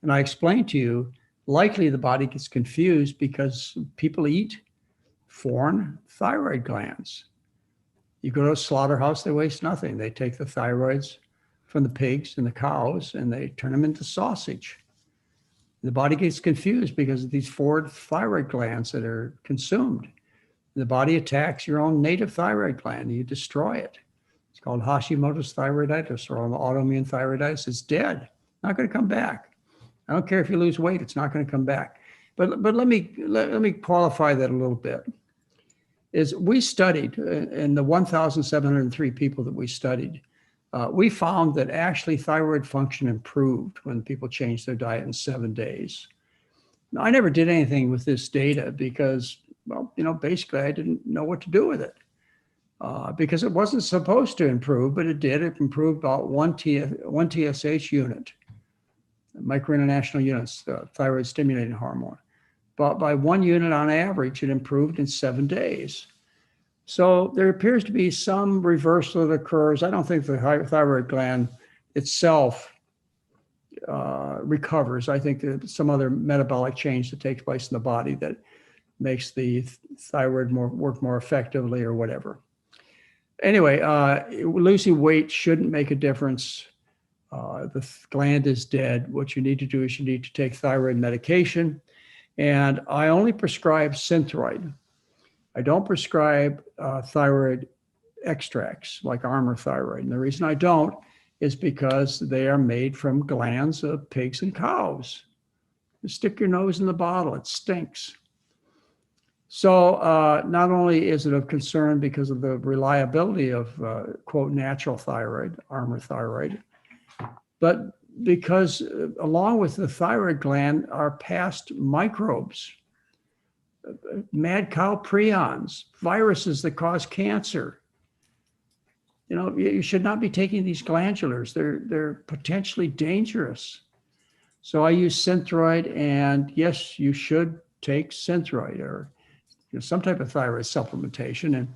And I explained to you, likely the body gets confused because people eat foreign thyroid glands. You go to a slaughterhouse, they waste nothing. They take the thyroids from the pigs and the cows and they turn them into sausage. The body gets confused because of these foreign thyroid glands that are consumed. The body attacks your own native thyroid gland. You destroy it. It's called Hashimoto's thyroiditis or autoimmune thyroiditis. It's dead. Not going to come back. I don't care if you lose weight. It's not going to come back. But let me qualify that a little bit. Is we studied in the 1,703 people that we studied, we found that actually thyroid function improved when people changed their diet in 7 days. Now, I never did anything with this data because, basically I didn't know what to do with it because it wasn't supposed to improve, but it did. It improved about one TSH unit, microinternational units, the thyroid stimulating hormone. But by 1 unit on average, it improved in 7 days. So there appears to be some reversal that occurs. I don't think the thyroid gland itself recovers. I think there's some other metabolic change that takes place in the body that makes the thyroid work more effectively or whatever. Anyway, losing weight shouldn't make a difference. The gland is dead. What you need to do is you need to take thyroid medication. And I only prescribe Synthroid. I don't prescribe thyroid extracts like Armour Thyroid. And the reason I don't is because they are made from glands of pigs and cows. You stick your nose in the bottle, it stinks. So not only is it of concern because of the reliability of, quote, natural thyroid, Armour Thyroid, but because along with the thyroid gland are past microbes mad cow prions, viruses that cause cancer. You know, you should not be taking these glandulars. They're potentially dangerous. So I use Synthroid, and yes, you should take Synthroid or some type of thyroid supplementation,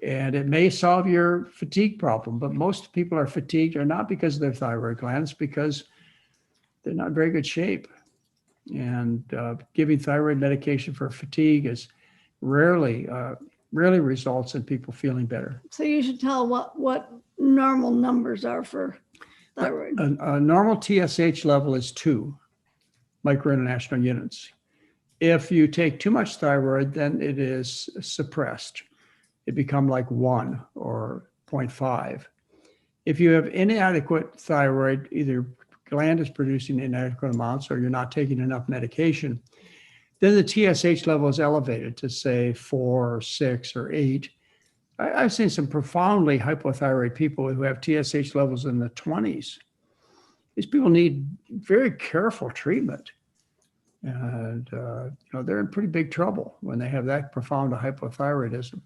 and it may solve your fatigue problem. But most people are fatigued, or not because of their thyroid glands, because they're not in very good shape. And giving thyroid medication for fatigue is rarely results in people feeling better. So you should tell what normal numbers are for thyroid. A normal TSH level is 2 microinternational units. If you take too much thyroid, then it is suppressed. It becomes like 1 or 0.5. If you have inadequate thyroid, either gland is producing inadequate amounts or you're not taking enough medication, then the TSH level is elevated to say 4 or 6 or 8. I've seen some profoundly hypothyroid people who have TSH levels in the 20s. These people need very careful treatment. And they're in pretty big trouble when they have that profound a hypothyroidism.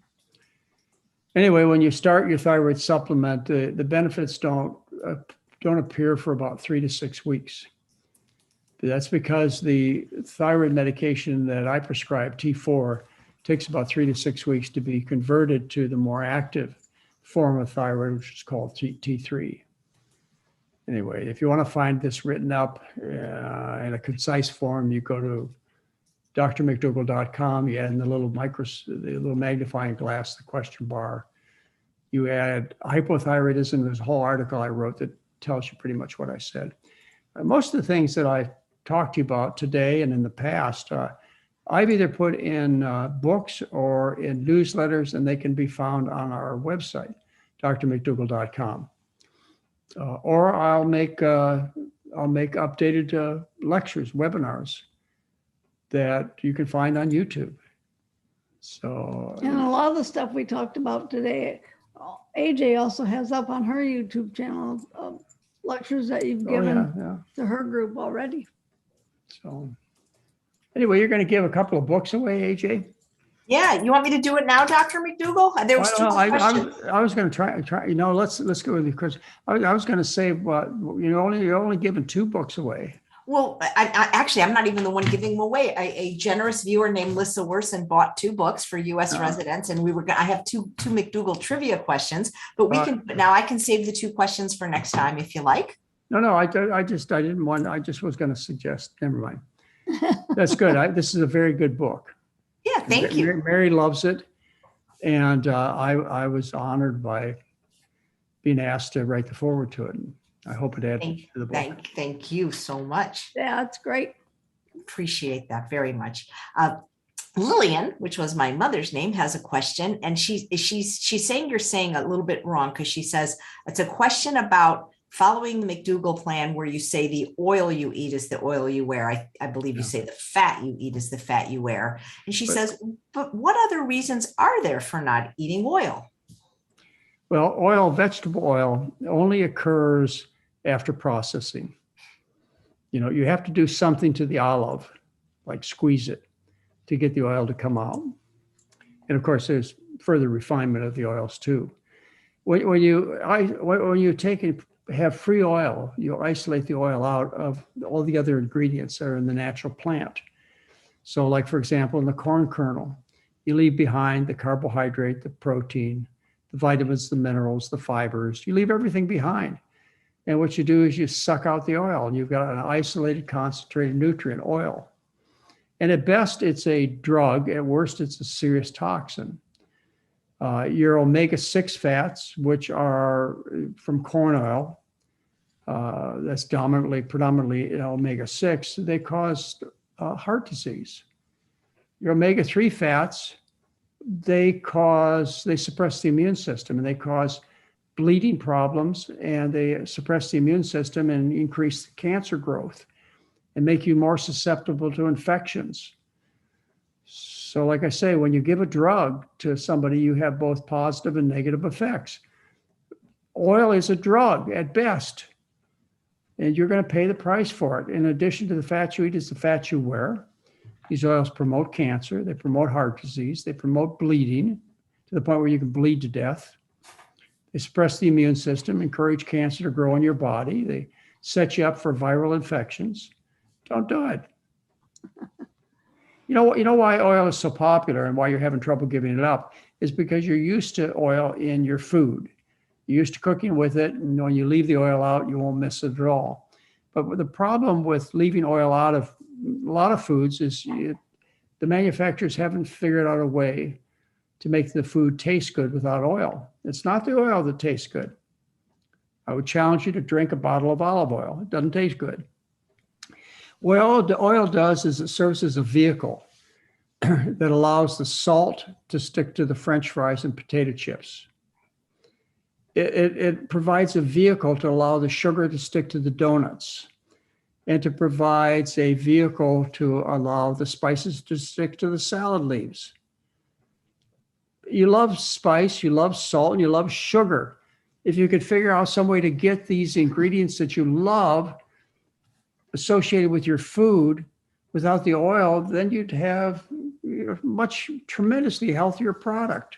Anyway, when you start your thyroid supplement, the benefits don't appear for about 3 to 6 weeks. That's because the thyroid medication that I prescribe, T4, takes about 3 to 6 weeks to be converted to the more active form of thyroid, which is called T3. Anyway, if you want to find this written up in a concise form, you go to drmcdougall.com. You add in the little magnifying glass, the question bar. You add hypothyroidism. There's a whole article I wrote that tells you pretty much what I said. Most of the things that I talked to you about today and in the past, I've either put in books or in newsletters, and they can be found on our website, drmcdougall.com. Or I'll make updated lectures, webinars that you can find on YouTube. So, And a lot of the stuff we talked about today, AJ also has up on her YouTube channel lectures that you've given to her group already. So anyway, you're going to give a couple of books away, AJ? Yeah, you want me to do it now, Dr. McDougall? There was two questions. I was going to try. Let's go with the question. I was going to say, you're only giving 2 books away. Well, I'm not even the one giving them away. A generous viewer named Lissa Werson bought 2 books for U.S. residents, and I have two McDougall trivia questions, but I can save the 2 questions for next time if you like. No, I didn't want. I just was going to suggest. Never mind. That's good. This is a very good book. Yeah, thank you. Mary loves it, and I was honored by being asked to write the foreword to it. And I hope it adds to the book. Thank you so much. Yeah, that's great. Appreciate that very much. Lillian, which was my mother's name, has a question, and she's saying you're saying a little bit wrong, because she says it's a question about following the McDougall plan, where you say the oil you eat is the oil you wear. I believe you say the fat you eat is the fat you wear. And she says, but what other reasons are there for not eating oil? Well, vegetable oil only occurs after processing. You have to do something to the olive, like squeeze it, to get the oil to come out. And of course, there's further refinement of the oils too. When you have free oil, you isolate the oil out of all the other ingredients that are in the natural plant. So like, for example, in the corn kernel, you leave behind the carbohydrate, the protein, the vitamins, the minerals, the fibers. You leave everything behind. And what you do is you suck out the oil, and you've got an isolated, concentrated nutrient, oil. And at best, it's a drug. At worst, it's a serious toxin. Your omega-6 fats, which are from corn oil, that's predominantly omega-6, they cause heart disease. Your omega-3 fats, they suppress the immune system, and they cause bleeding problems, and they suppress the immune system and increase cancer growth and make you more susceptible to infections. So like I say, when you give a drug to somebody, you have both positive and negative effects. Oil is a drug at best, and you're going to pay the price for it. In addition to the fat you eat is the fat you wear. These oils promote cancer. They promote heart disease. They promote bleeding to the point where you can bleed to death. They suppress the immune system, encourage cancer to grow in your body. They set you up for viral infections. Don't do it. You know why oil is so popular and why you're having trouble giving it up is because you're used to oil in your food. You're used to cooking with it, and when you leave the oil out, you won't miss it at all. But the problem with leaving oil out of a lot of foods is the manufacturers haven't figured out a way to make the food taste good without oil. It's not the oil that tastes good. I would challenge you to drink a bottle of olive oil. It doesn't taste good. What the oil does is it serves as a vehicle that allows the salt to stick to the French fries and potato chips. It provides a vehicle to allow the sugar to stick to the donuts, and to provides a vehicle to allow the spices to stick to the salad leaves. You love spice, you love salt, and you love sugar. If you could figure out some way to get these ingredients that you love associated with your food without the oil, then you'd have much tremendously healthier product.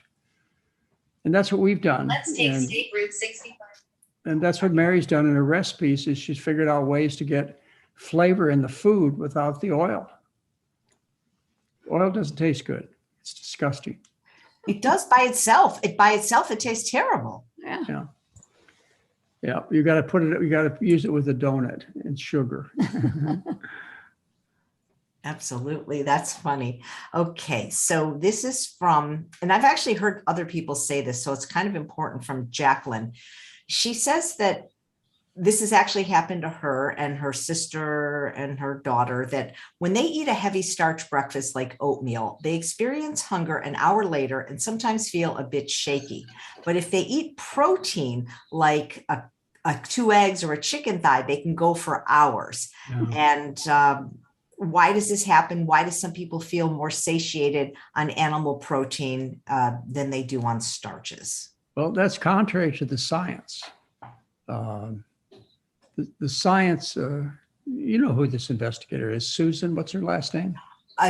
And that's what we've done. Let's take State Route 65. And that's what Mary's done in her recipes, is she's figured out ways to get flavor in the food without the oil. Oil doesn't taste good. It's disgusting. It does by itself. It tastes terrible. Yeah. Yeah, you got to use it with a donut and sugar. Absolutely. That's funny. Okay. So this is from, and I've actually heard other people say this, so it's kind of important, from Jacqueline. She says that this has actually happened to her and her sister and her daughter, that when they eat a heavy starch breakfast like oatmeal, they experience hunger an hour later and sometimes feel a bit shaky. But if they eat protein like a 2 eggs or a chicken thigh, they can go for hours. Yeah. And why does this happen? Why do some people feel more satiated on animal protein than they do on starches? Well, that's contrary to the science. The science, you know who this investigator is. Susan, what's her last name?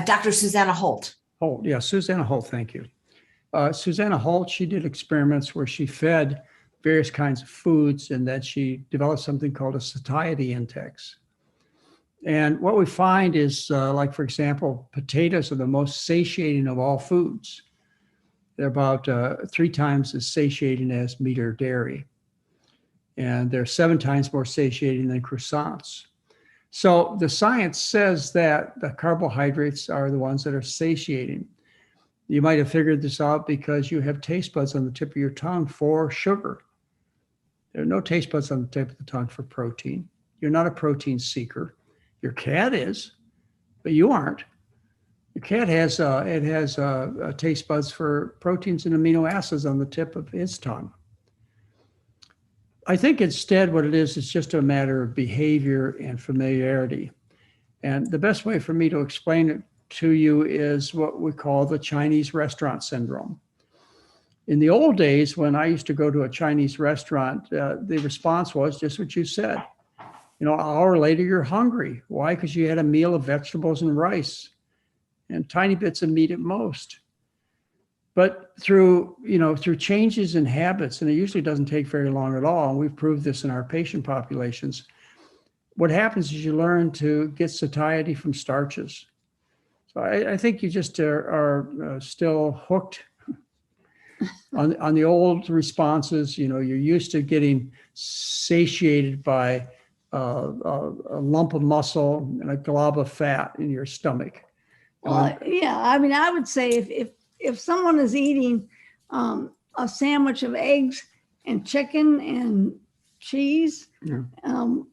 Dr. Susanna Holt. Holt, yeah, Susanna Holt, thank you. Susanna Holt, she did experiments where she fed various kinds of foods, and then she developed something called a satiety index. And what we find is, like, for example, potatoes are the most satiating of all foods. They're about 3 times as satiating as meat or dairy. And they're 7 times more satiating than croissants. So the science says that the carbohydrates are the ones that are satiating. You might have figured this out because you have taste buds on the tip of your tongue for sugar. There are no taste buds on the tip of the tongue for protein. You're not a protein seeker. Your cat is, but you aren't. Your cat has taste buds for proteins and amino acids on the tip of his tongue. I think instead what it is just a matter of behavior and familiarity. And the best way for me to explain it to you is what we call the Chinese restaurant syndrome. In the old days, when I used to go to a Chinese restaurant, the response was just what you said. You know, an hour later, you're hungry. Why? Because you had a meal of vegetables and rice and tiny bits of meat at most. But through changes in habits, and it usually doesn't take very long at all, and we've proved this in our patient populations, what happens is you learn to get satiety from starches. So I think you just are still hooked on the old responses. You know, you're used to getting satiated by a lump of muscle and a glob of fat in your stomach. Well, yeah, I mean, I would say if someone is eating a sandwich of eggs and chicken and cheese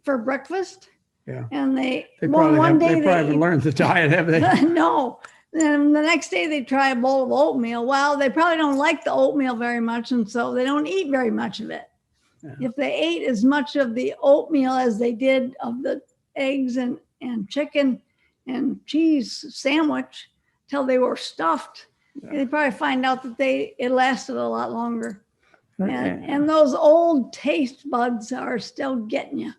for breakfast, and they probably haven't learned the diet, have they? No. Then the next day they try a bowl of oatmeal. Well, they probably don't like the oatmeal very much, and so they don't eat very much of it. Yeah. If they ate as much of the oatmeal as they did of the eggs and chicken and cheese sandwich till they were stuffed, they probably find out that it lasted a lot longer. And those old taste buds are still getting you.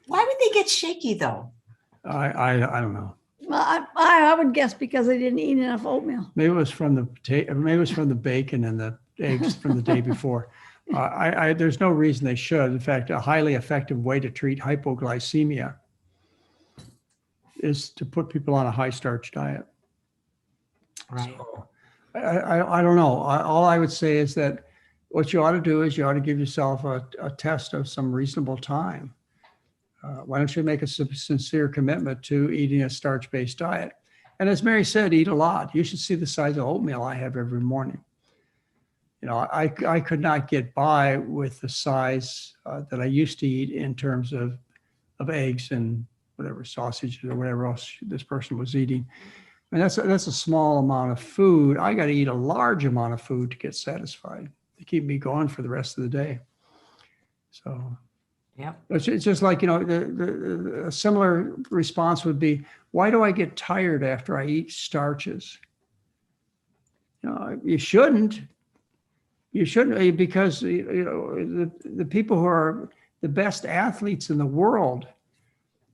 Why would they get shaky though? I don't know. Well, I would guess because they didn't eat enough oatmeal. Maybe it was from the maybe it was from the bacon and the eggs from the day before. There's no reason they should. In fact, a highly effective way to treat hypoglycemia is to put people on a high starch diet. Right. So, I don't know. All I would say is that what you ought to do is you ought to give yourself a test of some reasonable time. Why don't you make a sincere commitment to eating a starch-based diet? And as Mary said, eat a lot. You should see the size of oatmeal I have every morning. You know, I could not get by with the size that I used to eat in terms of eggs and whatever sausage or whatever else this person was eating. And that's a small amount of food. I got to eat a large amount of food to get satisfied, to keep me going for the rest of the day. So Yeah. it's just like, you know, a similar response would be, why do I get tired after I eat starches? You know, you shouldn't, because, you know, the people who are the best athletes in the world,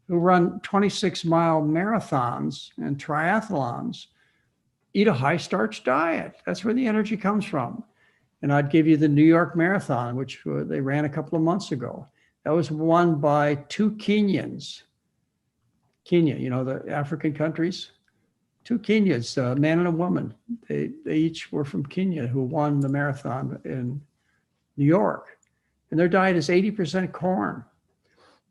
who run 26-mile marathons and triathlons, eat a high starch diet. That's where the energy comes from. And I'd give you the New York Marathon, which they ran a couple of months ago. That was won by two Kenyans. Kenya, you know, the African countries. Two Kenyans, a man and a woman. They each were from Kenya who won the marathon in New York. And their diet is 80% corn.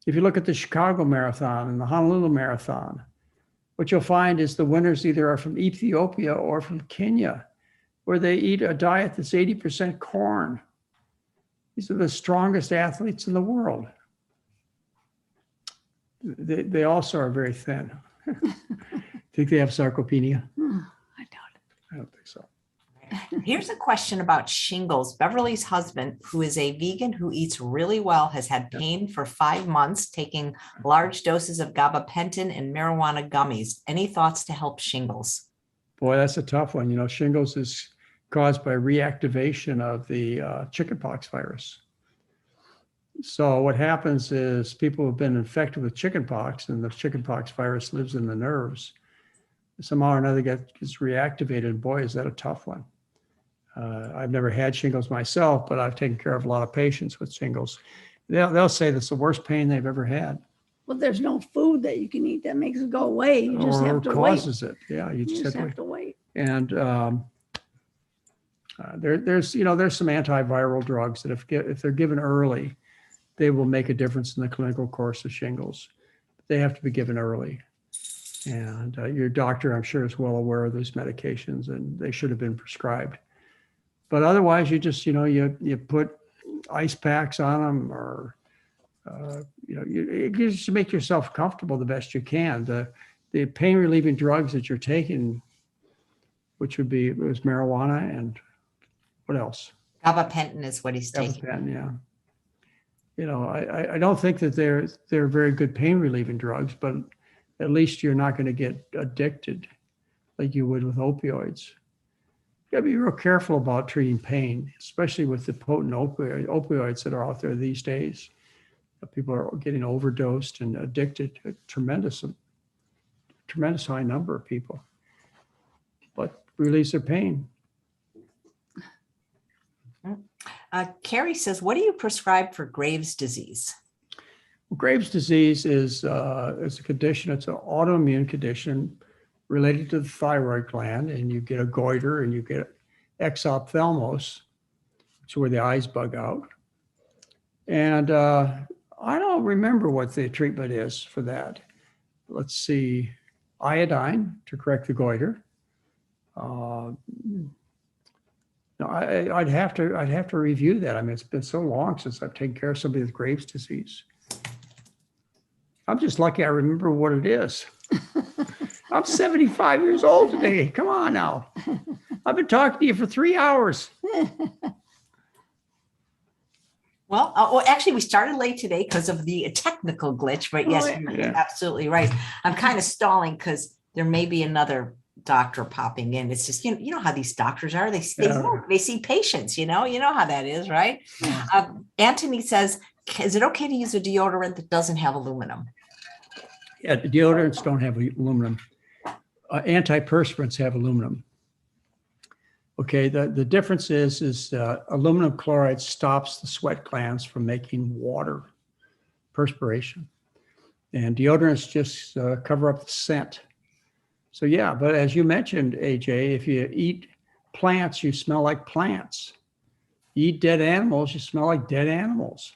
If you look at the Chicago Marathon and the Honolulu Marathon, what you'll find is the winners either are from Ethiopia or from Kenya, where they eat a diet that's 80% corn. These are the strongest athletes in the world. They also are very thin. Think they have sarcopenia? I doubt it. I don't think so. Here's a question about shingles. Beverly's husband, who is a vegan who eats really well, has had pain for 5 months, taking large doses of gabapentin and marijuana gummies. Any thoughts to help shingles? Boy, that's a tough one. You know, shingles is caused by reactivation of the chickenpox virus. So what happens is people have been infected with chickenpox, and the chickenpox virus lives in the nerves. Somehow or another gets reactivated. Boy, is that a tough one. I've never had shingles myself, but I've taken care of a lot of patients with shingles. They'll say that's the worst pain they've ever had. Well, there's no food that you can eat that makes it go away. You just have to wait. Causes it. Yeah, you You just have to wait. And there's some antiviral drugs that if they're given early, they will make a difference in the clinical course of shingles. They have to be given early. And your doctor, I'm sure, is well aware of those medications, and they should have been prescribed. But otherwise, you just, you put ice packs on them, or, you just make yourself comfortable the best you can. The pain relieving drugs that you're taking, which it was marijuana and what else? Gabapentin is what he's taking. Gabapentin, yeah. I don't think that they're very good pain relieving drugs, but at least you're not going to get addicted like you would with opioids. You gotta be real careful about treating pain, especially with the potent opioids that are out there these days. People are getting overdosed and addicted, a tremendous high number of people, but release their pain. Carrie says, what do you prescribe for Graves' disease? Graves' disease is a condition. It's an autoimmune condition related to the thyroid gland, and you get a goiter and you get exophthalmos, which is where the eyes bug out. And I don't remember what the treatment is for that. Let's see, iodine to correct the goiter. No, I'd have to review that. I mean, it's been so long since I've taken care of somebody with Graves' disease. I'm just lucky I remember what it is. I'm 75 years old today. Come on now. I've been talking to you for 3 hours. Well, actually, we started late today because of the technical glitch, but yes, you're absolutely right. I'm kind of stalling because there may be another doctor popping in. It's just, you know how these doctors are. They see patients, you know how that is, right? Anthony says, is it okay to use a deodorant that doesn't have aluminum? Yeah, deodorants don't have aluminum. antiperspirants have aluminum. Okay, the difference is aluminum chloride stops the sweat glands from making water, perspiration. And deodorants just cover up the scent. So yeah, but as you mentioned, AJ, if you eat plants, you smell like plants. You eat dead animals, you smell like dead animals.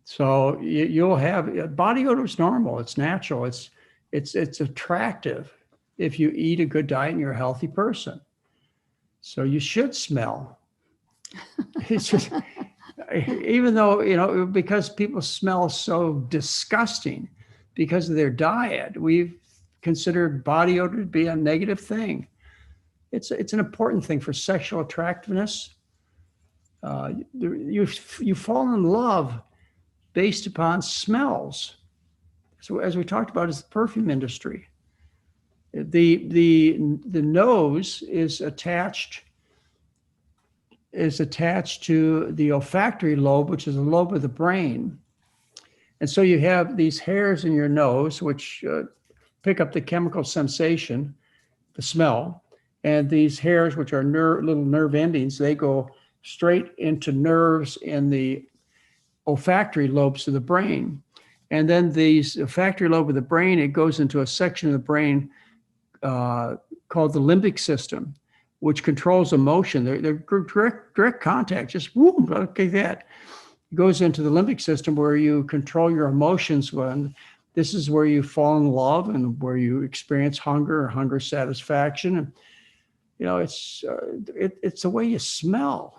So you'll have, body odor is normal, it's natural, it's attractive if you eat a good diet and you're a healthy person. So you should smell. It's just, even though, you know, because people smell so disgusting because of their diet, we've considered body odor to be a negative thing. It's an important thing for sexual attractiveness. You fall in love based upon smells. So as we talked about, is the perfume industry. The nose is attached to the olfactory lobe, which is a lobe of the brain. And so you have these hairs in your nose, which pick up the chemical sensation, the smell. And these hairs, which are little nerve endings, they go straight into nerves in the olfactory lobes of the brain. And then these olfactory lobe of the brain, it goes into a section of the brain called the limbic system, which controls emotion. They're direct contact, just whoop, okay, that. It goes into the limbic system where you control your emotions. When this is where you fall in love and where you experience hunger satisfaction. And, you know, it's the way you smell.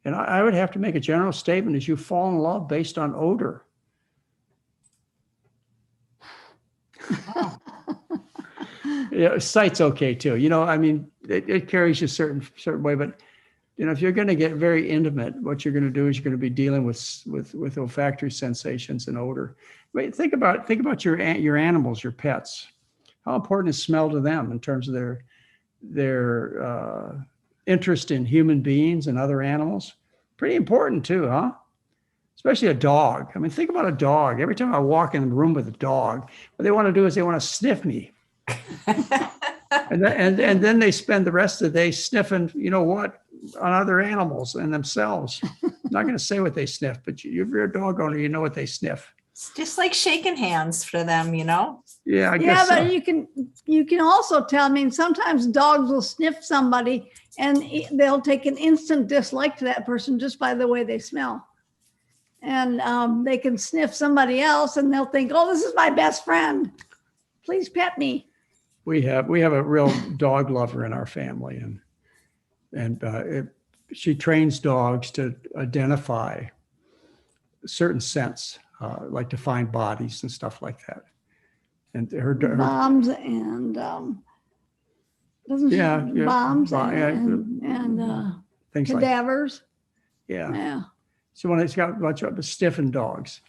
And I would have to make a general statement is you fall in love based on odor. Yeah, sight's okay too. You know, I mean, it carries you a certain way, but you know, if you're going to get very intimate, what you're going to do is you're going to be dealing with olfactory sensations and odor. Wait, think about your animals, your pets. How important is smell to them in terms of their interest in human beings and other animals? Pretty important too, huh? Especially a dog. I mean, think about a dog. Every time I walk in the room with a dog, what they want to do is they want to sniff me. and then they spend the rest of the day sniffing, you know what, on other animals and themselves. I'm not going to say what they sniff, but if you're a dog owner, you know what they sniff. It's just like shaking hands for them, you know? Yeah, I guess but so. you can also tell, I mean, sometimes dogs will sniff somebody and they'll take an instant dislike to that person just by the way they smell. And they can sniff somebody else and they'll think, oh, this is my best friend. Please pet me. We have a real dog lover in our family, and she trains dogs to identify certain scents, like to find bodies and stuff like that. And her bombs and doesn't yeah, she? Bombs yeah, and things cadavers. Like Yeah. So when it's got a bunch of stiffened dogs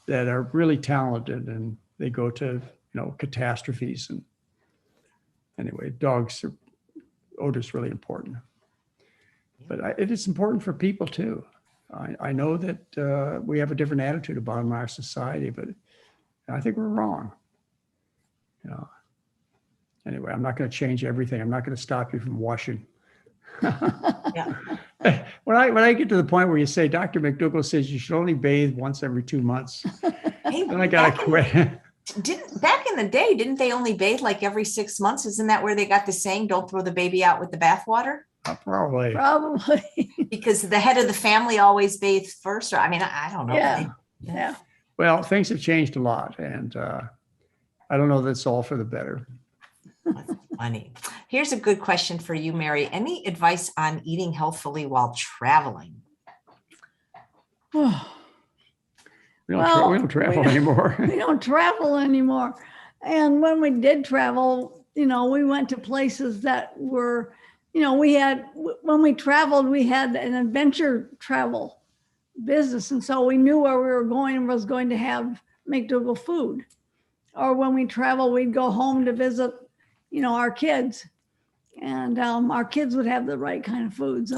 that are really talented and they go to, you know, catastrophes. And anyway, odor is really important. But it is important for people too. I know that we have a different attitude about it in our society, but I think we're wrong. You know. Anyway, I'm not going to change everything. I'm not going to stop you from washing. Yeah. When I get to the point where you say, Dr. McDougall says you should only bathe once every 2 months, Hey, then I got to quit. Back in the day, didn't they only bathe like every 6 months? Isn't that where they got the saying, don't throw the baby out with the bathwater? Probably. Because the head of the family always bathed first. Or I mean, I don't know. Yeah. Well, things have changed a lot, and I don't know that it's all for the better. That's funny. Here's a good question for you, Mary. Any advice on eating healthfully while traveling? We don't travel anymore. We don't travel anymore. And when we did travel, you know, we went to places that were, you know, when we traveled, we had an adventure travel business. And so we knew where we were going and was going to have McDougall food. Or when we travel, we'd go home to visit, you know, our kids. And our kids would have the right kind of foods.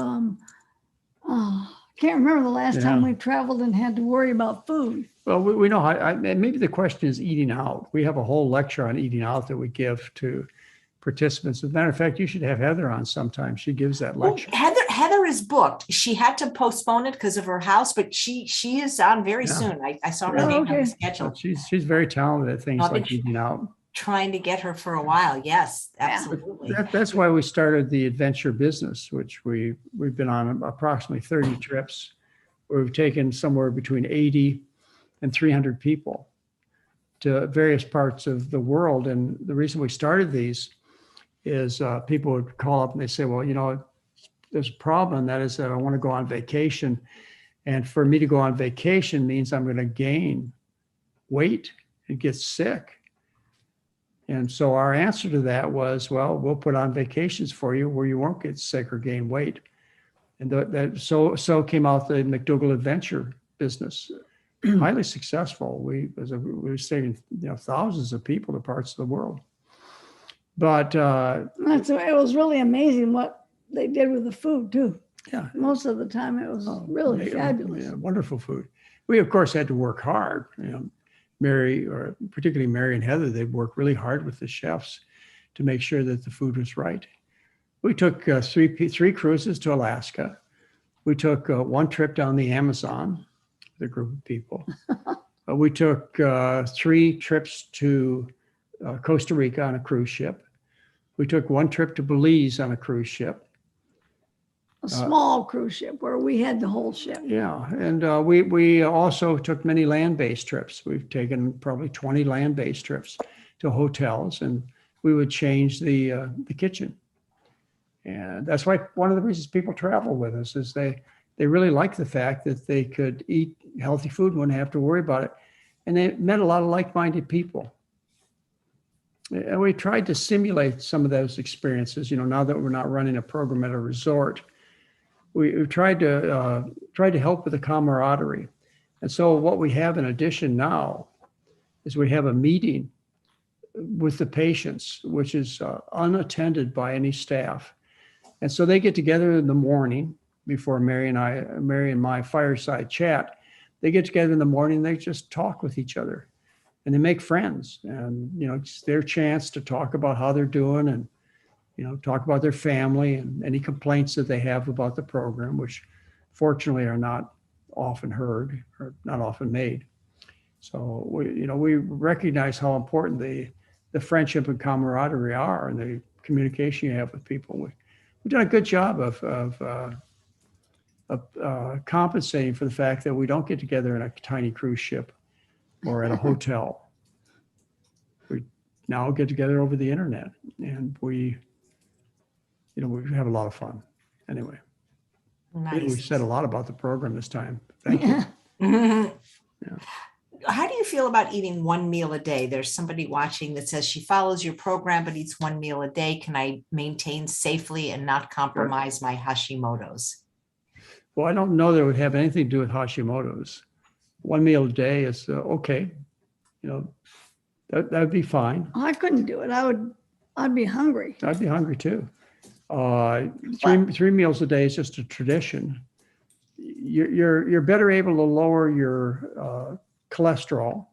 Can't remember the last time Yeah. we traveled and had to worry about food. Well, we know how, maybe the question is eating out. We have a whole lecture on eating out that we give to participants. As a matter of fact, you should have Heather on sometime. She gives that Well, lecture. Heather is booked. She had to postpone it because of her house, but she is on very Yeah. soon. I saw her Oh, name on the okay. schedule. But she's very talented at things I've been like eating out. trying to get her for a while. Yes, Yeah. absolutely. That's why we started the adventure business, which we've been on approximately 30 trips. Where we've taken somewhere between 80 and 300 people to various parts of the world. And the reason we started these is people would call up and they say, well, there's a problem. And that is that I want to go on vacation. And for me to go on vacation means I'm going to gain weight and get sick. And so our answer to that was, well, we'll put on vacations for you where you won't get sick or gain weight. And so came out the McDougall adventure business, highly successful. We were saving thousands of people to parts of the world. But It was really amazing what they did with the food too. yeah, Most of the time it was really fabulous. yeah, wonderful food. We of course had to work hard. Mary, or particularly Mary and Heather, they worked really hard with the chefs to make sure that the food was right. We took three cruises to Alaska. We took one trip down the Amazon with a group of people. We took 3 trips to Costa Rica on a cruise ship. We took one trip to Belize on a cruise ship. A small cruise ship where we had the whole ship. Yeah, and we also took many land-based trips. We've taken probably 20 land-based trips to hotels, and we would change the kitchen. And that's why one of the reasons people travel with us is they really like the fact that they could eat healthy food and wouldn't have to worry about it. And they met a lot of like-minded people. And we tried to simulate some of those experiences. Now that we're not running a program at a resort, we've tried to help with the camaraderie. And so what we have in addition now is we have a meeting with the patients, which is unattended by any staff. And so they get together in the morning before Mary and my fireside chat. They get together in the morning, they just talk with each other and they make friends. And, it's their chance to talk about how they're doing and, talk about their family and any complaints that they have about the program, which fortunately are not often heard or not often made. So we recognize how important the friendship and camaraderie are and the communication you have with people. We've done a good job of compensating for the fact that we don't get together in a tiny cruise ship or at a hotel. We now get together over the internet, and we have a lot of fun. Anyway, I think we said a lot about the program this time. Thank you. Yeah. How do you feel about eating one meal a day? There's somebody watching that says she follows your program but eats one meal a day. Can I maintain safely and not compromise my Hashimoto's? Well, I don't know that it would have anything to do with Hashimoto's. One meal a day is okay. That would be fine. I couldn't do it. I'd be hungry. I'd be hungry too. Three meals a day is just a tradition. You're better able to lower your cholesterol,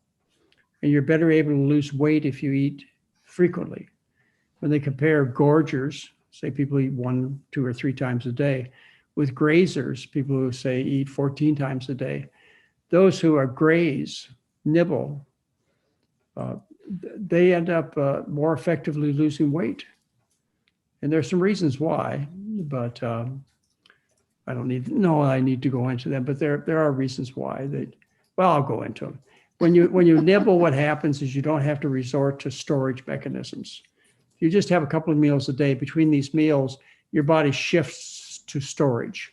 and you're better able to lose weight if you eat frequently. When they compare gorgers, say people eat 1, 2, or 3 times a day, with grazers, people who say eat 14 times a day, those who are nibble, they end up more effectively losing weight. And there's some reasons why, but I need to go into them, but there are reasons why. I'll go into them. When you nibble, what happens is you don't have to resort to storage mechanisms. You just have a couple of meals a day. Between these meals, your body shifts to storage.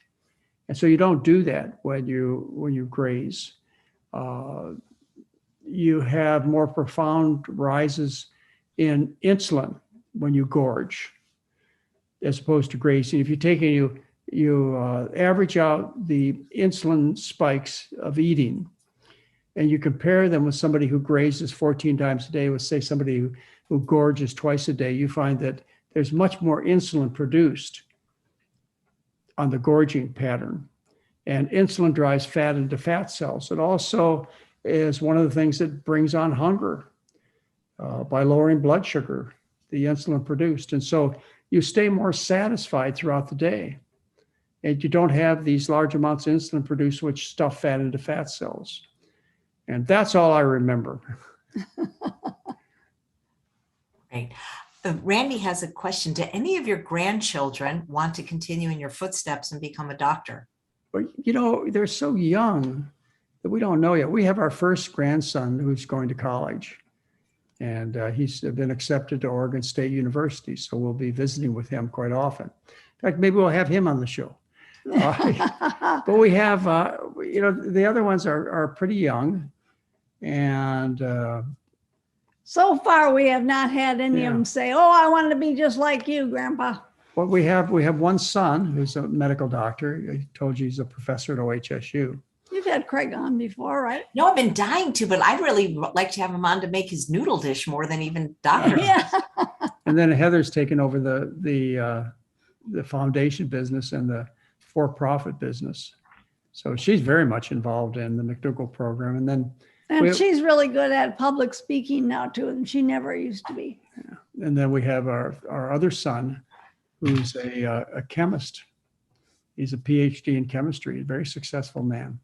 And so you don't do that when you graze. You have more profound rises in insulin when you gorge, as opposed to grazing. If you average out the insulin spikes of eating, and you compare them with somebody who grazes 14 times a day with, say, somebody who gorges twice a day, you find that there's much more insulin produced on the gorging pattern. And insulin drives fat into fat cells. It also is one of the things that brings on hunger by lowering blood sugar, the insulin produced. And so you stay more satisfied throughout the day. And you don't have these large amounts of insulin produced, which stuff fat into fat cells. And that's all I remember. Right. Randy has a question. Do any of your grandchildren want to continue in your footsteps and become a doctor? But, they're so young that we don't know yet. We have our first grandson who's going to college, and he's been accepted to Oregon State University. So we'll be visiting with him quite often. In fact, maybe we'll have him on the show. But we have, the other ones are pretty young. And So far, we have not had any Yeah. of them say, "Oh, I want to be just like you, Grandpa." well, we have one son who's a medical doctor. I told you he's a professor at OHSU. You've had Craig on before, right? No, I've been dying to, but I'd really like to have him on to make his noodle dish more than even doctor. Yeah. And then Heather's taken over the foundation business and the for-profit business. So she's very much involved in the McDougall program. And then And she's really good at public speaking now too, and she never used to be. we have our other son, who's a chemist. He's a PhD in chemistry, a very successful man.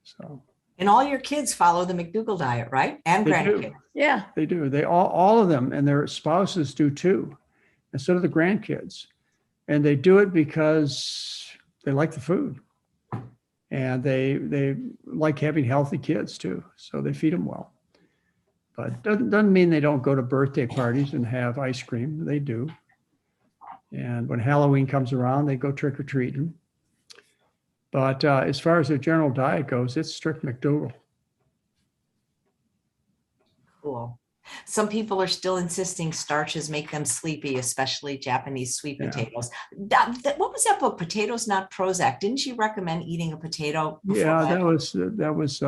So And all your kids follow the McDougall diet, right? And They do. grandkids. Yeah. they do. They all of them and their spouses do too. And so do the grandkids. And they do it because they like the food. And they like having healthy kids too. So they feed them well. But doesn't mean they don't go to birthday parties and have ice cream. They do. And when Halloween comes around, they go trick or treating. But as far as their general diet goes, it's strict McDougall. Cool. Some people are still insisting starches make them sleepy, especially Japanese sweet Yeah. potatoes. What was that book? Potatoes Not Prozac. Didn't you recommend eating a potato? before Yeah, bed? that was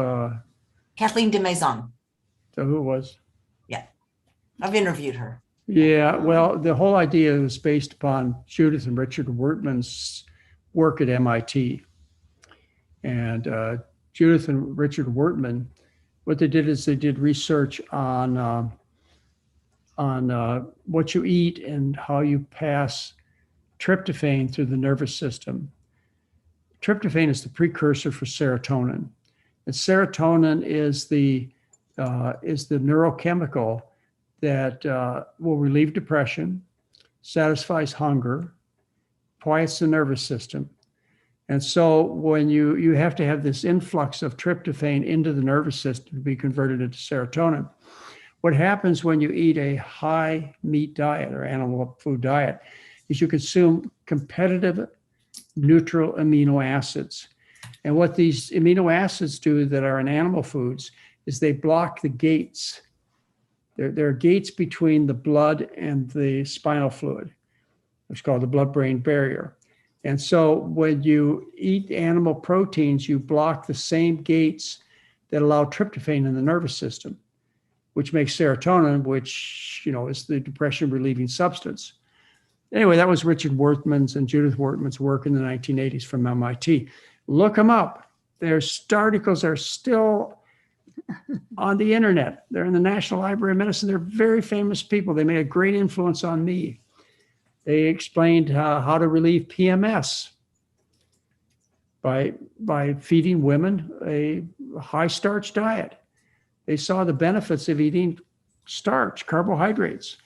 Kathleen de Maison. who it was. I've interviewed her. Yeah, well, the whole idea was based upon Judith and Richard Wertman's work at MIT. And Judith and Richard Wertman, what they did is they did research on what you eat and how you pass tryptophan through the nervous system. Tryptophan is the precursor for serotonin. And serotonin is the neurochemical that will relieve depression, satisfies hunger, quiets the nervous system. And so when you have to have this influx of tryptophan into the nervous system to be converted into serotonin. What happens when you eat a high meat diet or animal food diet is you consume competitive neutral amino acids. And what these amino acids do that are in animal foods is they block the gates. There are gates between the blood and the spinal fluid. It's called the blood-brain barrier. And so when you eat animal proteins, you block the same gates that allow tryptophan in the nervous system, which makes serotonin, which is the depression relieving substance. Anyway, that was Richard Wertman's and Judith Wertman's work in the 1980s from MIT. Look them up. Their articles are still on the internet. They're in the National Library of Medicine. They're very famous people. They made a great influence on me. They explained how to relieve PMS by feeding women a high starch diet. They saw the benefits of eating starch, carbohydrates.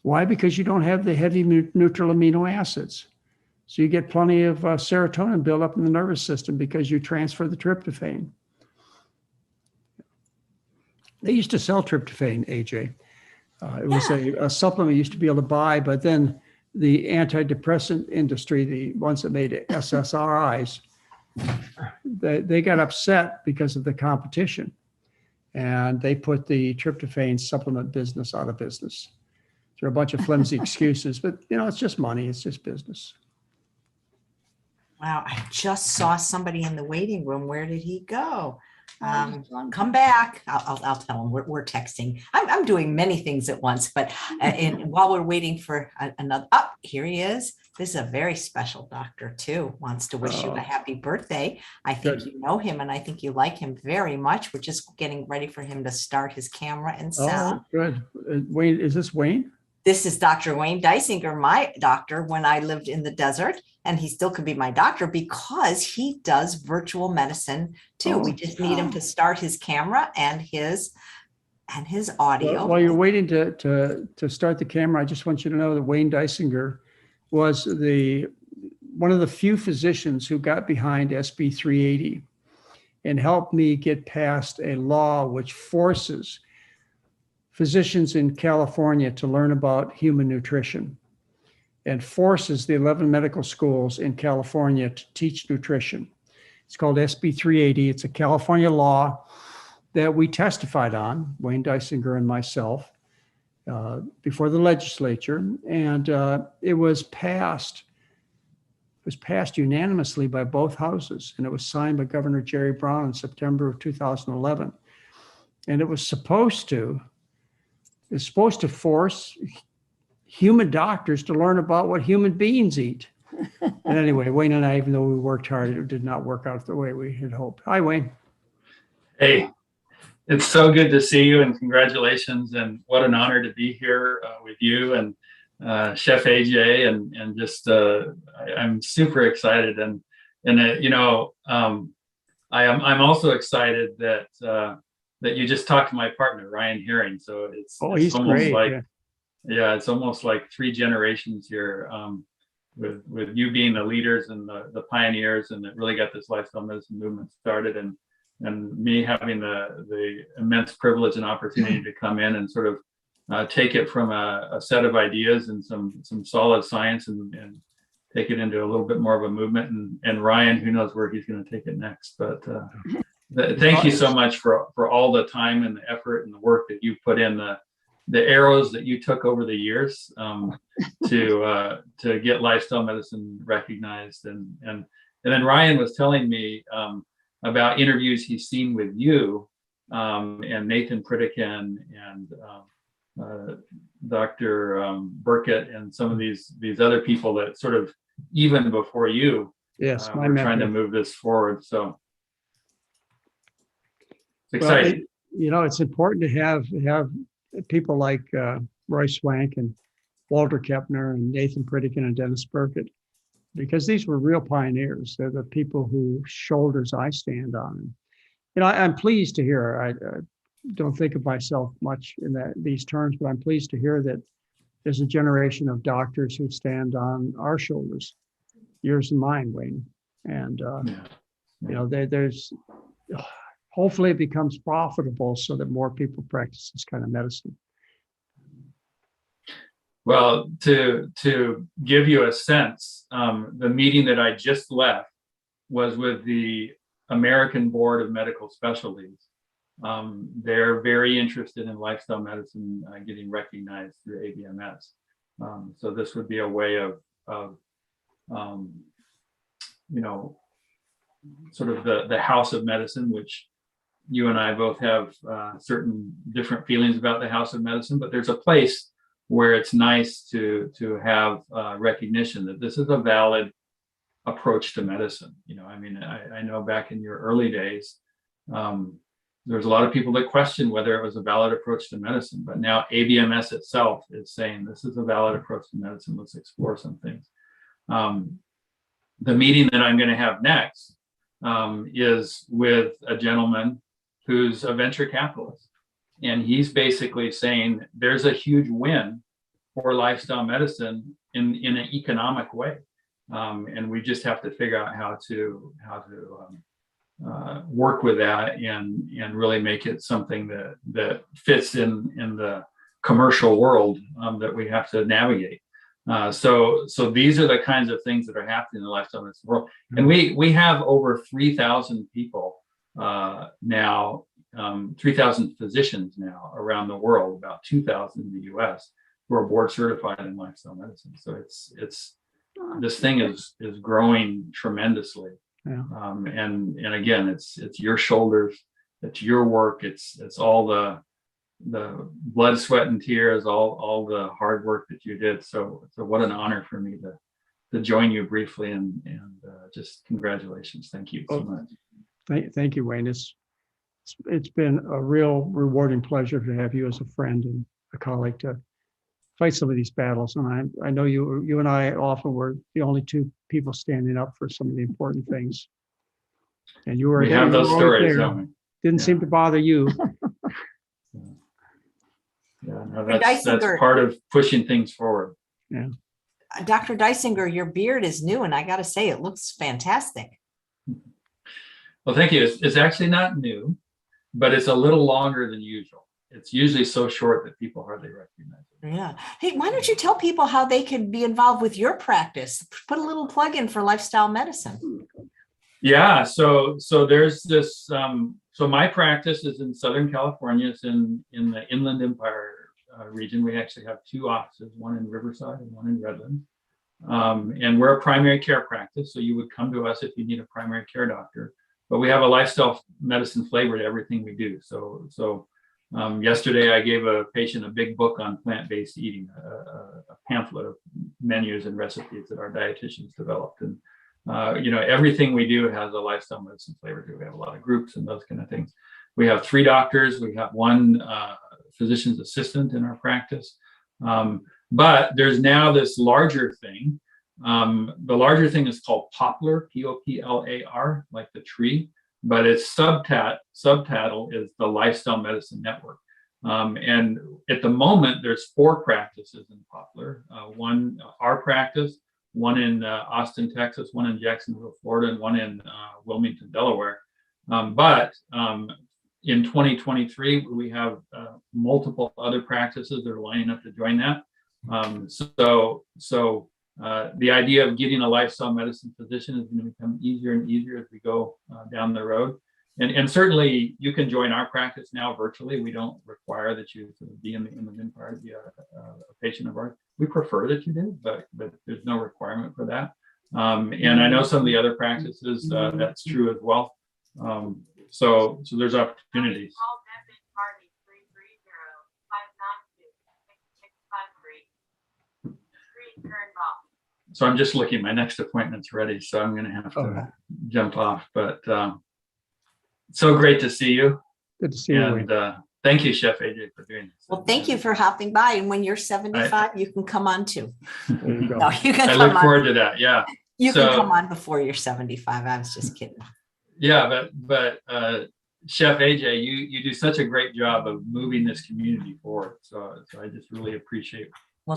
Why? Because you don't have the heavy neutral amino acids. So you get plenty of serotonin buildup in the nervous system because you transfer the tryptophan. They used to sell tryptophan, AJ. It was a supplement you used to be able to buy, but then the antidepressant industry, the ones that made SSRIs, they got upset because of the competition. And they put the tryptophan supplement business out of business. There are a bunch of flimsy excuses, but it's just money. It's just business. Wow, I just saw somebody in the waiting room. Where did he go? Come back. I'll tell him we're texting. I'm doing many things at once, but while we're waiting for another, here he is. This is a very special doctor too. Wants to wish you a happy birthday. I think you know him and I think you like him very much. We're just getting ready for him to start his camera and sound. Good. Wayne, is this Wayne? This is Dr. Wayne Deisinger, my doctor when I lived in the desert, and he still could be my doctor because he does virtual medicine too. We just need him to start his camera and his audio. While you're waiting to start the camera, I just want you to know that Wayne Deisinger was one of the few physicians who got behind SB 380 and helped me get past a law which forces physicians in California to learn about human nutrition and forces the 11 medical schools in California to teach nutrition. It's called SB 380. It's a California law that we testified on, Wayne Deisinger and myself, before the legislature, and it was passed unanimously by both houses, and it was signed by Governor Jerry Brown in September of 2011. And it was supposed to force human doctors to learn about what human beings eat. And anyway, Wayne and I, even though we worked hard, it did not work out the way we had hoped. Hi, Wayne. Hey, it's so good to see you, and congratulations, and what an honor to be here with you and Chef AJ, and just I'm super excited, and I'm also excited that you just talked to my partner Ryan Herring, so it's he's almost great. like it's almost like 3 generations here, with you being the leaders and the pioneers, and that really got this lifestyle medicine movement started, and me having the immense privilege and opportunity to come in and sort of take it from a set of ideas and some solid science and take it into a little bit more of a movement. And Ryan, who knows where he's going to take it next. But thank you so much for all the time and the effort and the work that you put in, the arrows that you took over the years to get lifestyle medicine recognized. And then Ryan was telling me about interviews he's seen with you and Nathan Pritikin and Dr. Burkett and some of these other people that sort of even before you were trying to move this forward. So it's exciting. It's important to have people like Roy Swank and Walter Kepner and Nathan Pritikin and Dennis Burkett, because these were real pioneers. They're the people whose shoulders I stand on. I'm pleased to hear, I don't think of myself much in these terms, but I'm pleased to hear that there's a generation of doctors who stand on our shoulders, yours and mine, Wayne. And, there's, hopefully it becomes profitable so that more people practice this kind of medicine. Well, to give you a sense, the meeting that I just left was with the American Board of Medical Specialties. They're very interested in lifestyle medicine getting recognized through ABMS. So this would be a way of sort of the house of medicine, which you and I both have certain different feelings about the house of medicine, but there's a place where it's nice to have recognition that this is a valid approach to medicine. I know back in your early days, there's a lot of people that question whether it was a valid approach to medicine, but now ABMS itself is saying this is a valid approach to medicine. Let's explore some things. The meeting that I'm going to have next is with a gentleman who's a venture capitalist. And he's basically saying there's a huge win for lifestyle medicine in an economic way. And we just have to figure out how to work with that and really make it something that fits in the commercial world that we have to navigate. So these are the kinds of things that are happening in the lifestyle medicine world. And we have over 3,000 people now, 3,000 physicians now around the world, about 2,000 in the US, who are board certified in lifestyle medicine. So it's this thing is growing tremendously. Yeah. And again, it's your shoulders it's your work. It's all the blood, sweat, and tears, all the hard work that you did. So what an honor for me to join you briefly, and just congratulations. Thank you so much. Thank you, Wayne. It's been a real rewarding pleasure to have you as a friend and a colleague to fight some of these battles. And I know you and I often were the only two people standing up for some of the important things. And you were. We have those stories, don't we? Didn't seem to bother you. Yeah, no, that's part of pushing things forward. Yeah. Dr. Deisinger, your beard is new, and I got to say, it looks fantastic. Well, thank you. It's actually not new, but it's a little longer than usual. It's usually so short that people hardly recognize it. Yeah. Hey, why don't you tell people how they can be involved with your practice? Put a little plug in for lifestyle medicine. Yeah. So there's this. So my practice is in Southern California. It's in the Inland Empire region. We actually have two offices, one in Riverside and one in Redlands. And we're a primary care practice. So you would come to us if you need a primary care doctor. But we have a lifestyle medicine flavor to everything we do. So yesterday I gave a patient a big book on plant-based eating, a pamphlet of menus and recipes that our dietitians developed. And everything we do has a lifestyle medicine flavor to it. We have a lot of groups and those kind of things. We have 3 doctors. We have 1 physician's assistant in our practice. But there's now this larger thing. The larger thing is called Poplar, Poplar, like the tree, but its subtitle is the Lifestyle Medicine Network. And at the moment, there's 4 practices in Poplar. One, our practice, one in Austin, Texas, one in Jacksonville, Florida, and one in Wilmington, Delaware. But in 2023, we have multiple other practices that are lining up to join that. The idea of getting a lifestyle medicine physician is going to become easier and easier as we go down the road. And certainly you can join our practice now virtually. We don't require that you be in the Inland Empire to be a patient of ours. We prefer that you do, but there's no requirement for that. And I know some of the other practices, that's true as well. So there's opportunities. So I'm just looking, my next appointment's ready, so I'm going to have to jump off. But so great to see you. Good to see you. And thank you, Chef AJ, for doing this. Well, thank you for hopping by. And when you're 75, you can come on too. There you go. No, you can I come look forward to that. Yeah. You can come on before you're 75. I was just kidding. Yeah, but Chef AJ, you do such a great job of moving this community forward. So I just really appreciate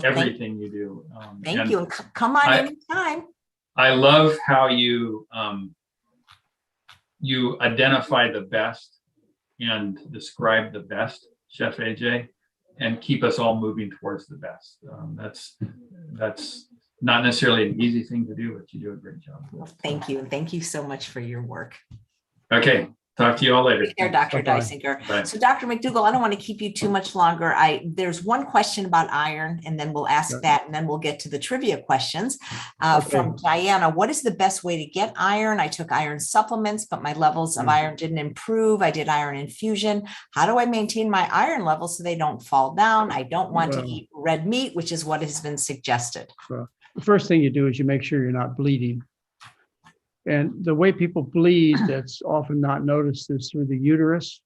everything you do. Thank you. And come on anytime. I love how you identify the best and describe the best, Chef AJ, and keep us all moving towards the best. That's not necessarily an easy thing to do, but you do a great job. Well, thank you. And thank you so much for your work. Okay. Talk to you all later. Take care, Dr. Deisinger. Bye. So Dr. McDougall, I don't want to keep you too much longer. There's one question about iron, and then we'll ask that, and then we'll get to the trivia questions from Diana. What is the best way to get iron? I took iron supplements, but my levels of iron didn't improve. I did iron infusion. How do I maintain my iron levels so they don't fall down? I don't want to eat red meat, which is what has been suggested. The first thing you do is you make sure you're not bleeding. And the way people bleed that's often not noticed is through the uterus.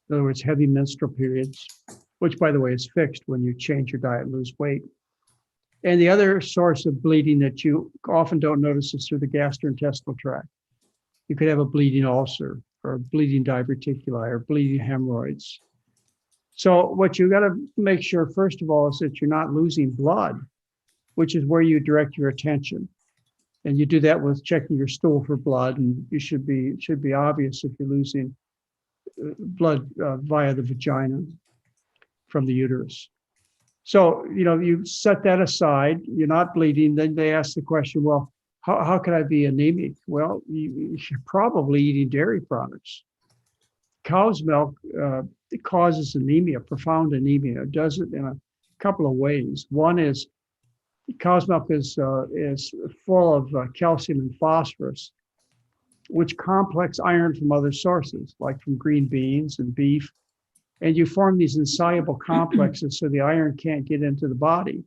In other words, heavy menstrual periods, which, by the way, is fixed when you change your diet and lose weight. And the other source of bleeding that you often don't notice is through the gastrointestinal tract. You could have a bleeding ulcer or bleeding diverticuli or bleeding hemorrhoids. So what you got to make sure, first of all, is that you're not losing blood, which is where you direct your attention. And you do that with checking your stool for blood, and it should be obvious if you're losing blood via the vagina from the uterus. So, you set that aside, you're not bleeding, then they ask the question, well, how can I be anemic? Well, you're probably eating dairy products. Cow's milk causes anemia, profound anemia. It does it in a couple of ways. One is cow's milk is full of calcium and phosphorus, which complex iron from other sources, like from green beans and beef. And you form these insoluble complexes so the iron can't get into the body.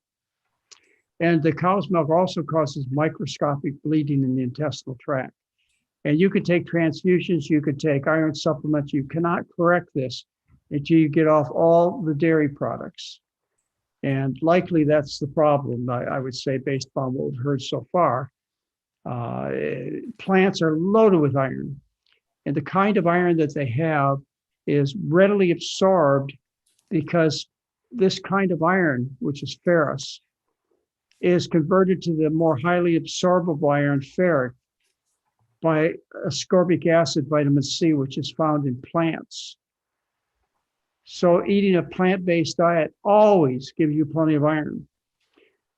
And the cow's milk also causes microscopic bleeding in the intestinal tract. And you could take transfusions, you could take iron supplements. You cannot correct this until you get off all the dairy products. And likely that's the problem, I would say, based upon what we've heard so far. Plants are loaded with iron. And the kind of iron that they have is readily absorbed because this kind of iron, which is ferrous, is converted to the more highly absorbable iron ferric by ascorbic acid, vitamin C, which is found in plants. So eating a plant-based diet always gives you plenty of iron.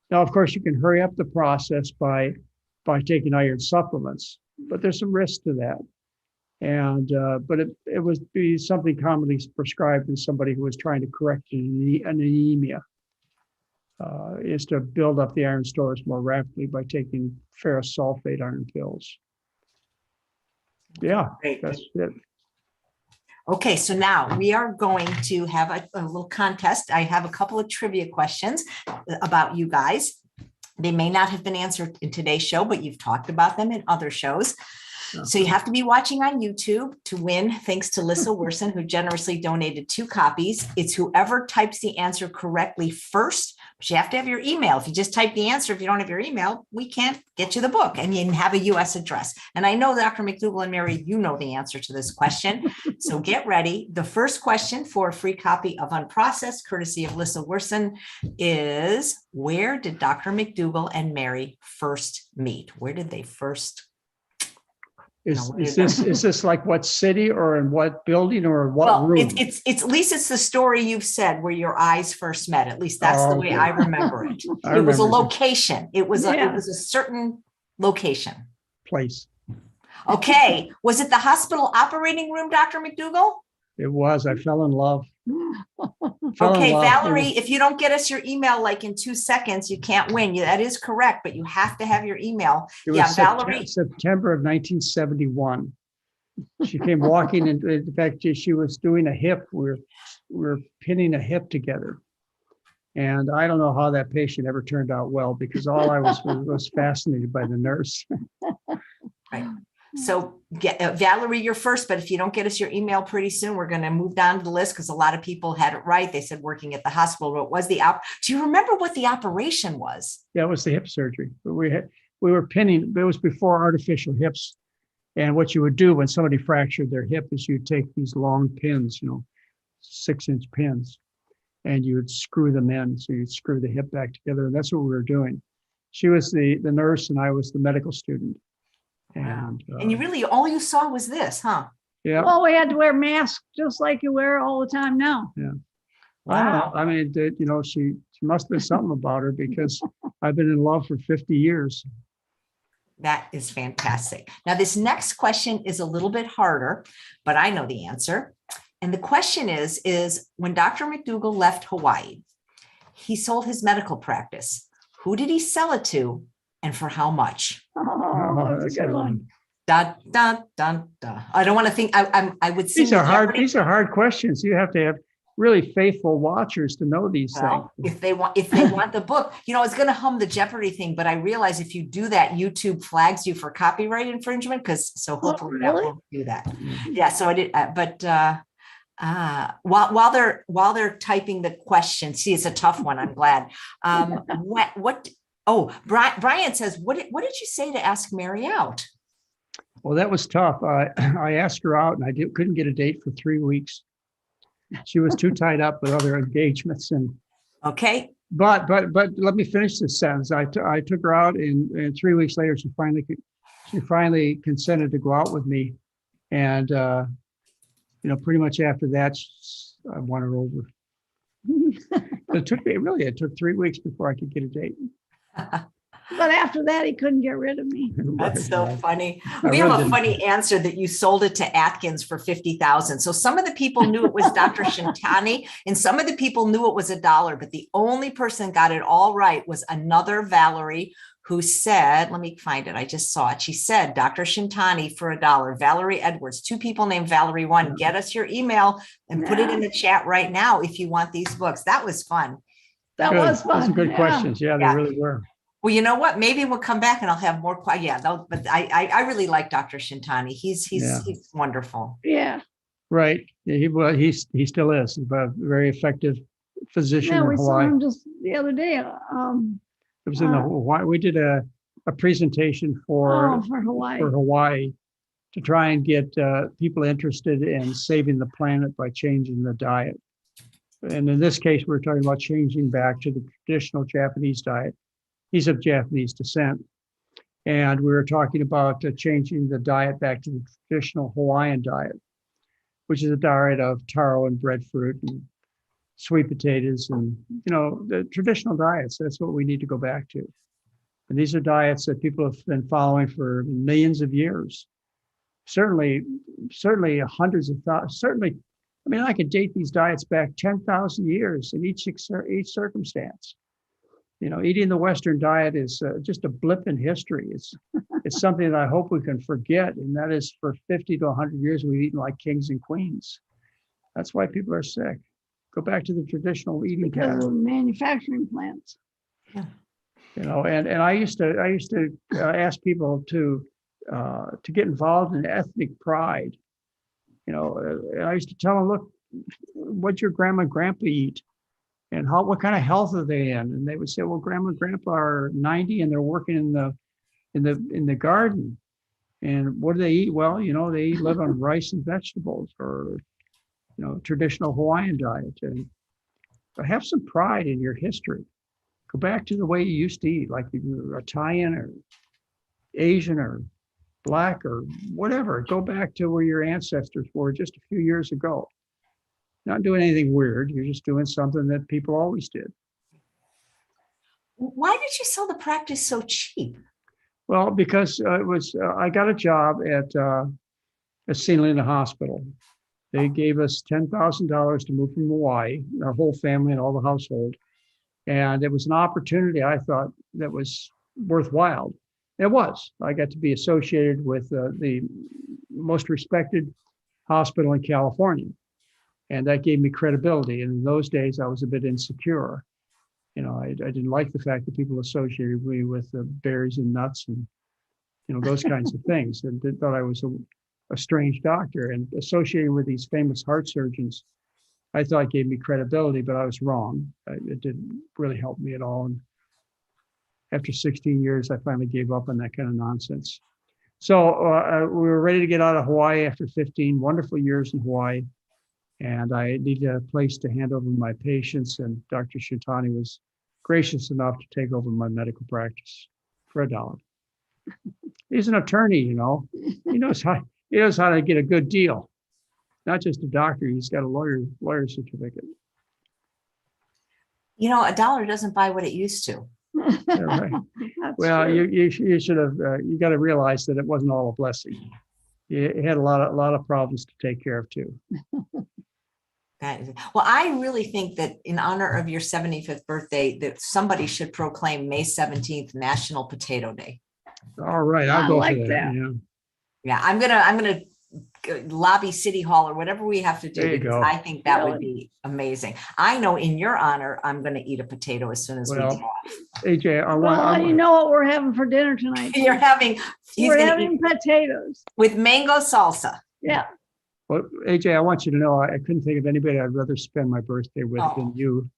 Now, of course, you can hurry up the process by taking iron supplements, but there's some risk to that. And but it would be something commonly prescribed in somebody who was trying to correct an anemia, is to build up the iron stores more rapidly by taking ferrous sulfate iron pills. Yeah, Great. that's it. Okay, so now we are going to have a little contest. I have a couple of trivia questions about you guys. They may not have been answered in today's show, but you've talked about them in other shows. So you have to be watching on YouTube to win, thanks to Lissa Werson, who generously donated 2 copies. It's whoever types the answer correctly first, but you have to have your email. If you just type the answer, if you don't have your email, we can't get you the book, and you have a US address. And I know, Dr. McDougall and Mary, you know the answer to this question. So get ready. The first question for a free copy of Unprocessed, courtesy of Lissa Werson, is where did Dr. McDougall and Mary first meet? Where did they first? Is this like what city or in what building or in what room? It's at least it's the story you've said where your eyes first met. At least that's the way I remember it. It was a location. It was a certain location. Place. Okay. Was it the hospital operating room, Dr. McDougall? It was. I fell in love. Okay, Valerie, if you don't get us your email like in 2 seconds, you can't win. That is correct, but you have to have your email. Yeah, Valerie. September of 1971. She came walking, and in fact, she was doing a hip. We were pinning a hip together. And I don't know how that patient ever turned out well, because all I was fascinated by the nurse. Right. So Valerie, you're first, but if you don't get us your email pretty soon, we're going to move down to the list, because a lot of people had it right. They said working at the hospital. What was do you remember what the operation was? Yeah, it was the hip surgery. We were pinning. It was before artificial hips. And what you would do when somebody fractured their hip is you'd take these long pins, 6-inch pins, and you would screw them in. So you'd screw the hip back together. And that's what we were doing. She was the nurse and I was the medical student. And you really, all you saw was this, huh? Yeah. Well, we had to wear masks just like you wear all the time now. Yeah. Wow. I mean, she must have been something about her, because I've been in love for 50 years. That is fantastic. Now, this next question is a little bit harder, but I know the answer. And the question is when Dr. McDougall left Hawaii, he sold his medical practice. Who did he sell it to, and for how much? Oh, that's a good one. Dun, dun, dun, dun. I don't want to think. I would say These are hard questions. You have to have really faithful watchers to know these things. If they want the book, I was going to hum the Jeopardy thing, but I realize if you do that, YouTube flags you for copyright infringement. Hopefully that won't do that. Yeah. So I did, but while they're typing the question, see, it's a tough one. I'm glad. Brian says, what did you say to ask Mary out? Well, that was tough. I asked her out, and I couldn't get a date for 3 weeks. She was too tied up with other engagements. And okay. But let me finish this sentence. I took her out, and 3 weeks later, she finally consented to go out with me. And pretty much after that, I won her over. It took 3 weeks before I could get a date. But after that, he couldn't get rid of me. That's so funny. We have a funny answer that you sold it to Atkins for $50,000. So some of the people knew it was Dr. Shintani, and some of the people knew it was $1, but the only person got it all right was another Valerie, who said, let me find it. I just saw it. She said, Dr. Shintani for $1, Valerie Edwards, 2 people named Valerie one. Get us your email and put it in the chat right now if you want these books. That was fun. That Good. was fun. Those are good Yeah. questions. Yeah, they Yeah. really were. Well, you know what? Maybe we'll come back and I'll have more. But I really like Dr. Shintani. He's wonderful. Yeah. Right. Yeah, he still is. He's a very effective physician Yeah, in we saw Hawaii. him just the other day. It was in the Hawaii. We did a presentation for Hawaii. Hawaii to try and get people interested in saving the planet by changing the diet. And in this case, we're talking about changing back to the traditional Japanese diet. He's of Japanese descent. And we were talking about changing the diet back to the traditional Hawaiian diet, which is a diet of taro and breadfruit and sweet potatoes and, the traditional diets. That's what we need to go back to. And these are diets that people have been following for millions of years. Certainly hundreds of thousands, I could date these diets back 10,000 years in each circumstance. Eating the Western diet is just a blip in history. It's something that I hope we can forget. And that is for 50 to 100 years, we've eaten like kings and queens. That's why people are sick. Go back to the traditional eating Because pattern. of manufacturing plants. And I used to ask people to get involved in ethnic pride. And I used to tell them, look, what'd your grandma and grandpa eat? And what kind of health are they in? And they would say, well, grandma and grandpa are 90 and they're working in the garden. And what do they eat? Well, they live on rice and vegetables, or traditional Hawaiian diet. And have some pride in your history. Go back to the way you used to eat, like you're Italian or Asian or Black or whatever. Go back to where your ancestors were just a few years ago. Not doing anything weird. You're just doing something that people always did. Why did you sell the practice so cheap? Well, because I got a job at St. Helena Hospital. They gave us $10,000 to move from Hawaii, our whole family and all the household. And it was an opportunity I thought that was worthwhile. It was. I got to be associated with the most respected hospital in California. And that gave me credibility. And in those days, I was a bit insecure. I didn't like the fact that people associated me with berries and nuts and, those kinds of things. And they thought I was a strange doctor. And associating with these famous heart surgeons, I thought it gave me credibility, but I was wrong. It didn't really help me at all. And after 16 years, I finally gave up on that kind of nonsense. So we were ready to get out of Hawaii after 15 wonderful years in Hawaii. And I needed a place to hand over my patients. And Dr. Shintani was gracious enough to take over my medical practice for $1. He's an attorney, He knows how to get a good deal. Not just a doctor, he's got a lawyer certificate. $1 doesn't buy what it used to. Yeah, right. Well, true. you should have. You got to realize that it wasn't all a blessing. You had a lot of problems to take care of too. Well, I really think that in honor of your 75th birthday, that somebody should proclaim May 17th National Potato Day. All right, I'll I go like for that. Yeah. Yeah, I'm gonna lobby City Hall or whatever we have to do. There you Because go. I think that would Really? be amazing. I know in your honor, I'm gonna eat a potato as soon as we Well, get off. AJ, Well, you know what we're having for dinner tonight? You're having, he's We're gonna having eat potatoes. with mango salsa. Yeah. Well, AJ, I want you to know I couldn't think of anybody I'd rather spend my birthday with than you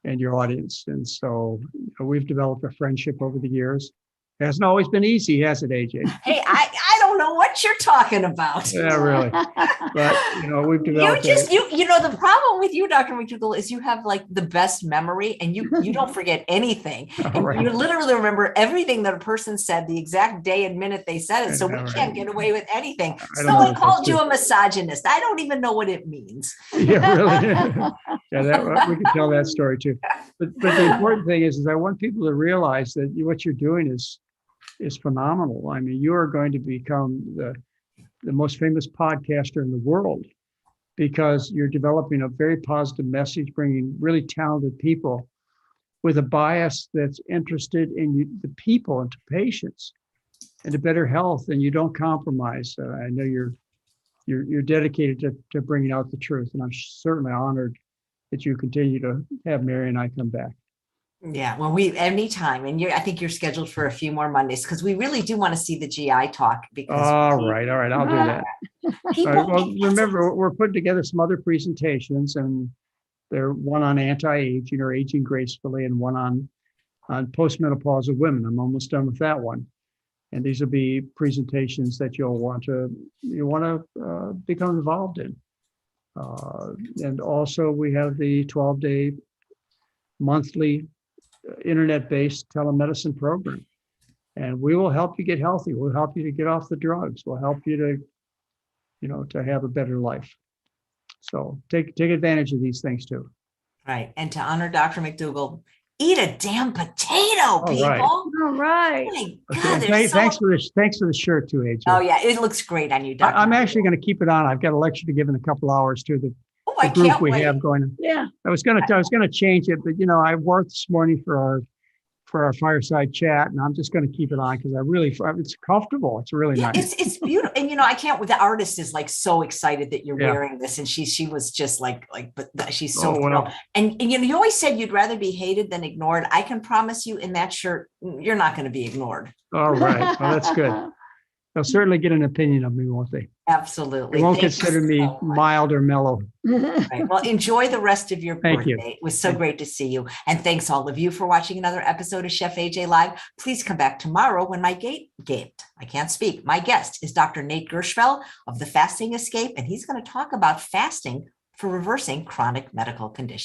and your audience. And so we've developed a friendship over the years. It hasn't always been easy, has it, AJ? Hey, I don't know what you're talking about. Yeah, really. But we've You developed. the problem with you, Dr. McDougall, is you have like the best memory and you don't forget anything. And Right. you literally remember everything that a person said, the exact day and minute they said it. So we Yeah, right. can't get away with anything. I don't know Someone if called that's you true. a misogynist. I don't even know what it means. Yeah, really. Yeah, we can tell that story too. But the important thing is I want people to realize that what you're doing is phenomenal. I mean, you are going to become the most famous podcaster in the world because you're developing a very positive message, bringing really talented people with a bias that's interested in the people and to patients and to better health, and you don't compromise. I know you're dedicated to bringing out the truth, and I'm certainly honored that you continue to have Mary and I come back. Yeah, well, anytime, and I think you're scheduled for a few more Mondays because we really do want to see the GI talk. Because All right, I'll do that. people, All right, well, remember, we're putting together some other presentations, and they're one on anti-aging or aging gracefully, and one on postmenopausal women. I'm almost done with that one, and these will be presentations that you'll want to become involved in. And also, we have the 12-day monthly internet-based telemedicine program, and we will help you get healthy. We'll help you to get off the drugs. We'll help you to have a better life. So take advantage of these things too. Right, and to honor Dr. McDougall, eat a damn potato, people. right. All right. Oh my Okay, God, they're thanks for the shirt too, AJ. Oh yeah, it looks great on you, Dr. I'm actually McDougall. going to keep it on. I've got a lecture to give in a couple hours to the I group can't we wait. have going. Yeah. I was gonna change it, but I worked this morning for our fireside chat, and I'm just gonna keep it on because it's comfortable. It's really Yeah, nice. it's beautiful, and I can't. The artist is like so excited that you're Yeah. wearing this, and she was just but she's so Oh, well. thrilled. And you always said you'd rather be hated than ignored. I can promise you, in that shirt, you're not going to be ignored. All right, well, that's good. They'll certainly get an opinion of me, won't they? Absolutely. They won't Thank you consider me so much. mild or mellow. Right. Well, enjoy the rest of your Thank birthday. you. It was so great to see you. And thanks all of you for watching another episode of Chef AJ Live. Please come back tomorrow when my my guest is Dr. Nate Gershfeld of the Fasting Escape, and he's going to talk about fasting for reversing chronic medical conditions.